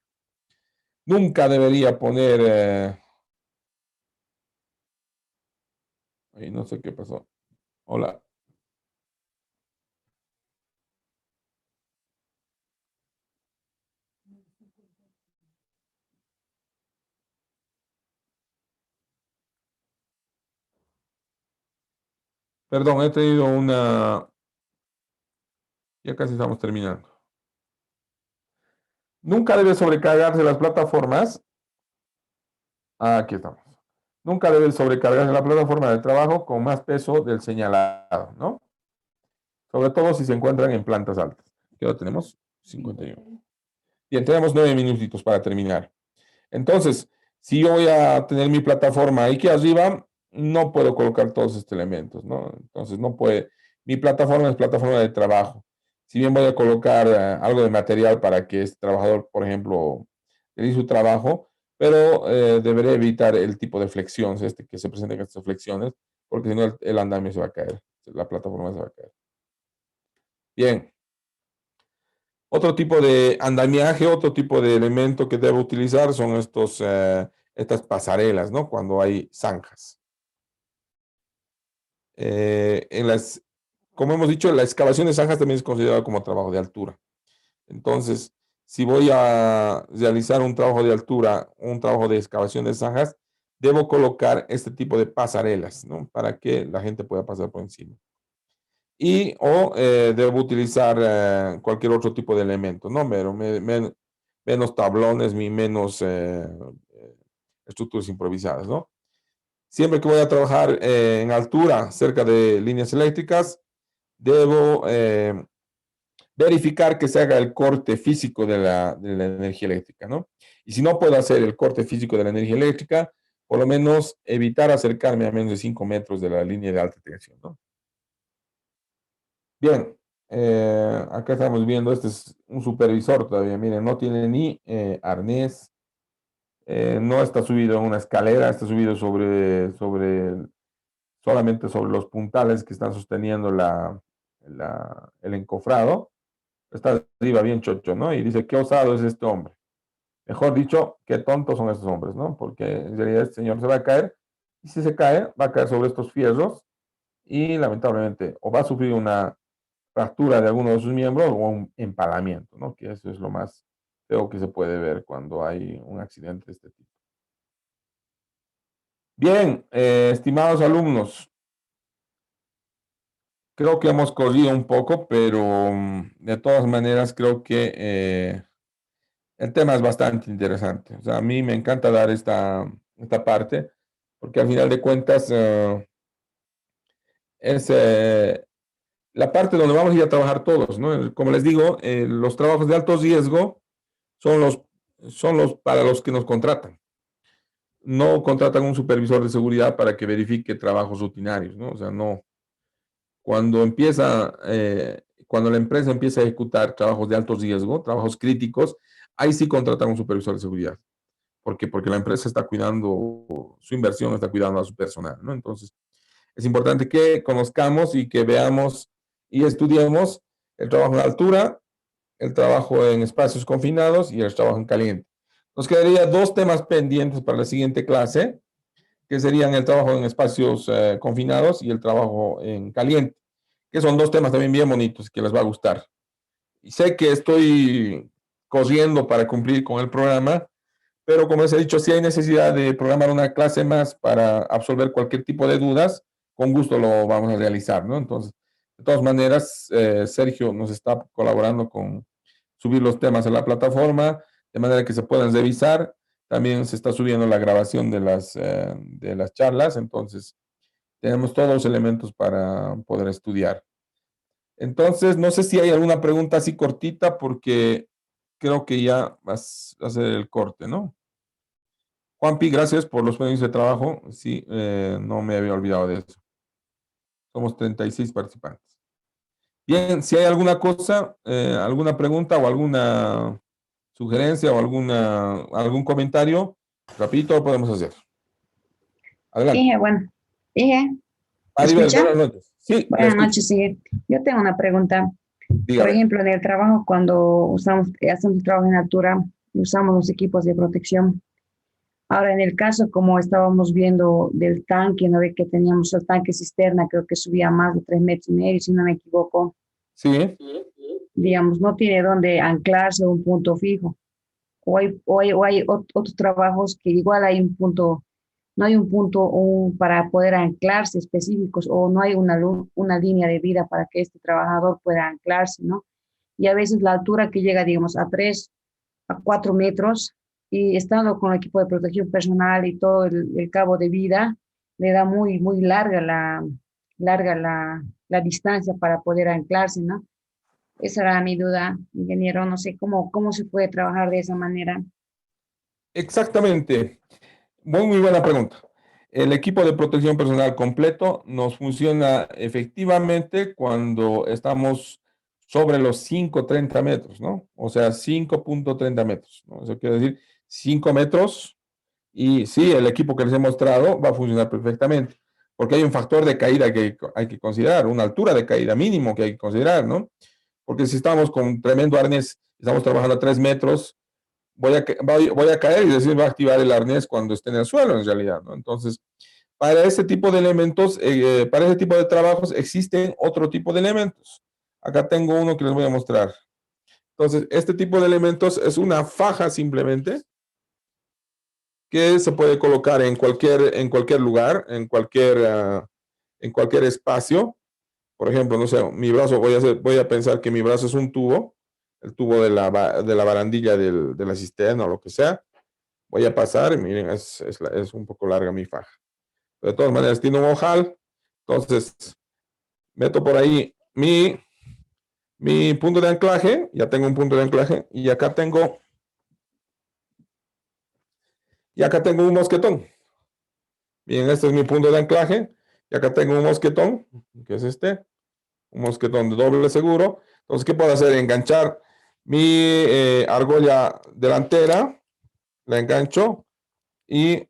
Nunca debería poner... Ahí no sé qué pasó. Hola. Perdón, he tenido una... Ya casi estamos terminando. Nunca debe sobrecargarse las plataformas. Aquí estamos. Nunca debe sobrecargarse la plataforma de trabajo con más peso del señalado, ¿no? Sobre todo si se encuentran en plantas altas. ¿Qué hora tenemos? 51. Bien, tenemos 9 minutitos para terminar. Entonces, si yo voy a tener mi plataforma aquí arriba, no puedo colocar todos estos elementos, ¿no? Entonces, no puede. Mi plataforma es plataforma de trabajo. Si bien voy a colocar algo de material para que este trabajador, por ejemplo, realice su trabajo, pero deberé evitar el tipo de flexiones, que se presenten estas flexiones, porque si no el andamio se va a caer, la plataforma se va a caer. Bien. Otro tipo de andamiaje, otro tipo de elemento que debo utilizar son estas pasarelas, ¿no? Cuando hay zanjas. Como hemos dicho, la excavación de zanjas también es considerada como trabajo de altura. Entonces, si voy a realizar un trabajo de altura, un trabajo de excavación de zanjas, debo colocar este tipo de pasarelas, ¿no? Para que la gente pueda pasar por encima. Debo utilizar cualquier otro tipo de elemento, ¿no? Menos tablones, menos estructuras improvisadas, ¿no? Siempre que voy a trabajar en altura, cerca de líneas eléctricas, debo verificar que se haga el corte físico de la energía eléctrica, ¿no? Y si no puedo hacer el corte físico de la energía eléctrica, por lo menos evitar acercarme a menos de 5 metros de la línea de alta tensión, ¿no? Bien, acá estamos viendo, este es un supervisor todavía, miren, no tiene ni arnés, no está subido en una escalera, está subido solamente sobre los puntales que están sosteniendo el encofrado. Está arriba bien chocho, ¿no? Y dice, qué osado es este hombre. Mejor dicho, qué tontos son estos hombres, ¿no? Porque en realidad este señor se va a caer, y si se cae, va a caer sobre estos fierros, y lamentablemente, o va a sufrir una fractura de alguno de sus miembros o un empalamiento, ¿no? Que eso es lo más feo que se puede ver cuando hay un accidente de este tipo. Bien, estimados alumnos, creo que hemos corrido un poco, pero de todas maneras creo que el tema es bastante interesante. O sea, a mí me encanta dar esta parte, porque al final de cuentas es la parte donde vamos a ir a trabajar todos, ¿no? Como les digo, los trabajos de alto riesgo son los para los que nos contratan. No contratan un supervisor de seguridad para que verifique trabajos rutinarios, ¿no? O sea, no. Cuando la empresa empieza a ejecutar trabajos de alto riesgo, trabajos críticos, ahí sí contratan un supervisor de seguridad. ¿Por qué? Porque la empresa está cuidando su inversión, está cuidando a su personal, ¿no? Entonces, es importante que conozcamos y que veamos y estudiemos el trabajo en altura, el trabajo en espacios confinados y el trabajo en caliente. Nos quedaría 2 temas pendientes para la siguiente clase, que serían el trabajo en espacios confinados y el trabajo en caliente, que son dos temas también bien bonitos que les va a gustar. Y sé que estoy corriendo para cumplir con el programa, pero como les he dicho, si hay necesidad de programar una clase más para absolver cualquier tipo de dudas, con gusto lo vamos a realizar, ¿no? Entonces, de todas maneras, Sergio nos está colaborando con subir los temas a la plataforma, de manera que se puedan revisar. También se está subiendo la grabación de las charlas, entonces tenemos todos los elementos para poder estudiar. Entonces, no sé si hay alguna pregunta así cortita, porque creo que ya vas a hacer el corte, ¿no? Juanpi, gracias por los medios de trabajo. Sí, no me había olvidado de eso. Somos 36 participantes. Bien, si hay alguna cosa, alguna pregunta o alguna sugerencia o algún comentario, rapidito lo podemos hacer. Adelante. Bueno, ¿me Maribel, escucha? buenas noches. Sí, le Buenas escucho. noches, sí. Yo tengo una pregunta. Por Dígame. ejemplo, en el trabajo, cuando hacemos trabajo en altura, usamos los equipos de protección. Ahora, en el caso, como estábamos viendo del tanque, ¿no ve que teníamos el tanque cisterna, creo que subía más de 3,5 metros, si no me equivoco, Sí. digamos, no tiene dónde anclarse a un punto fijo. O hay otros trabajos que igual hay un punto, no hay un punto para poder anclarse específicos, o no hay una línea de vida para que este trabajador pueda anclarse, ¿no? Y a veces la altura que llega, digamos, a 3 a 4 metros, y estando con el equipo de protección personal y todo el cabo de vida, le da muy, muy larga la distancia para poder anclarse, ¿no? Esa era mi duda, ingeniero. No sé cómo se puede trabajar de esa manera. Exactamente. Muy buena pregunta. El equipo de protección personal completo nos funciona efectivamente cuando estamos sobre los 5,30 metros, ¿no? O sea, 5,30 metros, ¿no? Eso quiere decir 5 metros. Y sí, el equipo que les he mostrado va a funcionar perfectamente, porque hay un factor de caída que hay que considerar, una altura de caída mínimo que hay que considerar, ¿no? Porque si estamos con tremendo arnés, estamos trabajando a 3 metros, voy a caer y decir, va a activar el arnés cuando esté en el suelo, en realidad, ¿no? Entonces, para ese tipo de elementos, para ese tipo de trabajos, existen otro tipo de elementos. Acá tengo uno que les voy a mostrar. Entonces, este tipo de elementos es una faja simplemente que se puede colocar en cualquier lugar, en cualquier espacio. Por ejemplo, no sé, mi brazo, voy a pensar que mi brazo es un tubo, el tubo de la barandilla de la cisterna o lo que sea. Voy a pasar, y miren, es un poco larga mi faja. De todas maneras, tiene un ojal. Entonces, meto por ahí mi punto de anclaje. Ya tengo un punto de anclaje. Y acá tengo un mosquetón. Bien, este es mi punto de anclaje. Y acá tengo un mosquetón, que es este. Un mosquetón de doble seguro. Entonces, ¿qué puedo hacer? Enganchar mi argolla delantera. La engancho y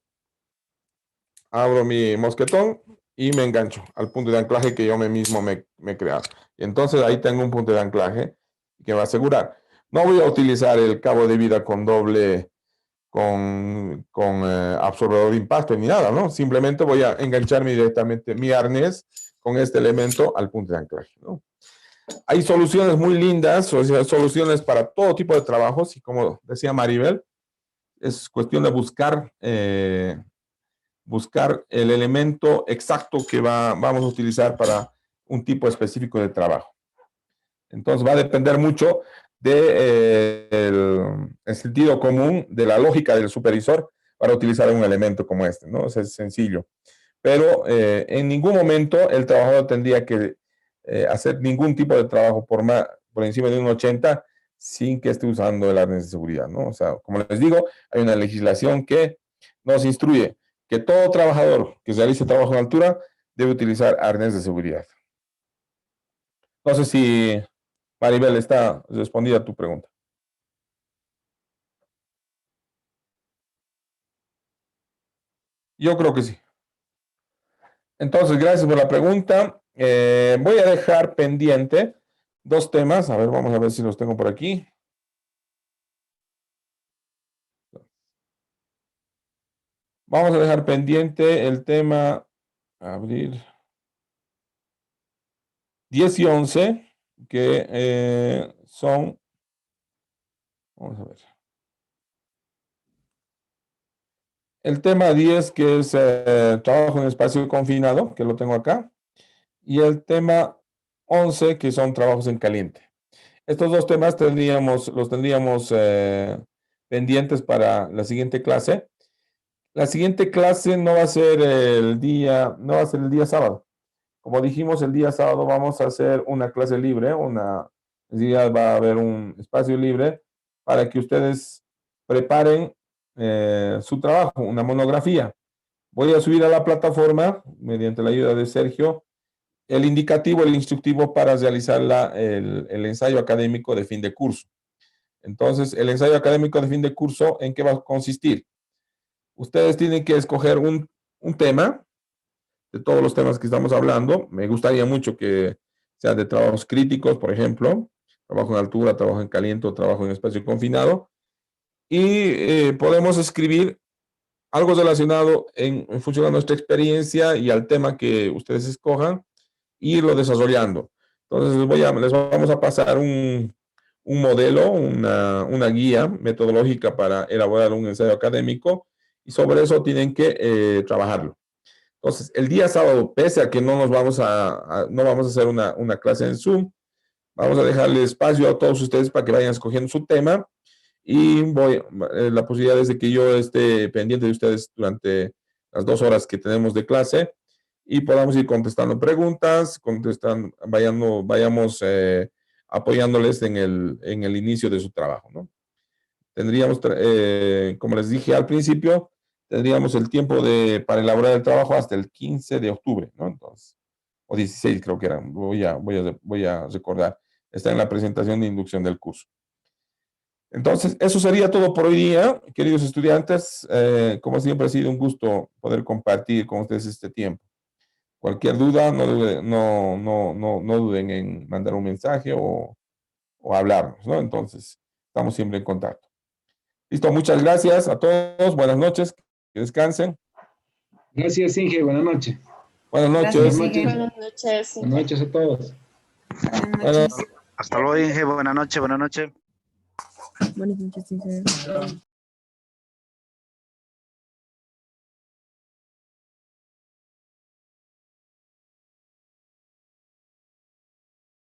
abro mi mosquetón y me engancho al punto de anclaje que yo mismo me he creado. Y entonces ahí tengo un punto de anclaje que va a asegurar. No voy a utilizar el cabo de vida con absorbedor de impacto ni nada, ¿no? Simplemente voy a engancharme directamente mi arnés con este elemento al punto de anclaje, ¿no? Hay soluciones muy lindas, soluciones para todo tipo de trabajos y como decía Maribel, es cuestión de buscar el elemento exacto que vamos a utilizar para un tipo específico de trabajo. Entonces va a depender mucho del sentido común, de la lógica del supervisor para utilizar un elemento como este, ¿no? O sea, es sencillo. Pero en ningún momento el trabajador tendría que hacer ningún tipo de trabajo por encima de un 80 sin que esté usando el arnés de seguridad, ¿no? O sea, como les digo, hay una legislación que nos instruye que todo trabajador que realice trabajo en altura debe utilizar arnés de seguridad. No sé si Maribel está respondida a tu pregunta. Yo creo que sí. Entonces, gracias por la pregunta. Voy a dejar pendiente dos temas. A ver, vamos a ver si los tengo por aquí. Vamos a dejar pendiente el tema, abrir 10 y 11, que son, vamos a ver. El tema 10, que es trabajo en espacio confinado, que lo tengo acá. Y el tema 11, que son trabajos en caliente. Estos dos temas los tendríamos pendientes para la siguiente clase. La siguiente clase no va a ser no va a ser el día sábado. Como dijimos, el día sábado vamos a hacer una clase libre, va a haber un espacio libre para que ustedes preparen su trabajo, una monografía. Voy a subir a la plataforma, mediante la ayuda de Sergio, el indicativo, el instructivo para realizar el ensayo académico de fin de curso. Entonces, el ensayo académico de fin de curso, ¿en qué va a consistir? Ustedes tienen que escoger un tema de todos los temas que estamos hablando. Me gustaría mucho que sean de trabajos críticos, por ejemplo, trabajo en altura, trabajo en caliente, trabajo en espacio confinado. Y podemos escribir algo relacionado en función a nuestra experiencia y al tema que ustedes escojan, e irlo desarrollando. Entonces les vamos a pasar un modelo, una guía metodológica para elaborar un ensayo académico, y sobre eso tienen que trabajarlo. Entonces, el día sábado, pese a que no vamos a hacer una clase en Zoom, vamos a dejarle espacio a todos ustedes para que vayan escogiendo su tema, y la posibilidad es de que yo esté pendiente de ustedes durante las 2 horas que tenemos de clase, y podamos ir contestando preguntas, vayamos apoyándoles en el inicio de su trabajo, ¿no? Tendríamos, como les dije al principio, tendríamos el tiempo para elaborar el trabajo hasta el 15 de octubre, ¿no? Entonces, o 16 creo que era, voy a recordar, está en la presentación de inducción del curso. Entonces, eso sería todo por hoy día, queridos estudiantes. Como siempre, ha sido un gusto poder compartir con ustedes este tiempo. Cualquier duda, no duden en mandar un mensaje o hablarnos, ¿no? Entonces, estamos siempre en contacto. Listo, muchas gracias a todos. Buenas noches, que descansen. Gracias, Inge. Buenas noches. Buenas noches. Gracias, Inge. Buenas noches. Buenas noches a todos. Buenas noches. Hasta luego, Inge. Buenas noches, buenas noches. Buenas noches, Inge.